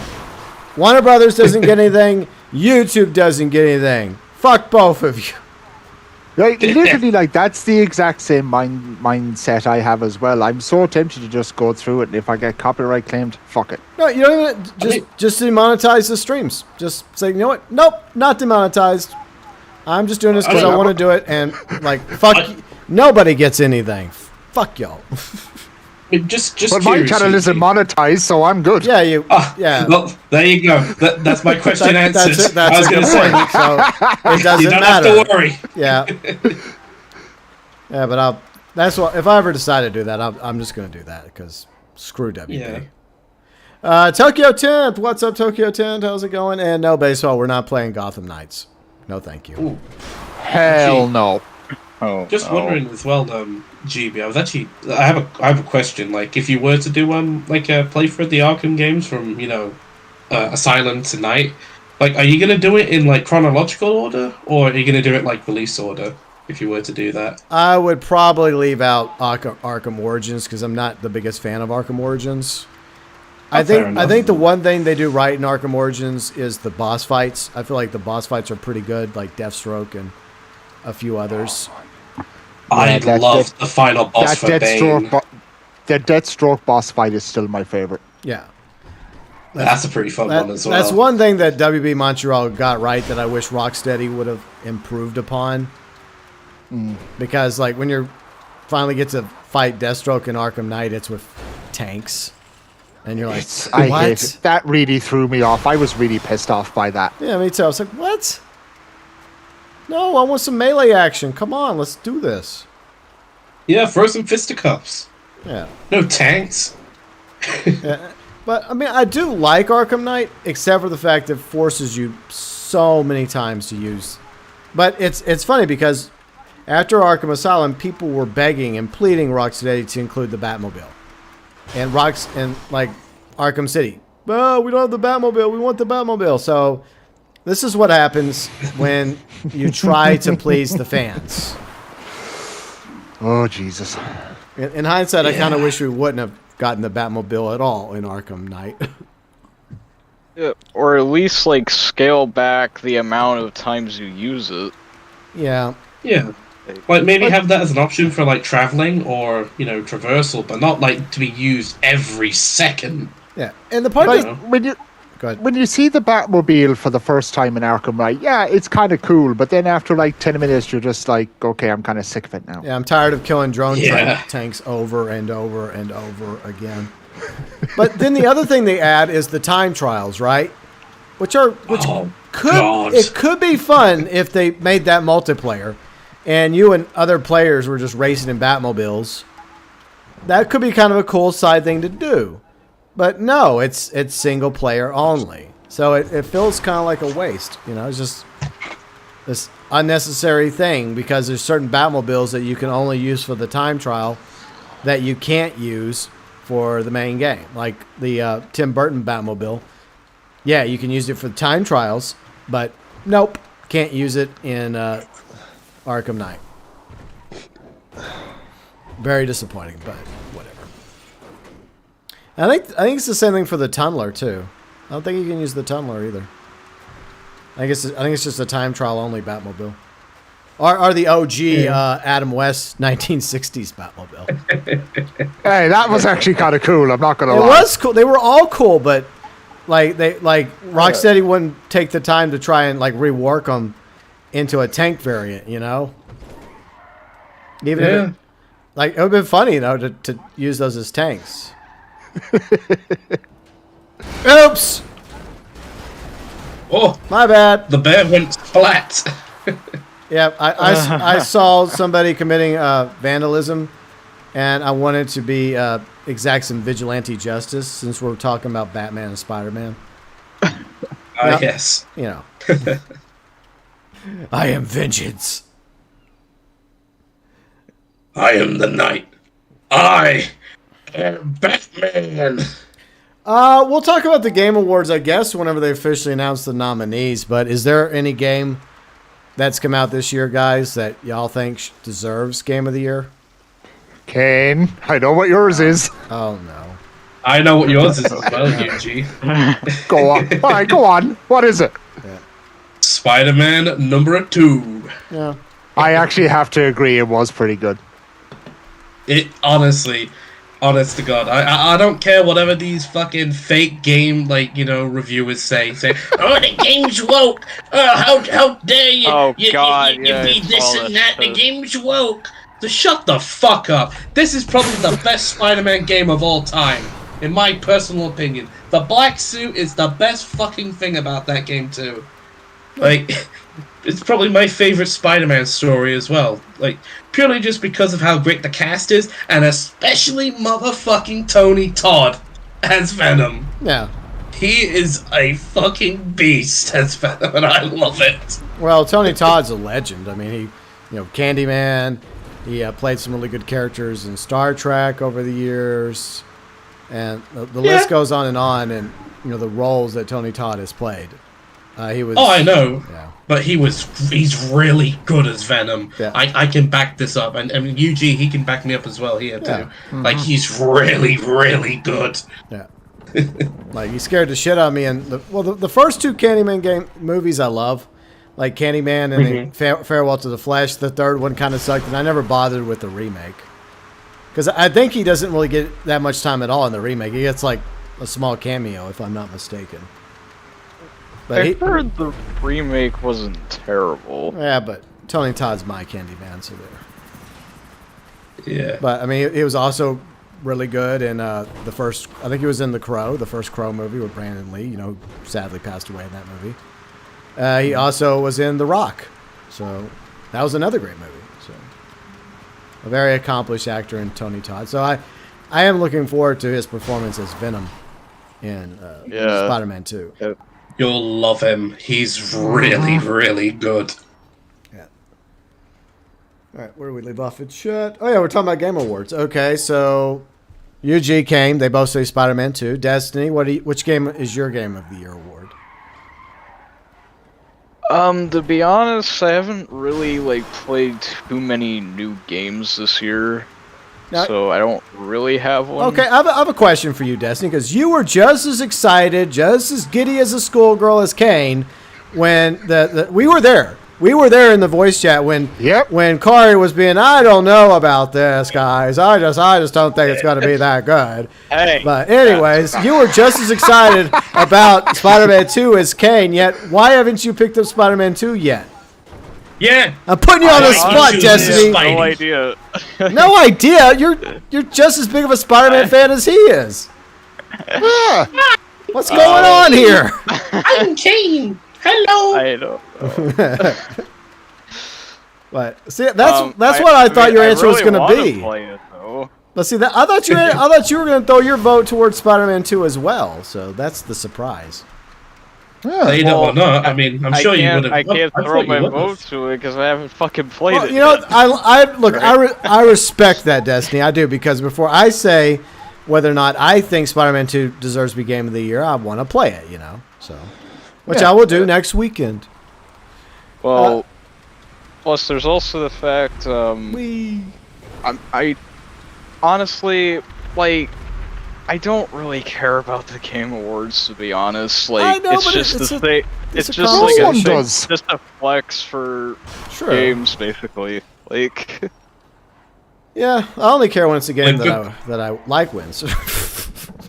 Warner Brothers doesn't get anything. YouTube doesn't get anything. Fuck both of you. Like, literally, like, that's the exact same mindset I have as well. I'm so tempted to just go through it, and if I get copyright claimed, fuck it. No, you don't even just demonetize the streams. Just say, you know what? Nope, not demonetized. I'm just doing this because I want to do it, and like, fuck, nobody gets anything. Fuck y'all. Just but my channel isn't monetized, so I'm good. Yeah, yeah. Well, there you go. That's my question answered. That's I was a going good to say. point. So it doesn't You don't matter. have to worry. Yeah. Yeah, but that's what if I ever decide to do that, I'm just going to do that because screw WB. Yeah. TokyoTent, what's up, TokyoTent? How's it going? And no baseball. We're not playing Gotham Knights. No, thank you. Ooh. Hell no. Oh, Just wondering as well, GB. I have a question. Like, if you were to do like a playthrough of the Arkham games from Asylum to Night, like, are you gonna do it in like chronological order, or are you gonna do it like release order? If you were to do that, I would probably leave out Arkham Origins because I'm not the biggest fan of Arkham Origins. I think the one thing they do right in Arkham Origins is the boss fights. I feel like the boss fights are pretty good, like Deathstroke and a few others. I love the final boss for Bane. The Deathstroke boss fight is still my favorite. Yeah. That's a pretty fun one as well. That's one thing that WB Montreal got right that I wish Rocksteady would have improved upon. Because, like, when you finally get to fight Deathstroke in Arkham Knight, it's with tanks. And you're like, I what? hate it. That really threw me off. I was really pissed off by that. Yeah, me too. I was like, what? No, I want some melee action. Come on, let's do this. Yeah, throw some fisticuffs. Yeah. No tanks. Yeah. But, I mean, I do like Arkham Knight, except for the fact that it forces you so many times to use. But it's funny because after Arkham Asylum, people were begging and pleading Rocksteady to include the Batmobile. And like Arkham City. Oh, we don't have the Batmobile. We want the Batmobile. So this is what happens when you try to please the fans. Oh, Jesus. In hindsight, I kind of wish we wouldn't have gotten the Batmobile at all in Arkham Knight. Yeah, or at least like scale back the amount of times you use it. Yeah. Yeah. Like, maybe have that as an option for, like, traveling or, traversal, but not, like, to be used every second. Yeah. And the part Like, is... when you see the Batmobile for the first time in Arkham Knight, yeah, it's kind of cool, but then after, like, 10 minutes, you're just like, okay, I'm kind of sick of it now. Yeah, I'm tired of killing drone tanks over and over and over again. But then the other thing they add is the time trials, right? Which could be fun if they made that multiplayer. And you and other players were just racing in Batmobiles. That could be kind of a cool side thing to do. But no, it's single player only. So it feels kind of like a waste. It's just this unnecessary thing because there's certain Batmobiles that you can only use for the time trial that you can't use for the main game. Like the Tim Burton Batmobile. Yeah, you can use it for the time trials, but nope, can't use it in... Arkham Knight. Very disappointing, but whatever. And I think it's the same thing for the Tunneler too. I don't think you can use the Tunneler either. I think it's just a time trial only Batmobile. Or the OG Adam West 1960s Batmobile. Hey, that was actually kind of cool. I'm not gonna lie. It was cool. They were all cool, but Rocksteady wouldn't take the time to try and like rework them into a tank variant, Even if it would have been funny, to use those as tanks. Oops! Oh, My bad. the bear went splat. Yeah, I saw somebody committing vandalism, and I wanted to be exact some vigilante justice since we're talking about Batman and Spider-Man. Yes. You know. I am vengeance. I am the knight. I am Batman. We'll talk about the Game Awards, I guess, whenever they officially announce the nominees. But is there any game that's come out this year, guys, that y'all think deserves Game of the Year? Kane, I know what yours is. Oh, no. I know what yours is as well, UG. Go on. All right, go on. What is it? Spider-Man number 2. Yeah. I actually have to agree. It was pretty good. It honestly, honest to God, I don't care whatever these fucking fake game reviewers say. Oh, the game's woke. Oh, how dare you? Oh, you God, you yeah, be it's this all and that that. The stuff. game's woke. So shut the fuck up. This is probably the best Spider-Man game of all time, in my personal opinion. The black suit is the best fucking thing about that game too. Like, it's probably my favorite Spider-Man story as well. Like, purely just because of how great the cast is, and especially motherfucking Tony Todd as Venom. Yeah. He is a fucking beast as Venom, and I love it. Well, Tony Todd's a legend. I mean, Candyman. He played some really good characters in Star Trek over the years. And the list goes on, and the roles that Tony Todd has played. He was. Oh, I know. Yeah. But he's really good as Venom. Yeah. I can back this up. And I mean, UG, he can back me up as well here, too. Yeah. Mm-hmm. Like, he's really, really good. Yeah. Like, he scared the shit out of me. And the first two Candyman movies I love. Like Candyman and then Farewell to the Flesh. The third one kind of sucked, and I never bothered with the remake. Because I think he doesn't really get that much time at all in the remake. He gets like a small cameo, if I'm not mistaken. But I heard the remake wasn't terrible. Yeah, but Tony Todd's my Candyman, so there. Yeah. But I mean, he was also really good in the first. I think he was in the first Crow movie with Brandon Lee. Sadly passed away in that movie. He also was in The Rock, so that was another great movie. So a very accomplished actor in Tony Todd. So I am looking forward to his performance as Venom in Spider-Man 2. Yep. You'll love him. He's really, really good. Yeah. All right, where do we leave off at shit? Oh yeah, we're talking about Game Awards. Okay, so UG came. They both say Spider-Man 2. Destiny, which game is your Game of the Year award? To be honest, I haven't really played too many new games this year, Now, so I don't really have one. Okay, I have a question for you, Destiny, because you were just as excited, just as giddy as a schoolgirl as Kane when we were there. We were there in the voice chat when Ikari was being, I don't know about this, guys. I just don't think it's going to be that good. Hey. But anyways, you were just as excited about Spider-Man 2 as Kane, yet why haven't you picked up Spider-Man 2 yet? Yeah. I'm putting you on the spot, Destiny. No idea. No idea. You're just as big of a Spider-Man fan as he is. What's going on here? I'm Kane. Hello. I don't know. But see, that's what I thought your answer was going to be. Play it, though. But see, I thought you were going to throw your vote towards Spider-Man 2 as well. So that's the surprise. They don't know. I mean, I'm sure you would have. I can't throw my vote to it because I haven't fucking played Well, it. you know, yet. I respect that, Destiny. I do, because before I say whether or not I think Spider-Man 2 deserves to be Game of the Year, I want to play it. So. Which I will do next weekend. Well, plus there's also the fact, I honestly, I don't really care about the Game Awards, to be honest. I know, it's but just it's just just a flex for games, basically. Yeah, I only care when it's a game that I like wins.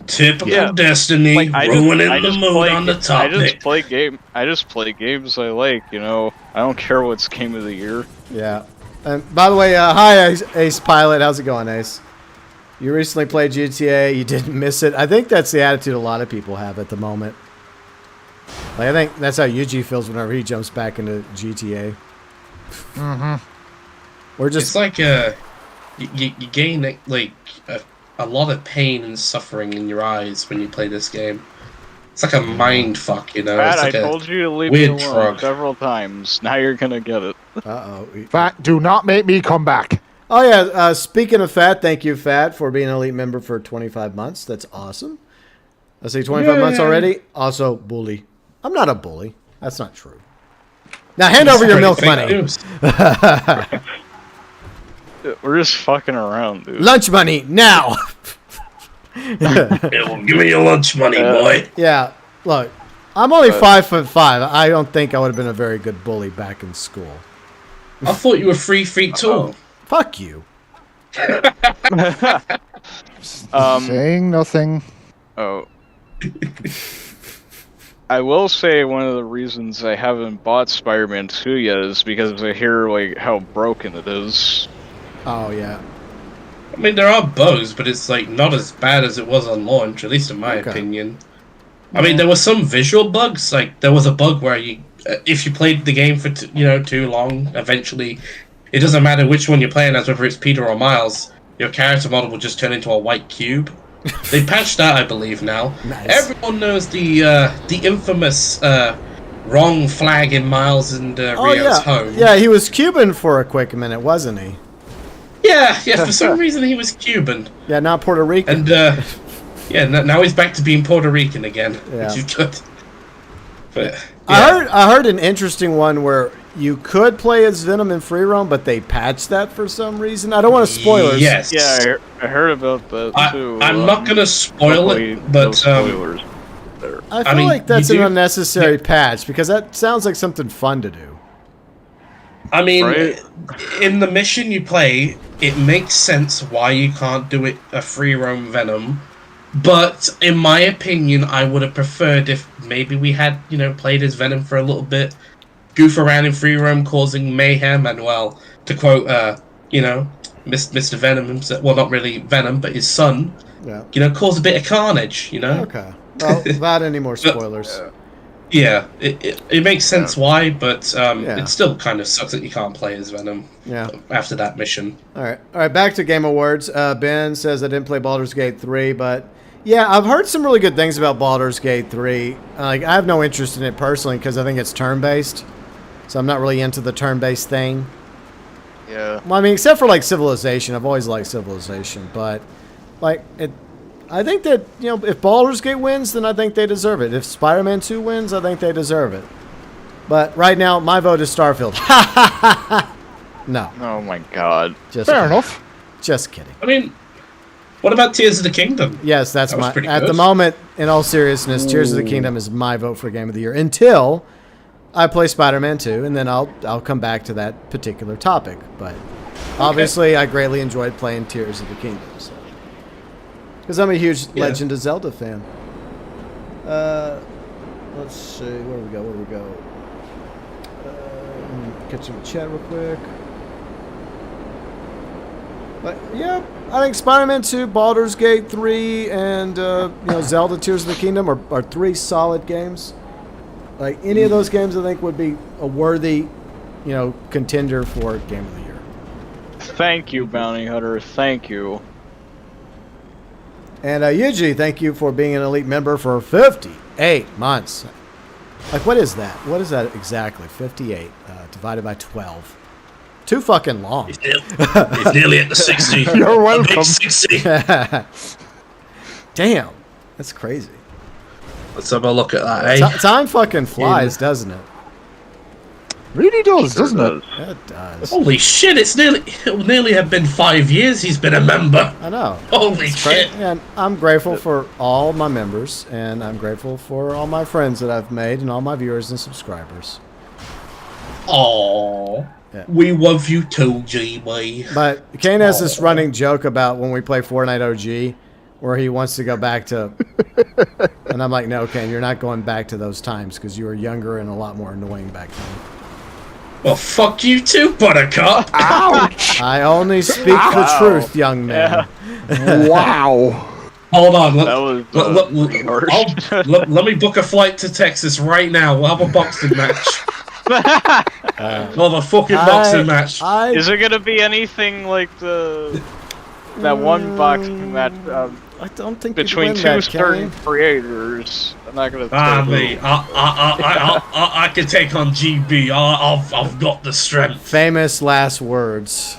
Typical Destiny, ruining the mood on the topic. I just play games I like, I don't care what's Game of the Year. Yeah. And by the way, hi Ace Pilot, how's it going, Ace? You recently played GTA, you didn't miss it. I think that's the attitude a lot of people have at the moment. Like, I think that's how Yuji feels whenever he jumps back into GTA. We're just It's like you gain like a lot of pain and suffering in your eyes when you play this game. It's like a mind fuck, you know. Pat, It's like I told you to leave me weird alone drug. several times. Now you're gonna get it. Fat, do not make me come back. Oh yeah, speaking of Fat, thank you, Fat, for being an elite member for 25 months. That's awesome. I say 25 months already. Also, bully. I'm not a bully. That's not true. Now hand over your milk money. We're just fucking around, dude. Lunch money now. Give me your lunch money, boy. Yeah, look, I'm only 5'5". I don't think I would have been a very good bully back in school. I thought you were 3 feet tall. Fuck you. Saying nothing. Oh. I will say one of the reasons I haven't bought Spider-Man 2 yet is because I hear like how broken it is. Oh yeah. I mean, there are bugs, but it's like not as bad as it was on launch, at least in my opinion. I mean, there were some visual bugs. Like there was a bug where you, if you played the game for too long, eventually, it doesn't matter which one you're playing as, whether it's Peter or Miles, your character model will just turn into a white cube. They patched that, I believe, now. Nice. Everyone knows the infamous wrong flag in Miles and Rio's home. Yeah, he was Cuban for a quick minute, wasn't he? Yeah. For some reason he was Cuban. Yeah, not Puerto Rican. And now he's back to being Puerto Rican again, Yeah. which is good. But I heard an interesting one where you could play as Venom in free roam, but they patched that for some reason. I don't want to spoilers. Yes. Yeah, I heard about that too. I'm not gonna spoil luckily, it, but no spoilers there. I feel mean, like that's you an do- unnecessary patch because that sounds like something fun to do. I mean, Right. in the mission you play, it makes sense why you can't do it a free roam Venom. But in my opinion, I would have preferred if maybe we had, played as Venom for a little bit, goof around in free roam, causing mayhem, and well, to quote, Mr. Venom himself, well, not really Venom, but his son, Yeah. cause a bit of carnage, Okay. Well, without any more spoilers. Yeah, it makes sense why, but Yeah. it still kind of sucks that you can't play as Venom Yeah. after that mission. All right. Back to Game Awards. Ben says I didn't play Baldur's Gate 3, but yeah, I've heard some really good things about Baldur's Gate 3. Like, I have no interest in it personally because I think it's turn-based, so I'm not really into the turn-based thing. Yeah. Well, I mean, except for like Civilization, I've always liked Civilization, but like I think that if Baldur's Gate wins, then I think they deserve it. If Spider-Man 2 wins, I think they deserve it. But right now, my vote is Starfield. No, Oh my god. just Fair kidding. enough. Just kidding. I mean, what about Tears of the Kingdom? Yes, that's That was my. pretty At good. the moment, in all seriousness, Tears of the Kingdom is my vote for Game of the Year until I play Spider-Man 2, and then I'll come back to that particular topic. But obviously, I greatly enjoyed playing Tears of the Kingdom. Because I'm a huge Legend of Zelda fan. Let's see. Where do we go? Catch some chat real quick. But yeah, I think Spider-Man 2, Baldur's Gate 3, and Zelda Tears of the Kingdom are three solid games. Like any of those games, I think would be a worthy, contender for Game of the Year. Thank you, Bounty Hunter. Thank you. And Yuji, thank you for being an elite member for 58 months. Like, what is that? What is that exactly? 58 divided by 12. Too fucking long. He's nearly at the 60. You're welcome. Big 60. Damn, that's crazy. Let's have a look at that, eh? Time fucking flies, doesn't it? Really does, doesn't it? It does. Holy shit, it'll nearly have been 5 years he's been a member. I know. Holy shit. And I'm grateful for all my members, and I'm grateful for all my friends that I've made, and all my viewers and subscribers. Aww. Yeah. We love you too, GB. But Kane has this running joke about when we play Fortnite OG, where he wants to go back to... And I'm like, no, Kane, you're not going back to those times, because you were younger and a lot more annoying back then. Well, fuck you too, Buttercup. Ouch! I only speak the truth, young man. Wow. Hold on. That was pretty harsh. Let me book a flight to Texas right now. We'll have a boxing match. Motherfucking boxing match. Is it gonna be anything like that one boxing match I don't think between two certain creators? I'm not gonna. Mate, I can take on GB. I've got the strength. Famous last words.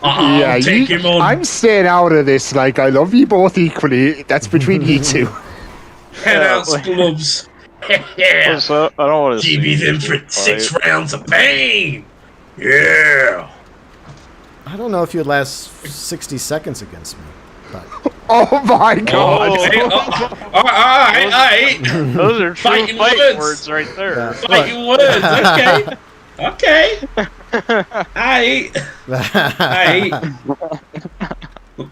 Yeah, take him on. I'm staying out of this. Like, I love you both equally. That's between you two. Head out, gloves. Yeah. I don't want to see GB's in for 6 rounds of pain. Yeah. I don't know if you'd last 60 seconds against me. But. Oh my god! Alright. Those are true fight words right there. Yeah. Fighting words. Okay. Alright.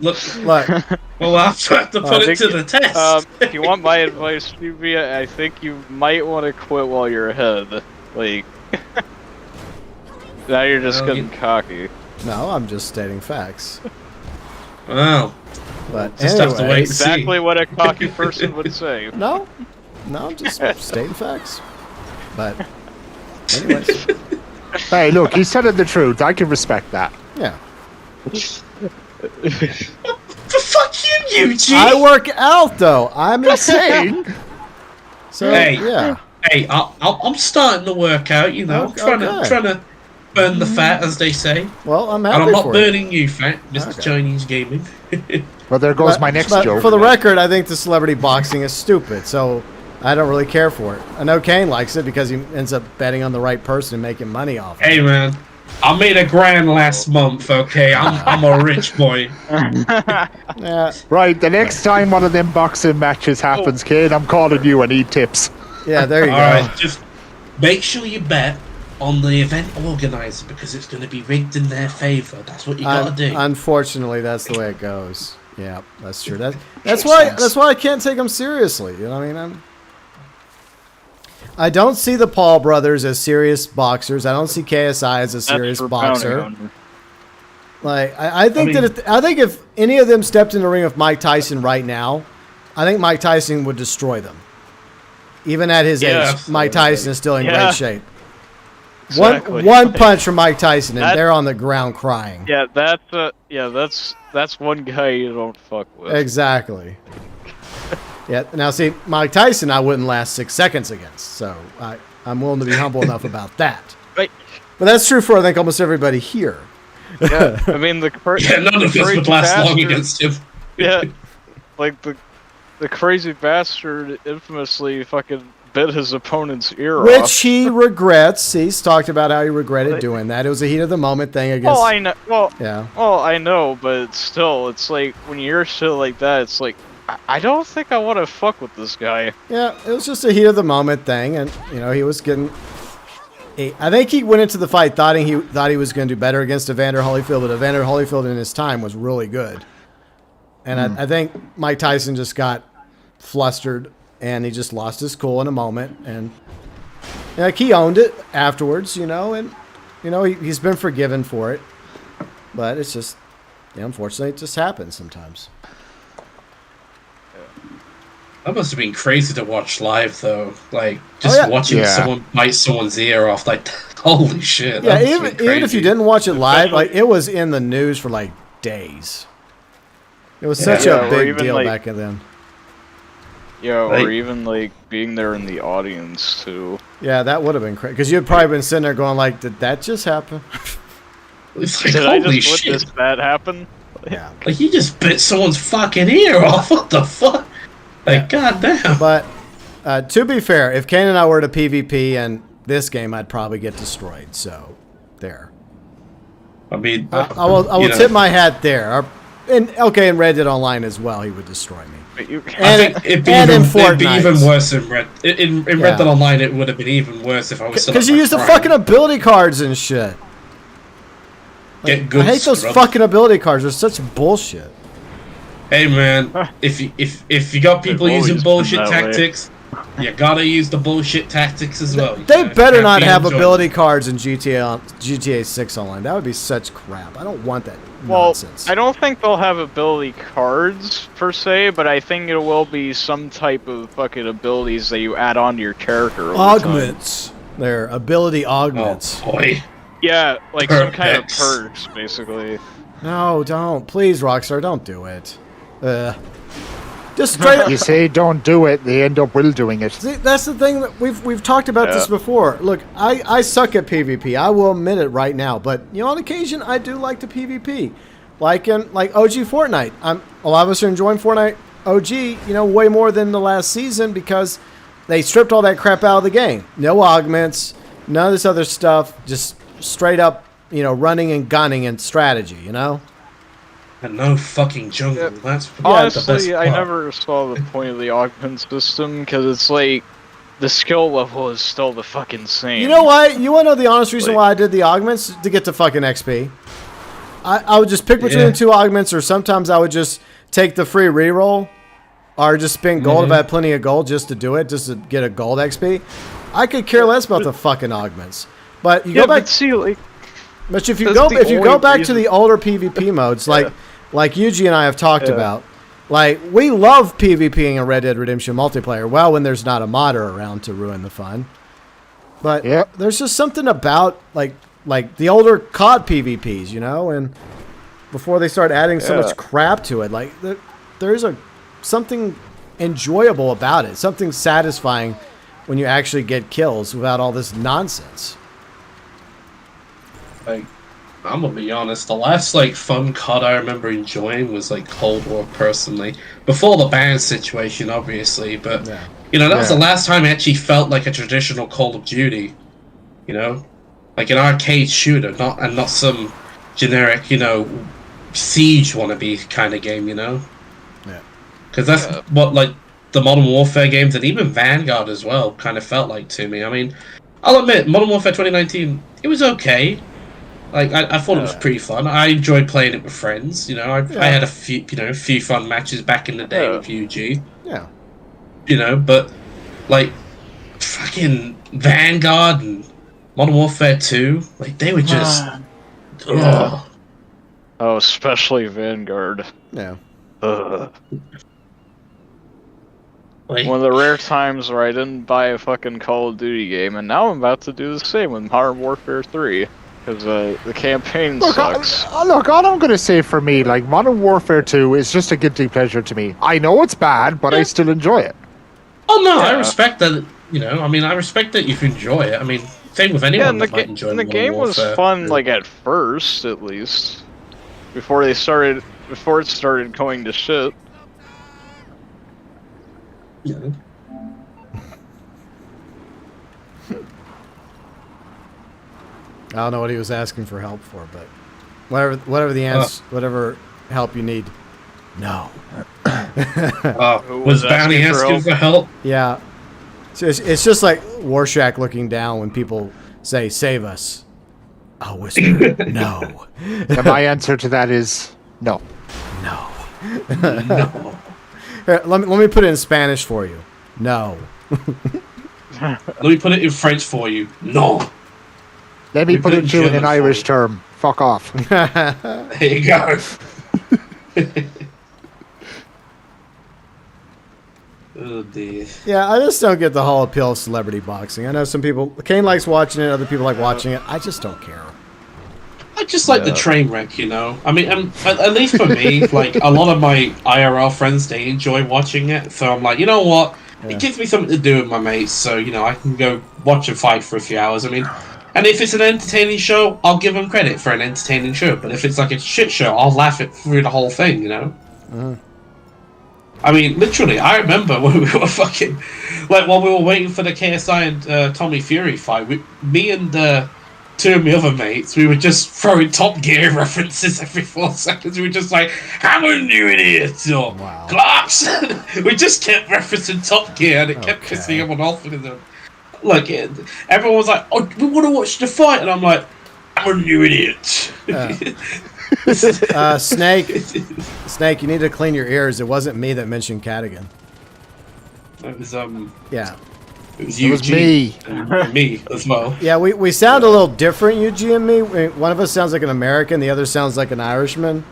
Look. Well, I'll have to put it to the test. If you want my advice, QB, I think you might want to quit while you're ahead. Like, now you're just getting cocky. No, I'm just stating facts. Well, But just have to anyway, wait. Exactly what a cocky person would say. No, I'm just stating facts. But anyways, Hey, look, he's telling the truth. I can respect that. yeah. Fuck you, Yuji! I work out though. I'm insane. So Hey. yeah. Hey, I'm starting to work out. You know, Okay. trying to burn the fat, as they say. Well, I'm And happy I'm not for burning you, fat, Mr. Okay. Chinese Gaming. Well, there goes my next but joke. For the record, I think the celebrity boxing is stupid, so I don't really care for it. I know Kane likes it because he ends up betting on the right person and making money off it. Hey, man, I made $1,000 last month. Okay, I'm a rich boy. Yeah, Right, the next time one of them boxing matches happens, kid, I'm calling you. I need tips. yeah, there you All go. right, just make sure you bet on the event organizer because it's going to be rigged in their favor. That's what you gotta do. Unfortunately, that's the way it goes. Yeah, that's true. That's why I can't take them seriously. You know what I mean? I don't see the Paul brothers as serious boxers. I don't see KSI as a serious boxer. Like I think if any of them stepped in the ring with Mike Tyson right now, I think Mike Tyson would destroy them. Even at his age, Mike Tyson is still in great shape. Exactly. One punch from Mike Tyson, and they're on the ground crying. Yeah, that's one guy you don't fuck with. Exactly. Yeah. Now, see, Mike Tyson, I wouldn't last 6 seconds against, so I'm willing to be humble enough about that. Right. But that's true for I think almost everybody here. Yeah, I mean none of us would last long against him. Yeah, like the crazy bastard infamously fucking bit his opponent's ear off. Which he regrets. He's talked about how he regretted doing that. It was a heat of the moment thing against. Oh, I know. Well, yeah. Well, I know, but still, it's like when you're shit like that, it's like I don't think I want to fuck with this guy. Yeah, it was just a heat of the moment thing, and you know he was getting. I think he went into the fight thought he was going to do better against Evander Holyfield, but Evander Holyfield in his time was really good, and I think Mike Tyson just got flustered and he just lost his cool in a moment, and like he owned it afterwards, you know, and you know he's been forgiven for it, but it's just, unfortunately, it just happens sometimes. That must have been crazy to watch live, though. Like, just watching someone bite someone's ear off. Like, holy shit. Yeah, even if you didn't watch it live, like it was in the news for like days. It was such a big deal back then. Yeah, or even like being there in the audience too. Yeah, that would have been crazy because you'd probably been sitting there going like, "Did that just happen?" It's like, Did holy I just shit. witness that happen? Yeah. Like, you just bit someone's fucking ear off. What the fuck? Like, goddamn. But to be fair, if Kane and I were to PvP in this game, I'd probably get destroyed. So, there. I mean, I will tip my hat there. And in Red Dead Online as well, he would destroy me. I think it'd be even worse in Red. In Red Dead Online, it would have been even worse if I was. Because you use the fucking ability cards and shit. Like, Get good. I hate those fucking ability cards. They're such bullshit. Hey man, if you got people using bullshit tactics, You gotta use the bullshit tactics as well. They better Can't not be have enjoyable. ability cards in GTA 6 Online. That would be such crap. I don't want that nonsense. I don't think they'll have ability cards per se, but I think it will be some type of fucking abilities that you add on to your character. over time. Augments. Their ability augments. Oh boy. Yeah, like some kind of Perks. perks, basically. No, don't. Please, Rockstar, don't do it. Just straight up. You say don't do it, they end up will doing it. See, that's the thing that we've talked about this before. Look, I suck at PvP. I will admit it right now. But on occasion, I do like to PvP, like in OG Fortnite. A lot of us are enjoying Fortnite OG, way more than the last season because they stripped all that crap out of the game. No augments, none of this other stuff. Just straight up, running and gunning and strategy. And no fucking jungle. Yeah. That's probably the best Honestly, I part. never saw the point of the augment system because it's like the skill level is still the fucking same. You know why? You want to know the honest reason Like- why I did the augments? To get to fucking XP. I would just pick between the two augments, or sometimes I would just take the free reroll, or just spend gold if I had plenty of gold just to do it, just to get a gold XP. I could care less about the fucking augments. But you Yeah, go back. but see, like, But if you that's go the if you only go back to reason- the older PvP modes, like Yuji and I have talked about, like we love PvPing in Red Dead Redemption multiplayer. Well, when there's not a modder around to ruin the fun. But there's just something about like the older COD PvPs, and before they start adding so much crap to it, like there's something enjoyable about it, something satisfying when you actually get kills without all this nonsense. Like, I'm gonna be honest, the last fun COD I remember enjoying was Cold War personally. Before the ban situation, obviously, but that was the last time I actually felt like a traditional Call of Duty. Like an arcade shooter, not some generic, siege wannabe kind of game, Yeah. Because that's what the Modern Warfare games and even Vanguard as well kind of felt like to me. I mean, I'll admit, Modern Warfare 2019, it was okay. I thought it was pretty fun. I enjoyed playing it with friends. I had a few fun matches back in the day with UG. Yeah. But fucking Vanguard and Modern Warfare 2, they were just. Oh, especially Vanguard. Yeah. One of the rare times where I didn't buy a fucking Call of Duty game, and now I'm about to do the same with Modern Warfare 3. Because the campaign sucks. Look, all I'm going to say for me, Modern Warfare 2 is just a guilty pleasure to me. I know it's bad, but I still enjoy it. Oh no, I respect that. I respect that you enjoy it. I mean, same with anyone that might enjoy and the Modern game was Warfare. fun, at first, at least. Before it started going to shit. Yeah. I don't know what he was asking for help for, but whatever the answer, whatever help you need. No. Was Bounty asking for help? Yeah. It's just like Warshak looking down when people say, "Save us." I'll whisper, "No." And my answer to that is no. No. No. Here, let me put it in Spanish for you. No. Let me put it in French for you. No. Let me put it to you in an Irish term. Fuck off. There you go. Oh dear. Yeah, I just don't get the whole appeal of celebrity boxing. I know some people, Kane likes watching it, other people like watching it. I just don't care. I just like the train wreck, I mean, at least for me, a lot of my IRL friends, they enjoy watching it. So I'm like, you know what? Yeah. It gives me something to do with my mates. So, I can go watch a fight for a few hours. I mean, and if it's an entertaining show, I'll give them credit for an entertaining show. But if it's like a shit show, I'll laugh it through the whole thing, I mean, literally, I remember when we were fucking... while we were waiting for the KSI and Tommy Fury fight, me and two of my other mates, we were just throwing Top Gear references every 4 seconds. We were just like, I'm a new idiot! Or, Wow. Glass! We just kept referencing Top Gear, and it kept pissing everyone off. Everyone was like, oh, we want to watch the fight! And I'm like, I'm a new idiot! Snake, you need to clean your ears. It wasn't me that mentioned Cadigan. It was Yeah. it was It was Eugene me. and me as well. Yeah, we sound a little different, Eugene and me. One of us sounds like an American, the other sounds like an Irishman.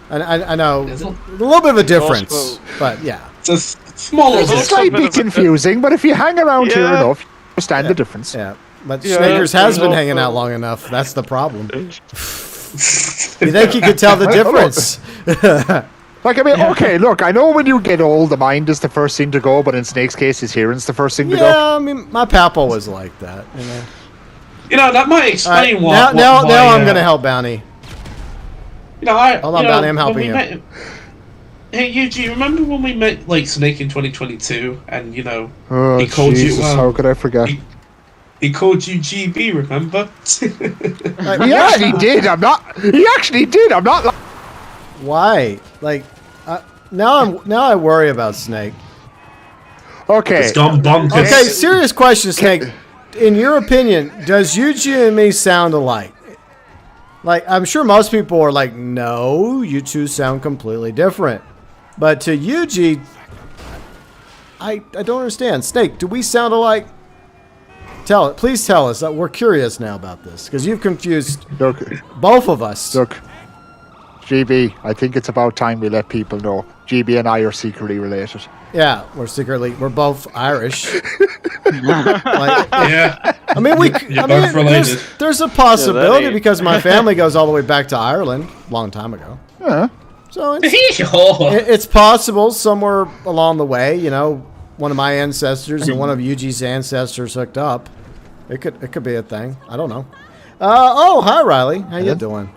I know, There's a little bit of a difference, Also- but yeah. It's a smaller There's It's also difference. a bit slightly of a- confusing, but if you hang around here Yeah. enough, you understand the difference. Yeah, but Yeah, Snickers has there's been hanging also- out long enough. That's the problem. You think you could tell the difference? Like, I mean, okay, look, I know when you get old, the mind is the first thing to go, but in Snake's case, his hearing's the first thing to go. Yeah, I mean, my papa was like that. You know. You know, that might All right, explain now why, I'm gonna help Bounty. You know, I Hold on, you know, Bounty, I'm when helping we you. met- Hey, Yuji, remember when we met like Snake in 2022, and you know Oh, he called Jesus, you? how could I forget? He called you GB. Remember? He actually did, I'm not... He actually did, I'm not... Why? Like, now I worry about Snake. Okay. It's gone bonkers. Okay, serious question, Snake. In your opinion, does Yuji and me sound alike? Like, I'm sure most people are like, no, you two sound completely different. But to Yuji, I don't understand. Snake, do we sound alike? Please tell us. We're curious now about this because you've confused Look, both of us. look. GB, I think it's about time we let people know. GB and I are secretly related. Yeah, we're both Irish. Like, Yeah. I mean, You're both related. there's a possibility ain't- because my family goes all the way back to Ireland a long time ago. Yeah. So it's possible somewhere along the way, you know, one of my ancestors and one of Yuji's ancestors hooked up. It could be a thing. I don't know. Hi Riley. How you doing?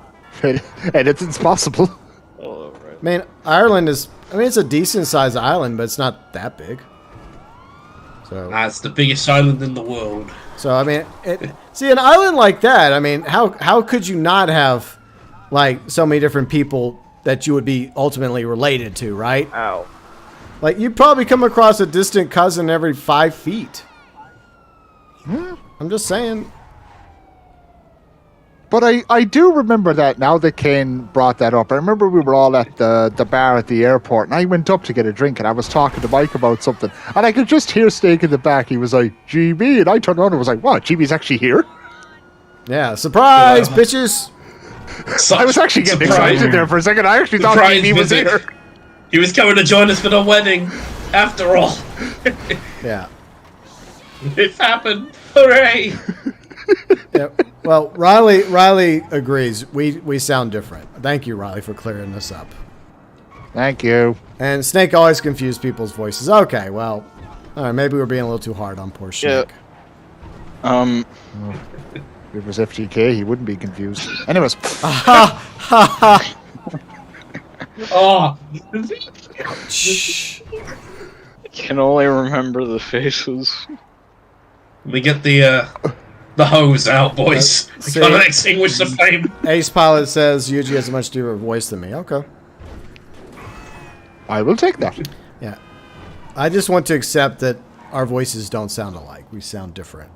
Anything's possible. Oh, right. Man, Ireland is, I mean, it's a decent sized island, but it's not that big. So That's the biggest island in the world. I mean, see, an island like that, I mean, how could you not have, like, so many different people that you would be ultimately related to, right? Ow. Like, you'd probably come across a distant cousin every 5 feet. I'm just saying. But I do remember that now that Kane brought that up. I remember we were all at the bar at the airport, and I went up to get a drink, and I was talking to Mike about something, and I could just hear Snake in the back. He was like, GB, and I turned on and was like, what, GB's actually here? Yeah, surprise, bitches. I was actually getting excited there for a second. I actually thought Surprise GB was visit. here. He was coming to join us for the wedding. After all, Yeah. it happened. Hooray! Yeah. Well, Riley agrees. We sound different. Thank you, Riley, for clearing this up. Thank you. And Snake always confused people's voices. Okay, well, all right, maybe we're being a little too hard on poor Snake. Yeah. If it was FTK, he wouldn't be confused. Anyways. Oh, Shh. Can only remember the faces. we get the hose out, boys. We See? gotta extinguish the flame. Ace Pilot says Yuji has a much deeper voice than me. Okay. I will take that. Yeah. I just want to accept that our voices don't sound alike. We sound different.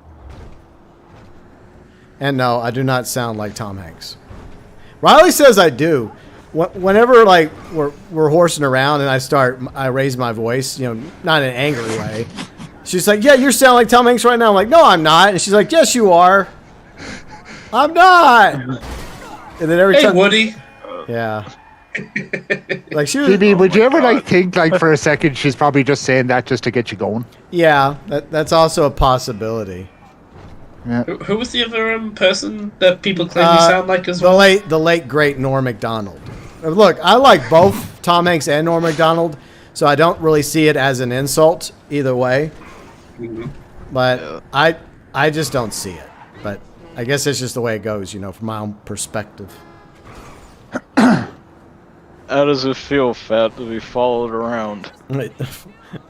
And no, I do not sound like Tom Hanks. Riley says I do. Whenever like we're horsing around and I raise my voice, you know, not in an angry way. She's like, "Yeah, you sound like Tom Hanks right now." I'm like, "No, I'm not." And she's like, "Yes, you are." I'm not. And then every Hey, time, Woody. yeah. Like she was, GB, would you ever God. like think like for a second she's probably just saying that just to get you going? yeah, that's also a possibility. Who was the other person that people claim you sound like as well? The late great Norm Macdonald. Look, I like both Tom Hanks and Norm Macdonald, so I don't really see it as an insult either way. But I just don't see it. But I guess it's just the way it goes, you know, from my own perspective. How does it feel, Fat, to be followed around?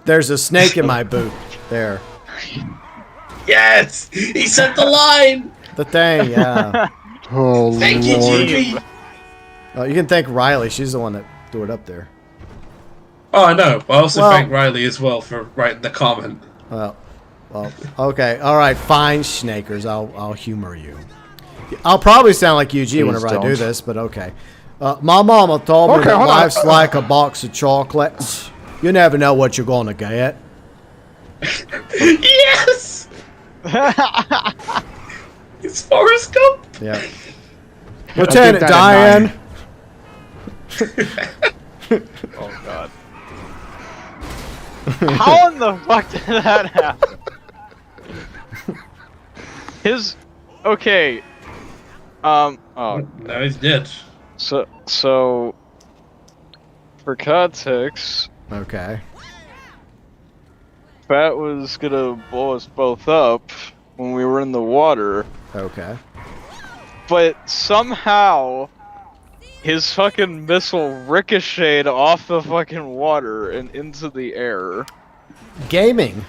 There's a snake in my boot. There. Yes! He said the line! The thing, yeah. Oh, Thank you, Lord. GB! Oh, you can thank Riley. She's the one that threw it up there. Oh, I know. I also Well- thank Riley as well for writing the comment. Well, okay. All right, fine, Snakers. I'll humor you. I'll probably sound like UG whenever I do don't. this, but okay. My mama told me Okay, that hold on. life's like a box of chocolates. You never know what you're going to get. Yes! It's Forrest Gump! Yeah. Lieutenant Diane! Oh god. How in the fuck did that happen? Okay. Oh. Now he's dead. So for context, Okay. Fat was gonna blow us both up when we were in the water, Okay. but somehow his fucking missile ricocheted off the fucking water and into the air. Gaming.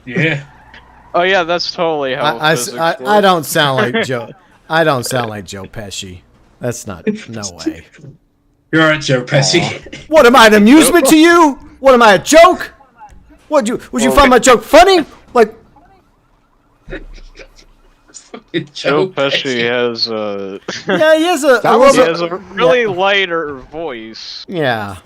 Yeah. Oh yeah, that's totally how physics I works. don't sound like Joe. I don't sound like Joe Pesci. That's not. No way. You're right, Joe Pesci. What am I, an amusement to you? What am I, a joke? Would you find my joke funny? Like, Joe Pesci has yeah, he has a he little has a really lighter voice. yeah.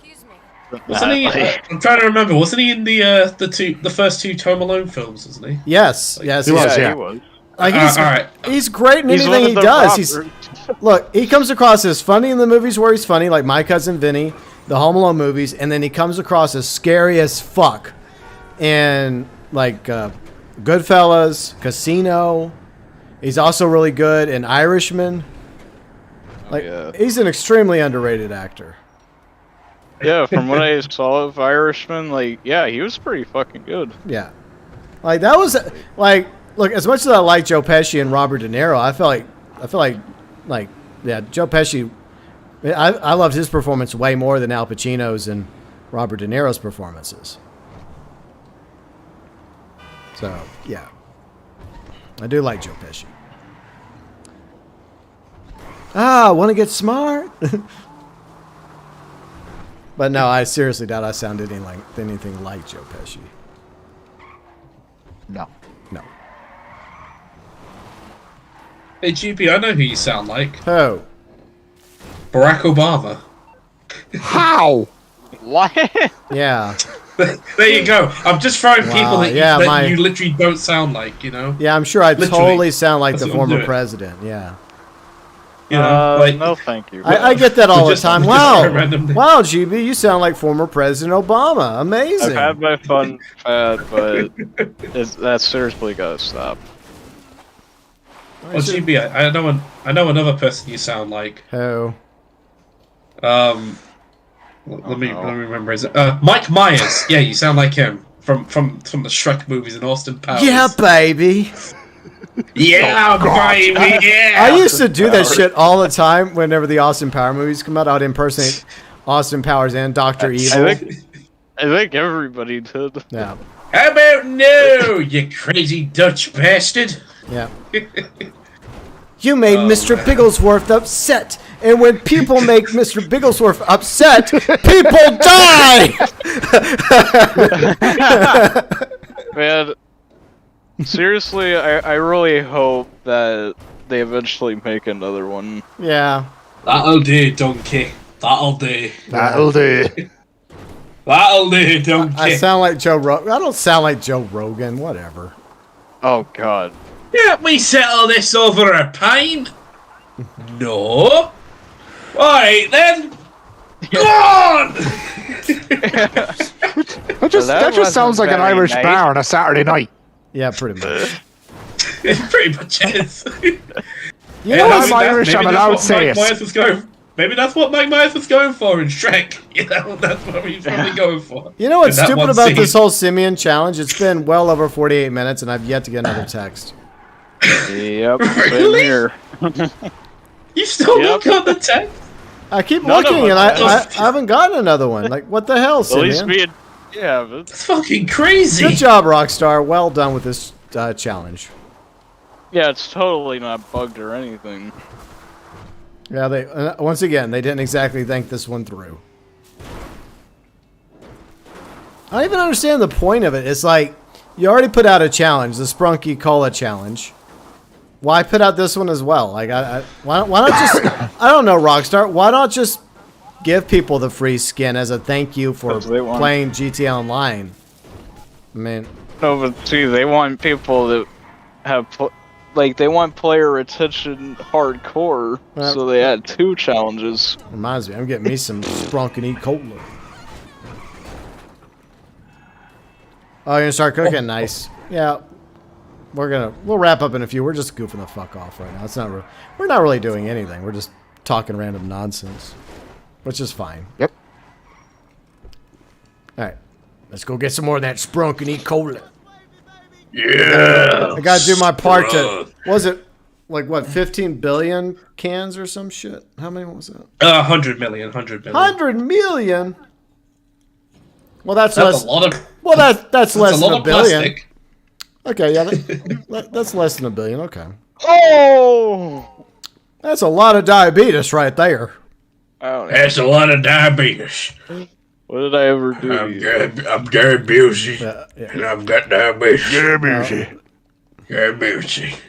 Wasn't he? I'm trying to remember. Wasn't he in the first two Home Alone films? Wasn't he? Yes, yes, He was, Yeah, yeah. he was. Like all right. he's great in He's one anything of he the does. Roberts. Look, he comes across as funny in the movies where he's funny, like My Cousin Vinny, the Home Alone movies, and then he comes across as scary as fuck in like Goodfellas, Casino. He's also really good in Irishman. Like yeah. he's an extremely underrated actor. Yeah, from what I saw of Irishman, like, yeah, he was pretty fucking good. Yeah, like that was like look. As much as I like Joe Pesci and Robert De Niro, I feel like yeah, Joe Pesci. I loved his performance way more than Al Pacino's and Robert De Niro's performances. So yeah, I do like Joe Pesci. Want to get smart? But no, I seriously doubt I sounded anything like Joe Pesci. No. No. Hey, GB, I know who you sound like. Oh. Barack Obama. How? What? Yeah. There you go. I'm just throwing people that, you literally don't sound like, you know? Yeah, I'm sure I Literally. totally sound like That's the what I'm former doing. president. Yeah. You know, No, thank you. I get that all the Just- time. just Wow. randomly. Wow, GB, you sound like former President Obama. Amazing. I've had my fun, but that's seriously gotta stop. Oh, GB, I know another person you sound like. Oh. Let me remember his Mike Myers. Yeah, you sound like him from the Shrek movies and Austin Powers. Yeah, baby. Yeah, baby. Yeah. I used to do that shit all the time whenever the Austin Power movies come out. I would impersonate Austin Powers and Dr. Evil. I think everybody did. Yeah. How about no, you crazy Dutch bastard? Yeah. You made Oh, Mr. man. Bigglesworth upset. And when people make Mr. Bigglesworth upset, people die! Man, seriously, I really hope that they eventually make another one. Yeah. That'll do, donkey. That'll do. That'll do. That'll do, donkey. I sound like Joe Rogan. I don't sound like Joe Rogan. Whatever. Oh god. Can't we settle this over a pint? No. Alright then. Go on! That just wasn't sounds like an very Irish nice. bar on a Saturday night. Yeah, pretty much. It pretty much is. You know, I'm Irish, I'm allowed to say it. Maybe that's what Mike Myers was going for in Shrek. You know, that's what he's probably going for. you know what's In that stupid one about scene. this whole Simeon challenge? It's been well over 48 minutes, and I've yet to get another text. Yep. Same Really? here. You still Yep. not got the text? I keep None of looking, and us I have. haven't gotten another one. Like, what the hell, At least Simeon? me and yeah, but It's fucking crazy. Good job, Rockstar. Well done with this challenge. yeah, it's totally not bugged or anything. Yeah, they once again they didn't exactly think this one through. I don't even understand the point of it. It's like you already put out a challenge, the Sprunky Cola challenge. Why put out this one as well? Like, why not just? I don't know, Rockstar. Why not just give people the free skin as a thank you for 'Cause they want- playing GTA Online? I mean, No, but see, they want people that have, they want player retention hardcore, so they had 2 challenges. reminds me, I'm getting me some Sprunk and E-Cola. Oh, you're gonna start cooking? Nice. Yeah. We'll wrap up in a few. We're just goofing the fuck off right now. It's not we're not really doing anything. We're just talking random nonsense, which is fine. Yep. All right. Let's go get some more of that Sprunk and E-Cola. Yeah. I gotta do my part to, was it like what, 15 billion cans or some shit? How many was that? 100 million. 100 million? Well, that's That's less. a lot of. Well, that's less a than lot a of billion. plastic. Okay, yeah, that's less than a billion. Okay, Oh! that's a lot of diabetes right there. That's a lot of diabetes. What did I ever do to you? I'm Gary Busey, Yeah. and I've got diabetes. Busey. Gary Busey.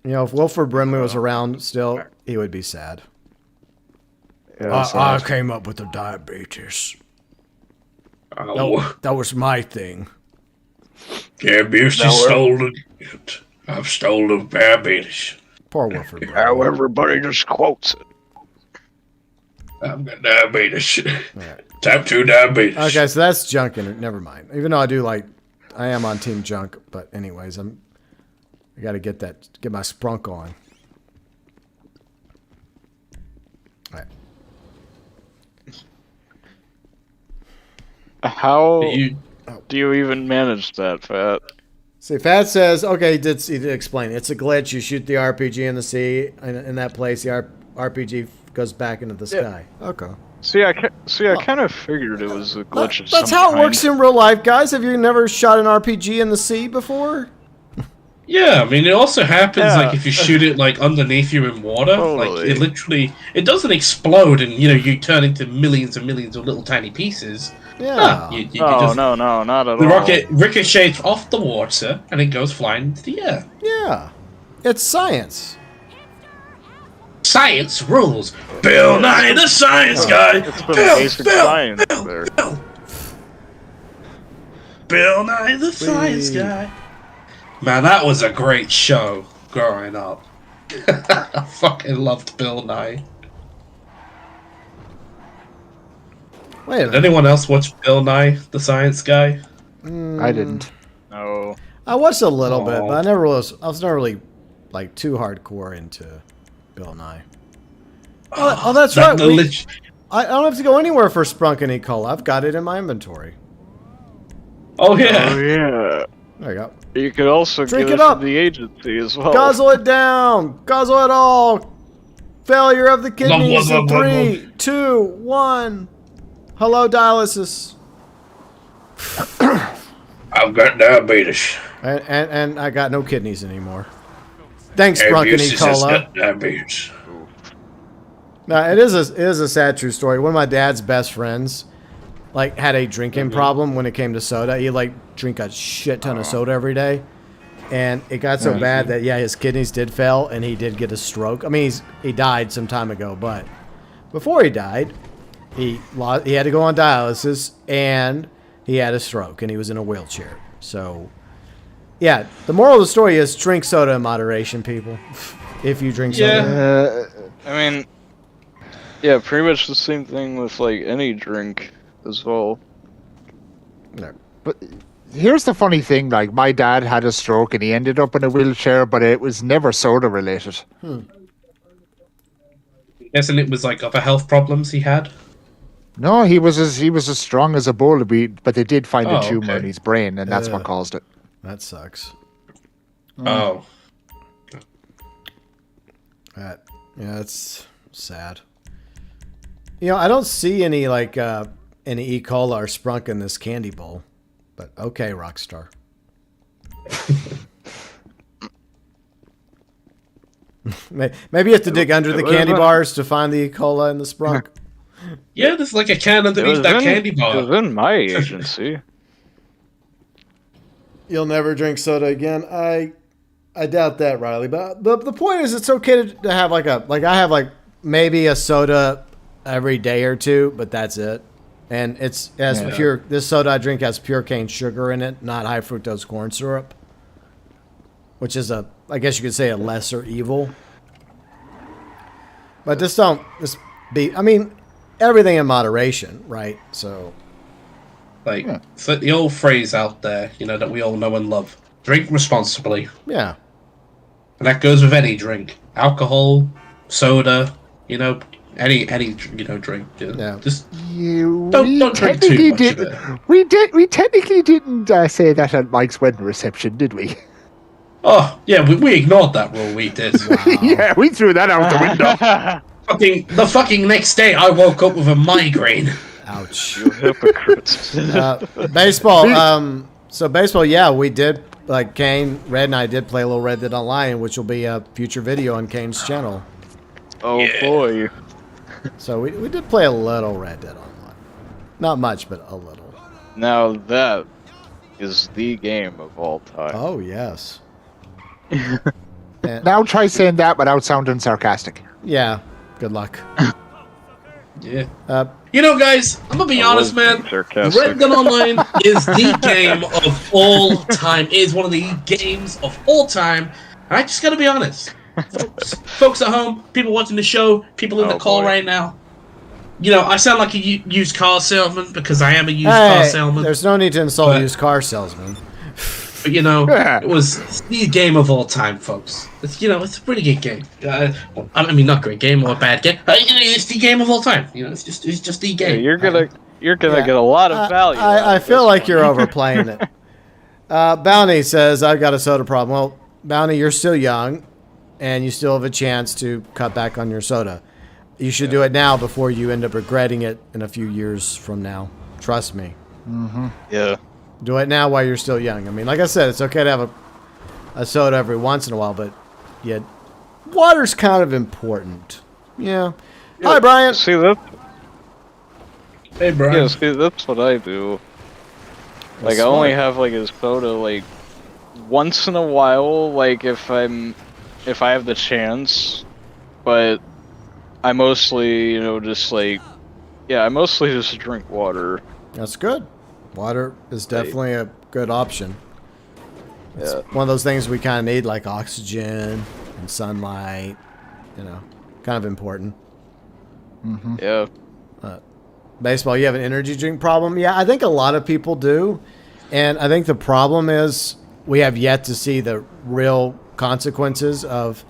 You know, if Wilford Brimley was around still, he would be sad. Yeah, I came up with the diabetes. Oh, That was my thing. Gary Busey stole it. I've stolen diabetes. Poor Wilford Brimley. How everybody just quotes it. I've got diabetes. Right. Type 2 diabetes. Okay, so that's junk, and never mind. Even though I am on Team Junk, but anyways, I got to get my Sprunk on. All right. How You, do you even manage that, Fat? See, Fat says, okay, he did explain. It's a glitch. You shoot the RPG in the sea, in that place, the RPG goes back into the sky. Okay. See, I kind of figured it was a glitch of That's some how it kind. works in real life, guys. Have you never shot an RPG in the sea before? yeah, I mean, it also happens Yeah. like if you shoot it like underneath you in water. Totally. Like it doesn't explode, and you turn into millions and millions of little tiny pieces. Yeah. You No, just, no, not at the all. rocket ricochets off the water, and it goes flying into the air. Yeah. It's science. Science rules. Bill Nye the Science Guy. It's some basic science there. Bill Nye the Science Guy. Man, that was a great show growing up. I fucking loved Bill Nye. Wait a Did minute. anyone else watch Bill Nye the Science Guy? I didn't. No. I watched a little bit, Aw. but I was never really like too hardcore into Bill Nye. Oh, that's That right. the lit- I don't have to go anywhere for Sprunk and E-Cola. I've got it in my inventory. Oh yeah. Oh yeah. There you go. You could also Drink get it it up. from the agency as well. Guzzle it down. Guzzle it all. Failure of the kidneys in 3, 2, 1. Hello, dialysis. I've got diabetes. And I got no kidneys anymore. Thanks, Hey, Sprunk and Busey's just E-Cola. got diabetes. No, it is a sad true story. One of my dad's best friends, had a drinking problem when it came to soda. He'd drink a shit ton of soda every day, and it got so bad that his kidneys did fail, and he did get a stroke. I mean, he died some time ago, but before he died, he had to go on dialysis, and he had a stroke, and he was in a wheelchair. So, yeah, the moral of the story is drink soda in moderation, people. If you drink soda. I mean, yeah, pretty much the same thing with any drink as well. No. But here's the funny thing: my dad had a stroke and he ended up in a wheelchair, but it was never soda related. Guessing it was other health problems he had. No, he was as strong as a bull, but they did find a Oh, tumor okay. in his brain, and that's what caused it. That sucks. Oh. It's sad. I don't see any any E-Cola or Sprunk in this candy bowl, but okay, Rockstar. Maybe you have to dig under the candy bars to find the E-Cola and the Sprunk. Yeah, there's a can It underneath was that in- candy It bar. was in my agency. You'll never drink soda again. I doubt that, Riley. But the point is, it's okay to have I have maybe a soda every day or two, but that's it. And it's as pure. This soda I drink has pure cane sugar in it, not high fructose corn syrup, which is I guess you could say a lesser evil. But I mean, everything in moderation, right? So, so the old phrase out there, that we all know and love: drink responsibly. Yeah. And that goes with any drink, alcohol, soda, any drink. Yeah. Just don't drink too much of it. We technically didn't say that at Mike's wedding reception, did we? Oh yeah, we ignored that rule. We did. Wow. Yeah, we threw that out the window. The fucking next day, I woke up with a migraine. Ouch. You hypocrites. Baseball. So baseball. Yeah, we did. Like Kane, Red, and I did play a little Red Dead Online, which will be a future video on Kane's channel. Oh boy. So we did play a little Red Dead Online. Not much, but a little. Now that is the game of all time. Oh, yes. Now try saying that without sounding sarcastic. Yeah, good luck. Yeah. Guys, I'm gonna be honest, man. Sarcastic. Red Dead Online is the game of all time. It is one of the games of all time. And I just gotta be honest. Folks at home, people watching the show, people in the call right now. I sound like a used car salesman because I am a used car salesman. There's no need to insult a used car salesman. But, it was the game of all time, folks. It's a pretty good game. I mean, not great game or a bad game. It's the game of all time. It's just the game. Yeah, you're gonna get a lot of value. I feel like you're overplaying it. Bounty says, I've got a soda problem. Well, Bounty, you're still young, and you still have a chance to cut back on your soda. You should do it now before you end up regretting it in a few years from now. Trust me. Mm-hmm. Yeah. Do it now while you're still young. I mean, like I said, it's okay to have a soda every once in a while, but water's kind of important. Yeah. Hi, Brian. See that? Hey, Brian. Yeah, see, that's what I do. Like, I only have like a soda like once in a while, like if I have the chance, but I mostly, I mostly just drink water. That's good. Water is definitely a good option. It's Yeah. one of those things we kind of need, like oxygen and sunlight. Kind of important. Mm-hmm. Yeah. Baseball, you have an energy drink problem? Yeah, I think a lot of people do. And I think the problem is we have yet to see the real consequences of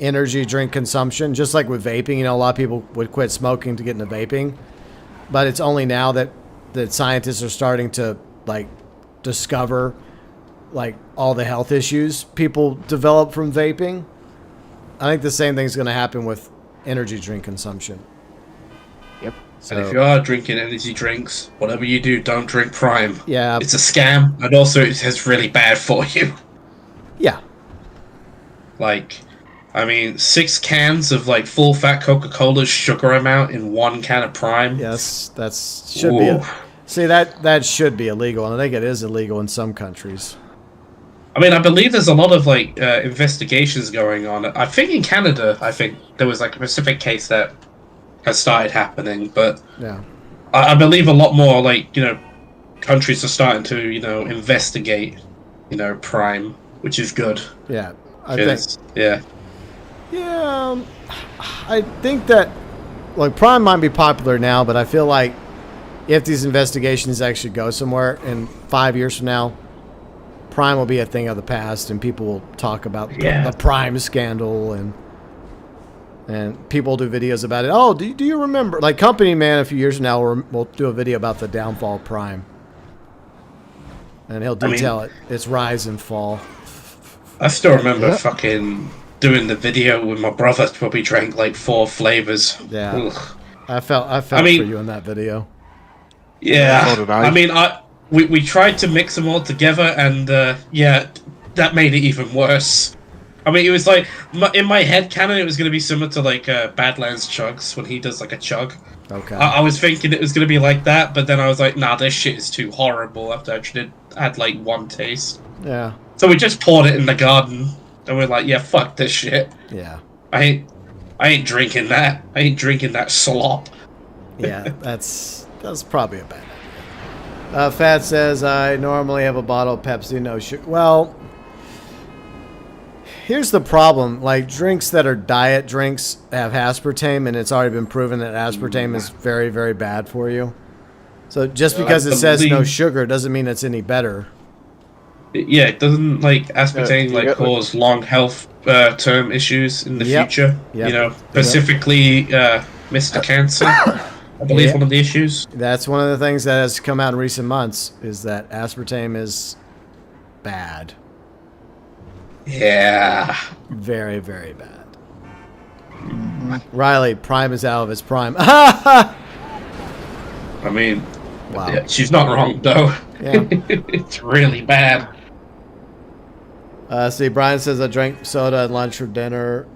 energy drink consumption. Just like with vaping, a lot of people would quit smoking to get into vaping. But it's only now that scientists are starting to discover all the health issues people develop from vaping. I think the same thing's going to happen with energy drink consumption. Yep. So, And if you are drinking energy drinks, whatever you do, don't drink Prime. Yeah. It's a scam, and also it's really bad for you. Yeah. 6 cans of full fat Coca-Cola's sugar amount in 1 can of Prime. Yes, that should be. That should be illegal, and I think it is illegal in some countries. I mean, I believe there's a lot of investigations going on. I think in Canada, there was a specific case that has started happening, but Yeah. I believe a lot more countries are starting to investigate Prime, which is good. Yeah. Yeah. Yeah, I think that Prime might be popular now, but I feel like if these investigations actually go somewhere in 5 years from now, Prime will be a thing of the past, and people will talk about the Prime scandal, and people will do videos about it. Oh, do you remember? Company Man a few years from now will do a video about the downfall of Prime, and he'll detail its rise and fall. I still remember fucking doing the video with my brother. Probably drank 4 flavors. Yeah. Ugh. I felt for you in that video. Yeah. So did I. I mean, we tried to mix them all together, and that made it even worse. I mean, it was in my head canon, it was going to be similar to Badlands Chugs when he does a chug. Okay. I was thinking it was going to be like that, but then I was like, nah, this shit is too horrible after I actually had 1 taste. Yeah. So we just poured it in the garden, and we're like, yeah, fuck this shit. Yeah. I ain't drinking that. I ain't drinking that slop. Yeah, that's that's probably a bad idea. Fat says, I normally have a bottle of Pepsi, no sugar. Well, here's the problem. Like, drinks that are diet drinks have aspartame, and it's already been proven that aspartame is very, very bad for you. So just because it says no sugar doesn't mean it's any better. Yeah, it doesn't, like, aspartame, cause long health term issues in the future. Yep. You know, specifically Mr. Cancer, I believe one of the issues. That's one of the things that has come out in recent months, is that aspartame is bad. Yeah. Very, very bad. Riley, Prime is out of his prime. I mean, wow. Yeah, she's not wrong, though. Yeah. It's really bad. See, Brian says I drank soda at lunch or dinner.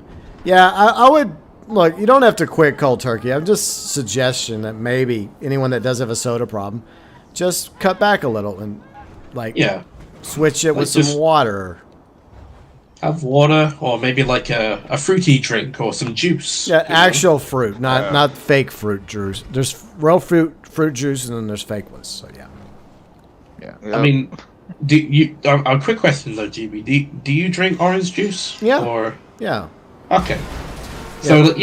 Yeah, I would... Look, you don't have to quit cold turkey. I'm just suggesting that maybe anyone that does have a soda problem, just cut back a little and, like, switch it with some water. Have water, or maybe like a fruity drink or some juice. Yeah, actual fruit, not fake fruit juice. There's real fruit juice, and then there's fake ones. So yeah. I mean, do you? A quick question though, GB. Do you drink orange juice? Yeah. Or yeah. Okay. So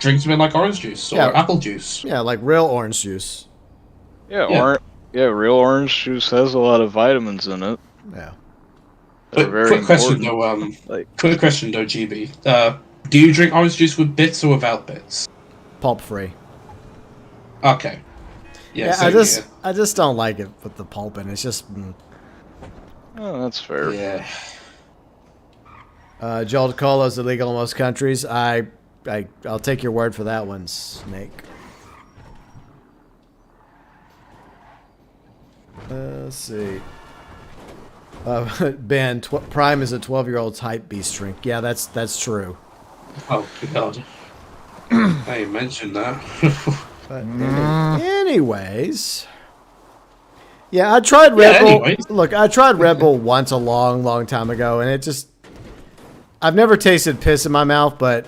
drinks a bit like orange juice or apple juice. Yeah, like real orange juice. Yeah, real orange juice has a lot of vitamins in it. Yeah. Quick question though, GB. Do you drink orange juice with bits or without bits? Pulp free. Okay. Yeah, I just don't like it with the pulp in. It's just. Oh, that's fair. Yeah. Joel Cola is illegal in most countries. I'll take your word for that one, Snake. Let's see. Ben, Prime is a 12-year-old's hype beast drink. Yeah, that's true. Oh God. I mentioned that. But anyways, yeah, I tried Red Bull. Look, I tried Red Bull once a long, long time ago, and it just. I've never tasted piss in my mouth, but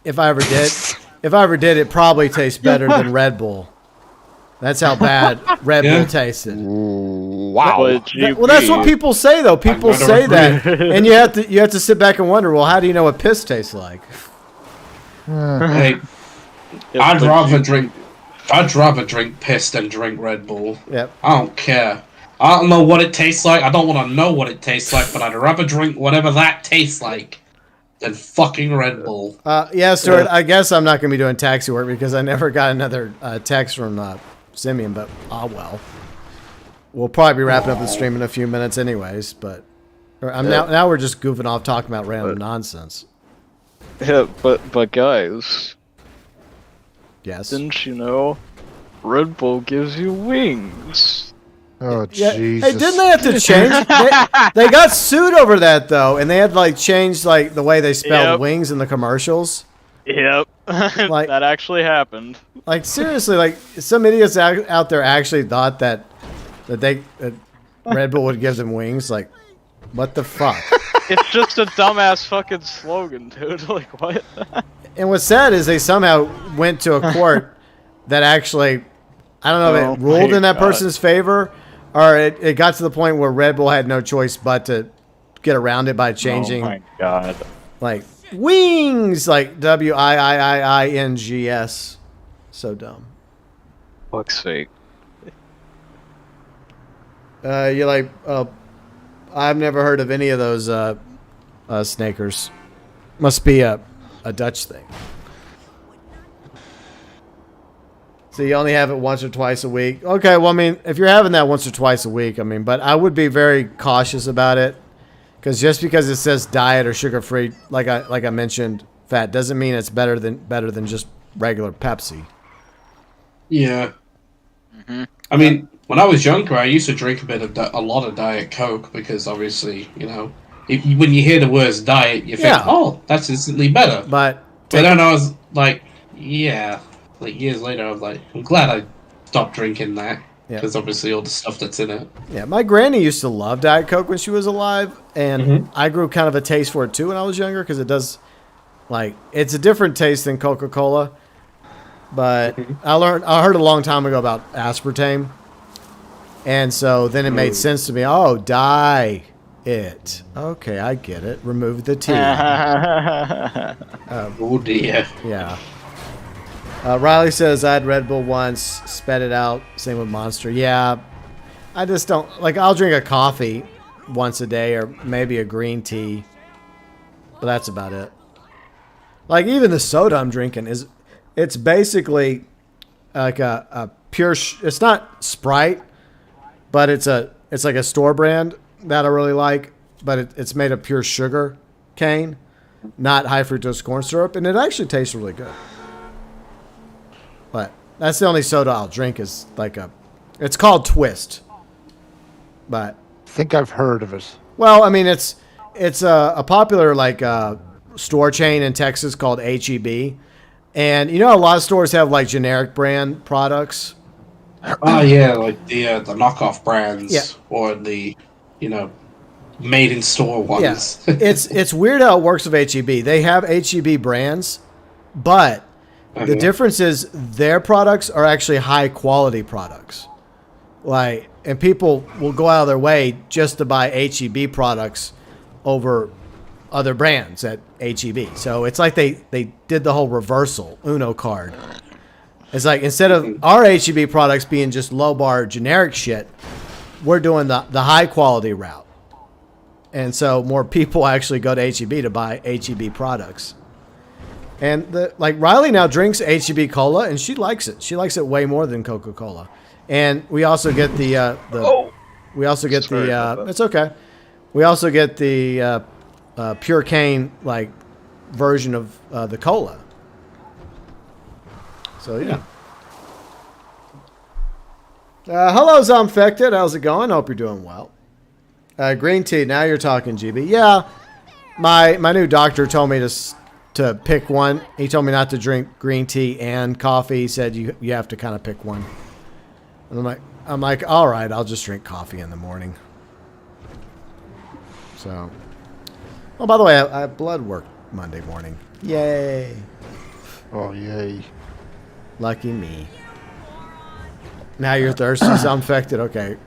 if I ever did, it probably tastes better than Red Bull. That's how bad Red Bull tasted. Wow. Well, that's what people say, though. People say that, and you have to sit back and wonder, well, how do you know what piss tastes like? Hey, I'd rather drink piss than drink Red Bull. Yep. I don't care. I don't know what it tastes like. I don't want to know what it tastes like, but I'd rather drink whatever that tastes like than fucking Red Bull. Yeah, Stuart, I guess I'm not going to be doing taxi work because I never got another text from Simeon, but well. We'll probably be wrapping up the stream in a few minutes anyways, but now we're just goofing off talking about random nonsense. Yeah, but guys. Yes. Didn't you know Red Bull gives you wings? Oh, yeah. Jesus. Hey, didn't they have to change? they got sued over that, though, and they had to, change, the way they spelled wings in the commercials. Yep. That actually happened. Seriously, some idiots out there actually thought that Red Bull would give them wings. What the fuck? It's just a dumbass fucking slogan, dude. What? And what's sad is they somehow went to a court that actually, I don't know if it ruled in that person's favor, or it got to the point where Red Bull had no choice but to get around it by changing. Oh my God. Wings, WIIIINGS. So dumb. Fuck's sake. You're I've never heard of any of those snakers. Must be a Dutch thing. So you only have it once or twice a week. Okay, well, I mean, if you're having that once or twice a week, but I would be very cautious about it, because just because it says diet or sugar-free, like I mentioned, fat, doesn't mean it's better than just regular Pepsi. Yeah. Mm-hmm. I mean, when I was younger, I used to drink a lot of Diet Coke because obviously, when you hear the words diet, you think, oh, that's instantly better. But then I was years later, I was like, I'm glad I stopped drinking that. Because obviously all the stuff that's in it. Yeah, my granny used to love Diet Coke when she was alive, and I grew kind of a taste for it too when I was younger, because it does, it's a different taste than Coca-Cola. But I heard a long time ago about aspartame, and so then it made sense to me. Oh, dye it. Okay, I get it. Remove the T. Oh dear. Yeah. Riley says I had Red Bull once, sped it out. Same with Monster. Yeah, I just don't like. I'll drink a coffee once a day, or maybe a green tea, but that's about it. Like even the soda I'm drinking it's basically like a pure. It's not Sprite, but it's like a store brand that I really like, but it's made of pure sugar cane, not high fructose corn syrup, and it actually tastes really good. But that's the only soda I'll drink is like it's called Twist. But I think I've heard of it. well, I mean it's a popular like store chain in Texas called HEB. And you know a lot of stores have like generic brand products. Oh yeah, like the knockoff brands, Yeah. or the, made in store ones. Yeah. It's weird how it works with HEB. They have HEB brands, but the difference is their products are actually high quality products. Like, and people will go out of their way just to buy HEB products over other brands at HEB. So it's like they did the whole reversal Uno card. It's like instead of our HEB products being just low bar generic shit, we're doing the high quality route. And so more people actually go to HEB to buy HEB products. And Riley now drinks HEB cola and she likes it. She likes it way more than Coca-Cola. And we also get it's okay. We also get the pure cane like version of the cola. So yeah. Hello, Zombfected. How's it going? Hope you're doing well. Green tea. Now you're talking, GB. Yeah, my new doctor told me to pick one. He told me not to drink green tea and coffee. He said you have to kind of pick one. And I'm like, all right, I'll just drink coffee in the morning. So, oh, by the way, I have blood work Monday morning. Yay! Oh, yay. Lucky me. Now you're thirsty, so I'm infected. Okay.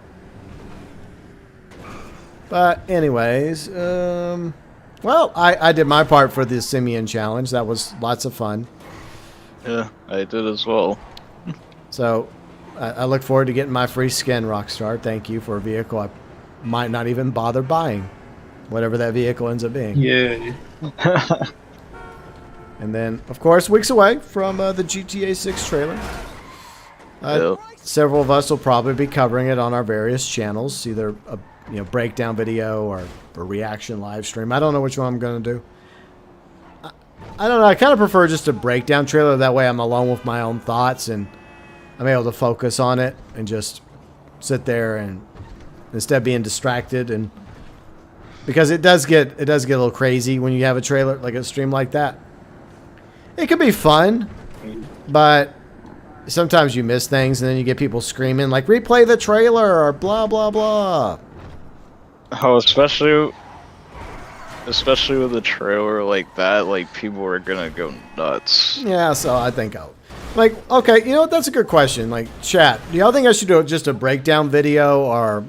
But anyways, well, I did my part for the Simeon challenge. That was lots of fun. Yeah, I did as well. So I look forward to getting my free skin, Rockstar. Thank you for a vehicle I might not even bother buying, whatever that vehicle ends up being. Yeah. And then, of course, weeks away from the GTA 6 trailer. Yep. Several of us will probably be covering it on our various channels, either a breakdown video or a reaction live stream. I don't know which one I'm going to do. I don't know. I kind of prefer just a breakdown trailer. That way I'm alone with my own thoughts and I'm able to focus on it and just sit there and instead of being distracted. And because it does get a little crazy when you have a trailer, like a stream like that. It can be fun, but sometimes you miss things and then you get people screaming like replay the trailer or blah blah blah. Oh, especially with a trailer like that, like people are gonna go nuts. Yeah, so I think okay, you know what? That's a good question. Like, chat, do y'all think I should do just a breakdown video or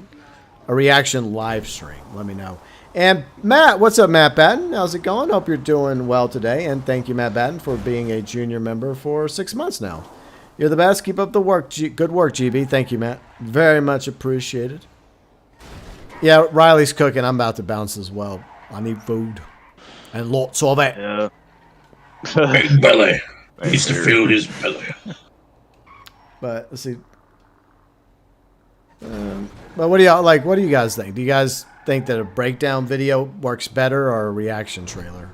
a reaction live stream? Let me know. And Matt, what's up, Matt Batten? How's it going? Hope you're doing well today. And thank you, Matt Batten, for being a junior member for 6 months now. You're the best. Keep up the work. Good work, GB. Thank you, Matt. Very much appreciated. Yeah, Riley's cooking. I'm about to bounce as well. I need food. And lots of it. Yeah. Big belly. Needs to fill his belly. But let's see. But what do y'all like? What do you guys think? Do you guys think that a breakdown video works better or a reaction trailer?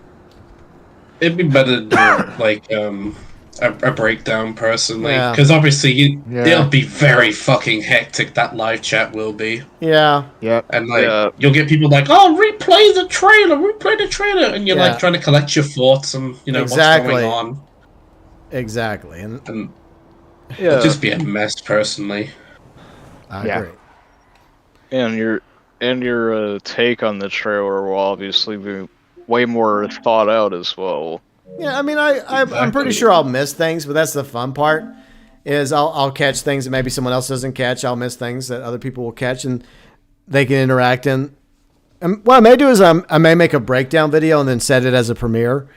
It'd be better to do like a breakdown personally, Yeah. because obviously Yeah. they'll be very fucking hectic. That live chat will be, Yeah. Yep. and like Yeah. you'll get people like, "Oh, replay the trailer," and you're Yeah. like trying to collect your thoughts and Exactly. what's going on, Exactly. And and Yeah. it'd just be a mess personally. I Yeah. agree. And your take on the trailer will obviously be way more thought out as well. Yeah, I mean, I'm pretty sure I'll miss things, but that's the fun part. Is I'll catch things that maybe someone else doesn't catch. I'll miss things that other people will catch, and they can interact. And what I may do is I may make a breakdown video and then set it as a premiere,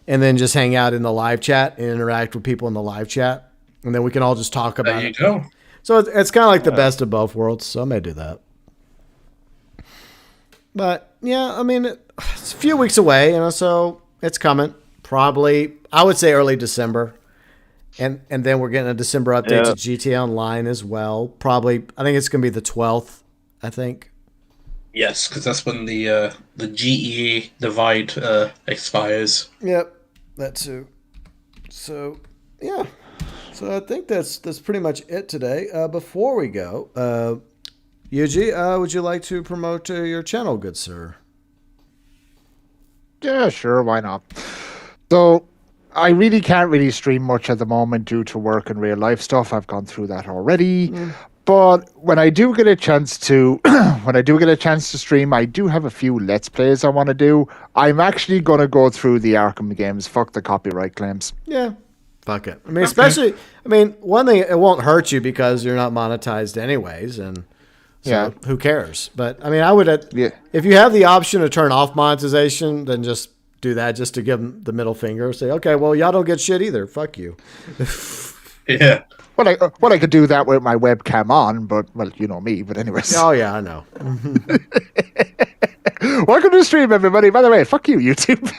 and then just hang out in the live chat and interact with people in the live chat, and then we can all just talk about it. There you go. So it's kind of like the best of both worlds. So I may do that. But yeah, I mean, it's a few weeks away, so it's coming. Probably, I would say early December. And then we're getting a December update to GTA Online as well. Probably, I think it's going to be the 12th, I think. Yes, because that's when the GEA divide expires. Yep, that too. So, yeah. So I think that's pretty much it today. Before we go, Yuji, would you like to promote your channel, good sir? Yeah, sure, why not? So, I really can't really stream much at the moment due to work and real life stuff. I've gone through that already. But when I do get a chance to, stream, I do have a few Let's Plays I want to do. I'm actually going to go through the Arkham games. Fuck the copyright claims. Yeah. Fuck it. I mean, especially, one thing, it won't hurt you because you're not monetized anyways, and so who cares? But, I mean, I would, if you have the option to turn off monetization, then just do that just to give them the middle finger. Say, okay, well, y'all don't get shit either. Fuck you. Yeah. Well, I could do that with my webcam on, but, well, you know me. But anyways. Oh, yeah, I know. Welcome to the stream, everybody. By the way, fuck you, YouTube.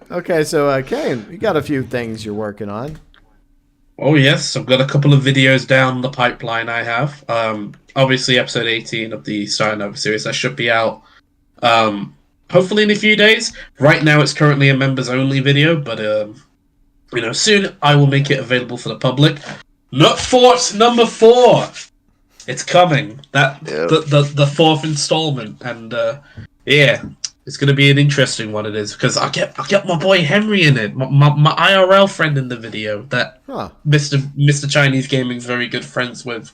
Okay, so, Kane, you got a few things you're working on. Oh, yes. I've got a couple of videos down the pipeline I have. Obviously, episode 18 of the Starting Over series. That should be out hopefully in a few days. Right now, it's currently a members-only video, but soon I will make it available for the public. Nut Fort number 4. It's coming. The fourth installment, and it's gonna be an interesting one. It is because I get my boy Henry in it, my IRL friend in the video that Mr. Chinese Gaming's very good friends with.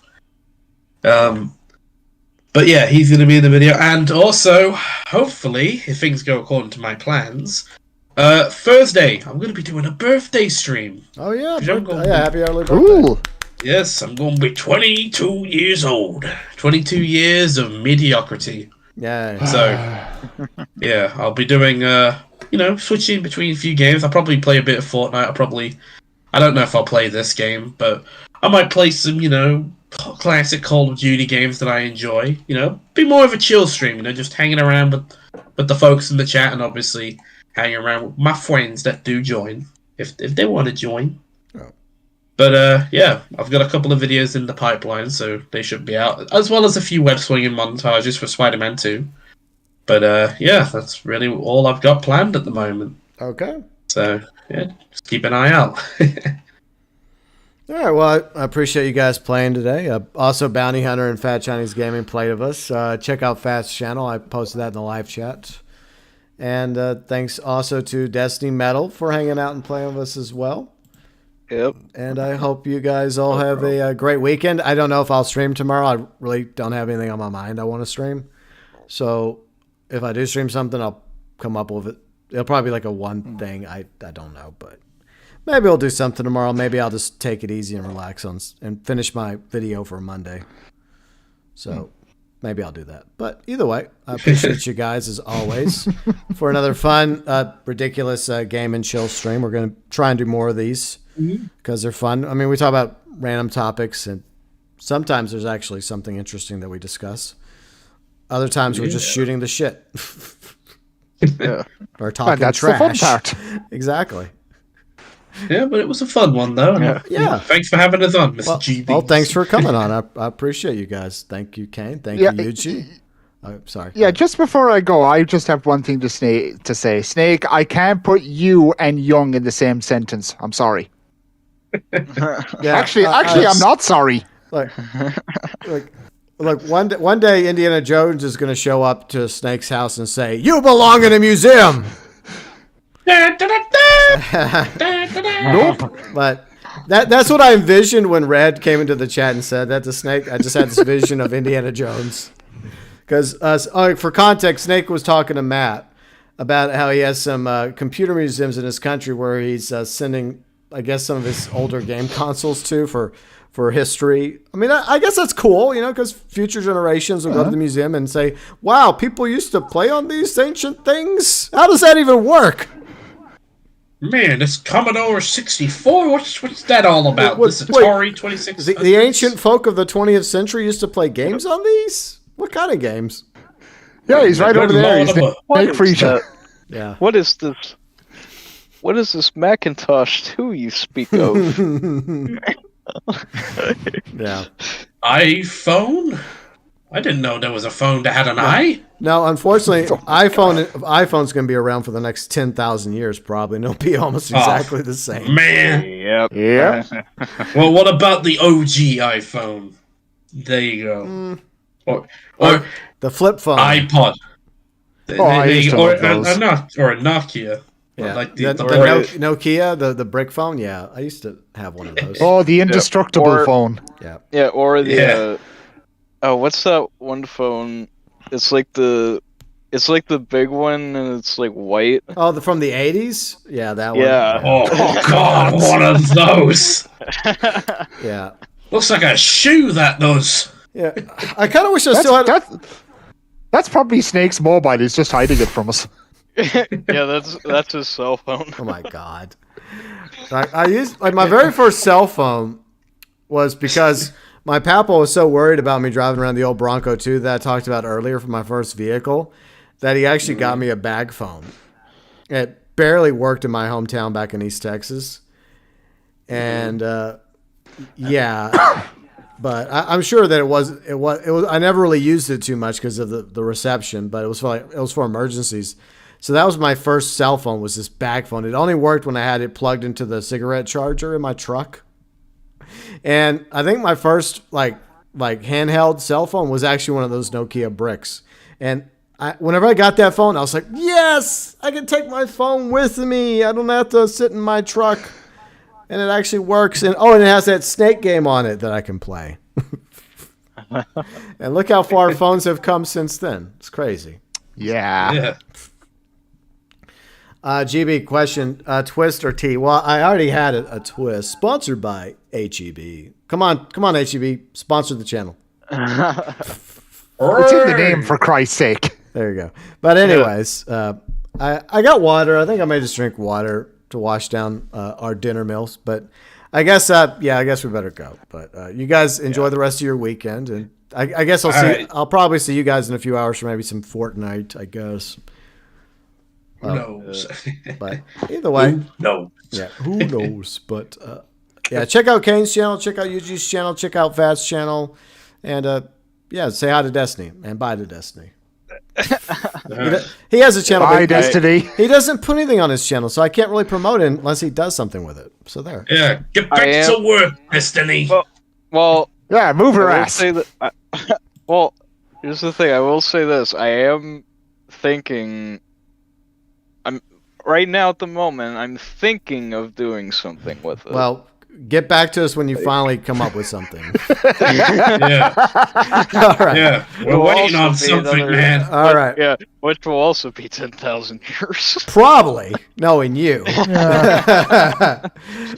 But yeah, he's going to be in the video. And also, hopefully, if things go according to my plans, Thursday, I'm going to be doing a birthday stream. Oh, yeah. Happy early birthday. Cool. Yes, I'm going to be 22 years old. 22 years of mediocrity. Yeah. So, yeah, I'll be doing, switching between a few games. I'll probably play a bit of Fortnite. I don't know if I'll play this game, but I might play some, classic Call of Duty games that I enjoy. Be more of a chill stream. Just hanging around with the folks in the chat, and obviously hanging around with my friends that do join if they want to join. Oh. But I've got a couple of videos in the pipeline, so they should be out, as well as a few web swinging montages for Spider-Man 2. But that's really all I've got planned at the moment. Okay. So just keep an eye out. All right, well, I appreciate you guys playing today. Also, Bounty Hunter and Fat Chinese Gaming played with us. Check out Fat's channel. I posted that in the live chat. And thanks also to Destiny Metal for hanging out and playing with us as well. Yep. And I hope you guys all have a great weekend. I don't know if I'll stream tomorrow. I really don't have anything on my mind I want to stream. So if I do stream something, I'll come up with it. It'll probably be like a one thing. I don't know, but maybe I'll do something tomorrow. Maybe I'll just take it easy and relax and finish my video for Monday. So maybe I'll do that. But either way, I appreciate you guys as always for another fun, ridiculous game and chill stream. We're going to try and do more of these because they're fun. I mean, we talk about random topics, and sometimes there's actually something interesting that we discuss. Other times we're just shooting the shit. Or talking that's trash. The fun part. Exactly. Yeah, but it was a fun one, though. Yeah. Thanks for having us on, Mr. GB. Well, thanks for coming on. I appreciate you guys. Thank you, Kane. Thank you, Yuji. Sorry. Yeah, just before I go, I just have one thing to say. Snake, I can't put you and young in the same sentence. I'm sorry. Actually, I'm not sorry. Like one day Indiana Jones is going to show up to Snake's house and say, "You belong in a museum." Nope. But that's what I envisioned when Red came into the chat and said that to Snake. I just had this vision of Indiana Jones. Because for context, Snake was talking to Matt about how he has some computer museums in his country where he's sending, I guess, some of his older game consoles to for history. I mean, I guess that's cool, because future generations will go to the museum and say, wow, people used to play on these ancient things? How does that even work? Man, this Commodore 64, what's that all about? This Atari 2600? The ancient folk of the 20th century used to play games on these? What kind of games? Yeah, he's right over there. He's Nick Friesia. Yeah. What is this? What is this Macintosh 2 you speak of? Yeah. iPhone? I didn't know there was a phone that had an eye. No, unfortunately, iPhone's going to be around for the next 10,000 years probably, and it'll be almost exactly the same. Man. Yep. Yeah. Well, what about the OG iPhone? There you go. Or the flip phone. iPod. I used to love those. Or a Nokia. Yeah. Like the Nokia, the brick phone. Yeah, I used to have one of those. Oh, the indestructible phone. Yeah. Yeah, or the what's that one phone? It's like the big one and it's like white. Oh, from the 80s? Yeah, that one. Yeah. Oh God, one of those. Yeah. Looks like a shoe that does. Yeah. I kind of wish I still had. That's probably Snake's mobile. He's just hiding it from us. Yeah, that's his cell phone. Oh my God. I used my very first cell phone was because my papa was so worried about me driving around the old Bronco 2 that I talked about earlier for my first vehicle that he actually got me a bag phone. It barely worked in my hometown back in East Texas. And yeah, but I'm sure that it was. I never really used it too much because of the reception, but it was for emergencies. So that was my first cell phone, was this bag phone. It only worked when I had it plugged into the cigarette charger in my truck. And I think my first like handheld cell phone was actually one of those Nokia bricks. And whenever I got that phone, I was like, yes, I can take my phone with me. I don't have to sit in my truck. And it actually works. And it has that Snake game on it that I can play. And look how far phones have come since then. It's crazy. Yeah. GB question, twist or tea? Well, I already had a twist. Sponsored by HEB. Come on, HEB. Sponsor the channel. It's in the name, for Christ's sake. There you go. But anyways, I got water. I think I may just drink water to wash down our dinner meals. But I guess, I guess we better go. But you guys enjoy the rest of your weekend. And I guess I'll probably see you guys in a few hours for maybe some Fortnite, I guess. Who knows? But either way. Who knows? Yeah, who knows? But check out Kane's channel, check out Yuji's channel, check out Fat's channel, and say hi to Destiny and bye to Destiny. He has a channel. Bye, Destiny. He doesn't put anything on his channel, so I can't really promote it unless he does something with it. So there. Yeah, get back to work, Destiny. Well, yeah, move her ass. Well, here's the thing. I will say this. I am thinking. Right now, at the moment, I'm thinking of doing something with it. Well, get back to us when you finally come up with something. Yeah. All right. Yeah. We're waiting on something, man. All right. Yeah, which will also be 10,000 years. Probably, knowing you. But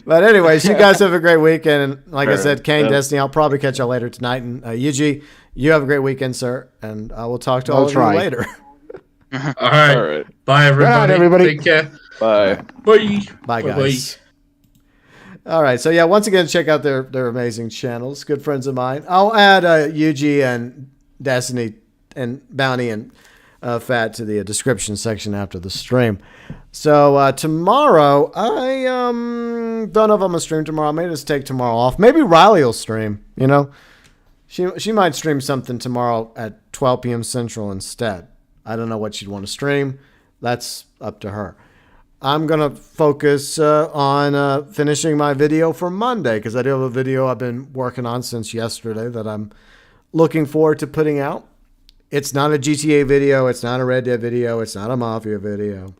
anyways, you guys have a great weekend. And like I said, Kane, Destiny, I'll probably catch y'all later tonight. And Yuji, you have a great weekend, sir. And I will talk to all of you later. All right. Bye, everybody. Good night, everybody. Take care. Bye. Bye. Bye, guys. All right. So, once again, check out their amazing channels. Good friends of mine. I'll add Yuji and Destiny and Bounty and Fat to the description section after the stream. So, tomorrow, I don't know if I'm going to stream tomorrow. I may just take tomorrow off. Maybe Riley will stream, She might stream something tomorrow at 12 p.m. Central instead. I don't know what she'd want to stream. That's up to her. I'm going to focus on finishing my video for Monday because I do have a video I've been working on since yesterday that I'm looking forward to putting out. It's not a GTA video. It's not a Red Dead video. It's not a Mafia video.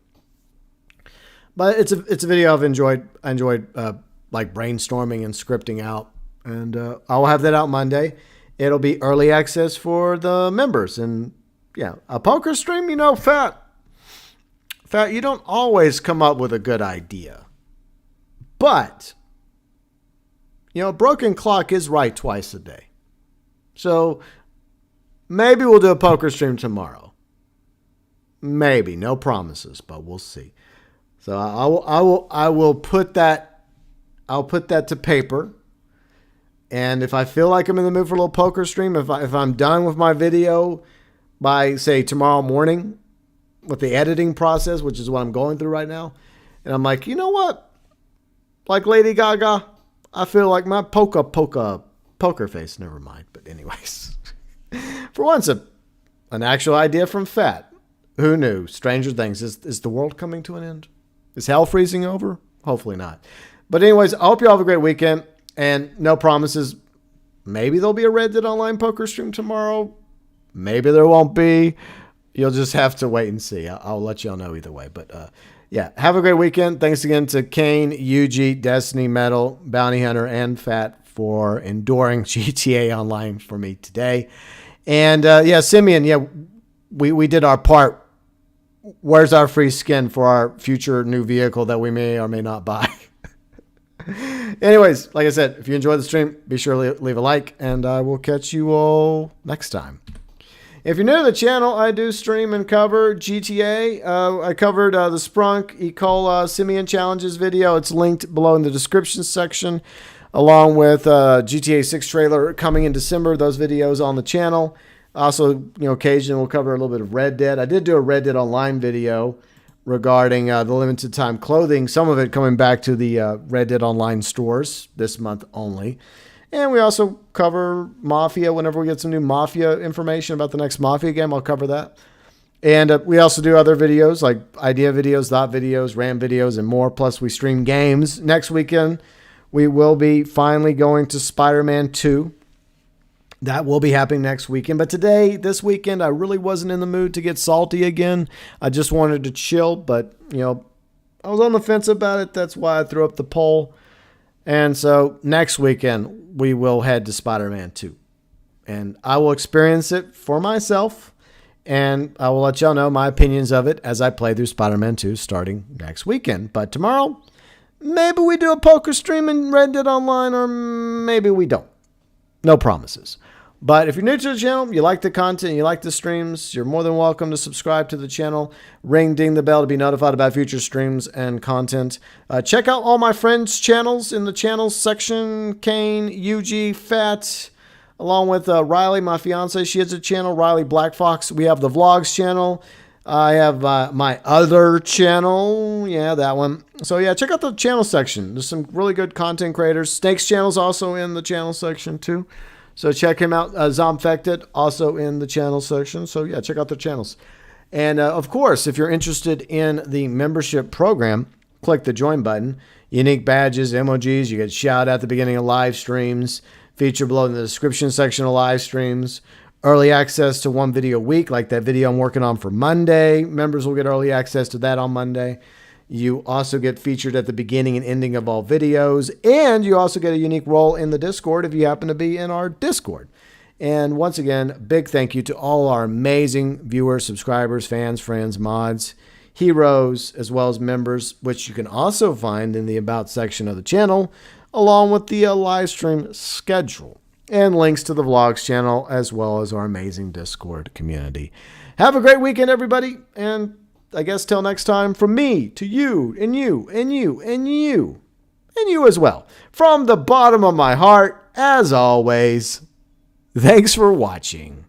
But it's a video I've enjoyed like brainstorming and scripting out. And I'll have that out Monday. It'll be early access for the members. And yeah, a poker stream, Fat. Fat, you don't always come up with a good idea. But, a broken clock is right twice a day. So, maybe we'll do a poker stream tomorrow. Maybe. No promises, but we'll see. So, I will put that, I'll put that to paper. And if I feel like I'm in the mood for a little poker stream, if I'm done with my video by, say, tomorrow morning with the editing process, which is what I'm going through right now, and I'm like, you know what? Like Lady Gaga, I feel like my poker face. Never mind. But anyways, for once, an actual idea from Fat. Who knew? Stranger things. Is the world coming to an end? Is hell freezing over? Hopefully not. But anyways, I hope you all have a great weekend. And no promises. Maybe there'll be a Red Dead Online poker stream tomorrow. Maybe there won't be. You'll just have to wait and see. I'll let y'all know either way. But yeah, have a great weekend. Thanks again to Kane, Yuji, Destiny, Metal, Bounty Hunter, and Fat for enduring GTA Online for me today. And yeah, Simeon, yeah, we did our part. Where's our free skin for our future new vehicle that we may or may not buy? Anyways, like I said, if you enjoyed the stream, be sure to leave a like, and I will catch you all next time. If you're new to the channel, I do stream and cover GTA. I covered the Sprunk Ecola Simeon Challenges video. It's linked below in the description section, along with GTA 6 trailer coming in December. Those videos on the channel. Also, occasionally we'll cover a little bit of Red Dead. I did do a Red Dead Online video regarding the limited time clothing, some of it coming back to the Red Dead Online stores this month only. And we also cover Mafia. Whenever we get some new Mafia information about the next Mafia game, I'll cover that. And we also do other videos like idea videos, thought videos, RAM videos, and more. Plus we stream games. Next weekend, we will be finally going to Spider-Man 2. That will be happening next weekend. But this weekend, I really wasn't in the mood to get salty again. I just wanted to chill. But, I was on the fence about it. That's why I threw up the poll. And so next weekend, we will head to Spider-Man 2. And I will experience it for myself. And I will let y'all know my opinions of it as I play through Spider-Man 2 starting next weekend. But tomorrow, maybe we do a poker stream in Red Dead Online, or maybe we don't. No promises. But if you're new to the channel, you like the content, you like the streams, you're more than welcome to subscribe to the channel. Ding the bell to be notified about future streams and content. Check out all my friends' channels in the channels section. Kane, UG, Fat, along with Riley, my fiance. She has a channel, Riley Black Fox. We have the vlogs channel. I have my other channel. Yeah, that one. So yeah, check out the channel section. There's some really good content creators. Snake's channel's also in the channel section too. So check him out. Zombfected, also in the channel section. So yeah, check out their channels. And of course, if you're interested in the membership program, click the join button. Unique badges, emojis, you get shout out at the beginning of live streams, feature below in the description section of live streams, early access to one video a week, like that video I'm working on for Monday. Members will get early access to that on Monday. You also get featured at the beginning and ending of all videos, and you also get a unique role in the Discord if you happen to be in our Discord. And once again, big thank you to all our amazing viewers, subscribers, fans, friends, mods, heroes, as well as members, which you can also find in the About section of the channel, along with the live stream schedule and links to the vlogs channel, as well as our amazing Discord community. Have a great weekend, everybody, and I guess till next time, from me to you, and you, and you, and you, and you as well. From the bottom of my heart, as always, thanks for watching.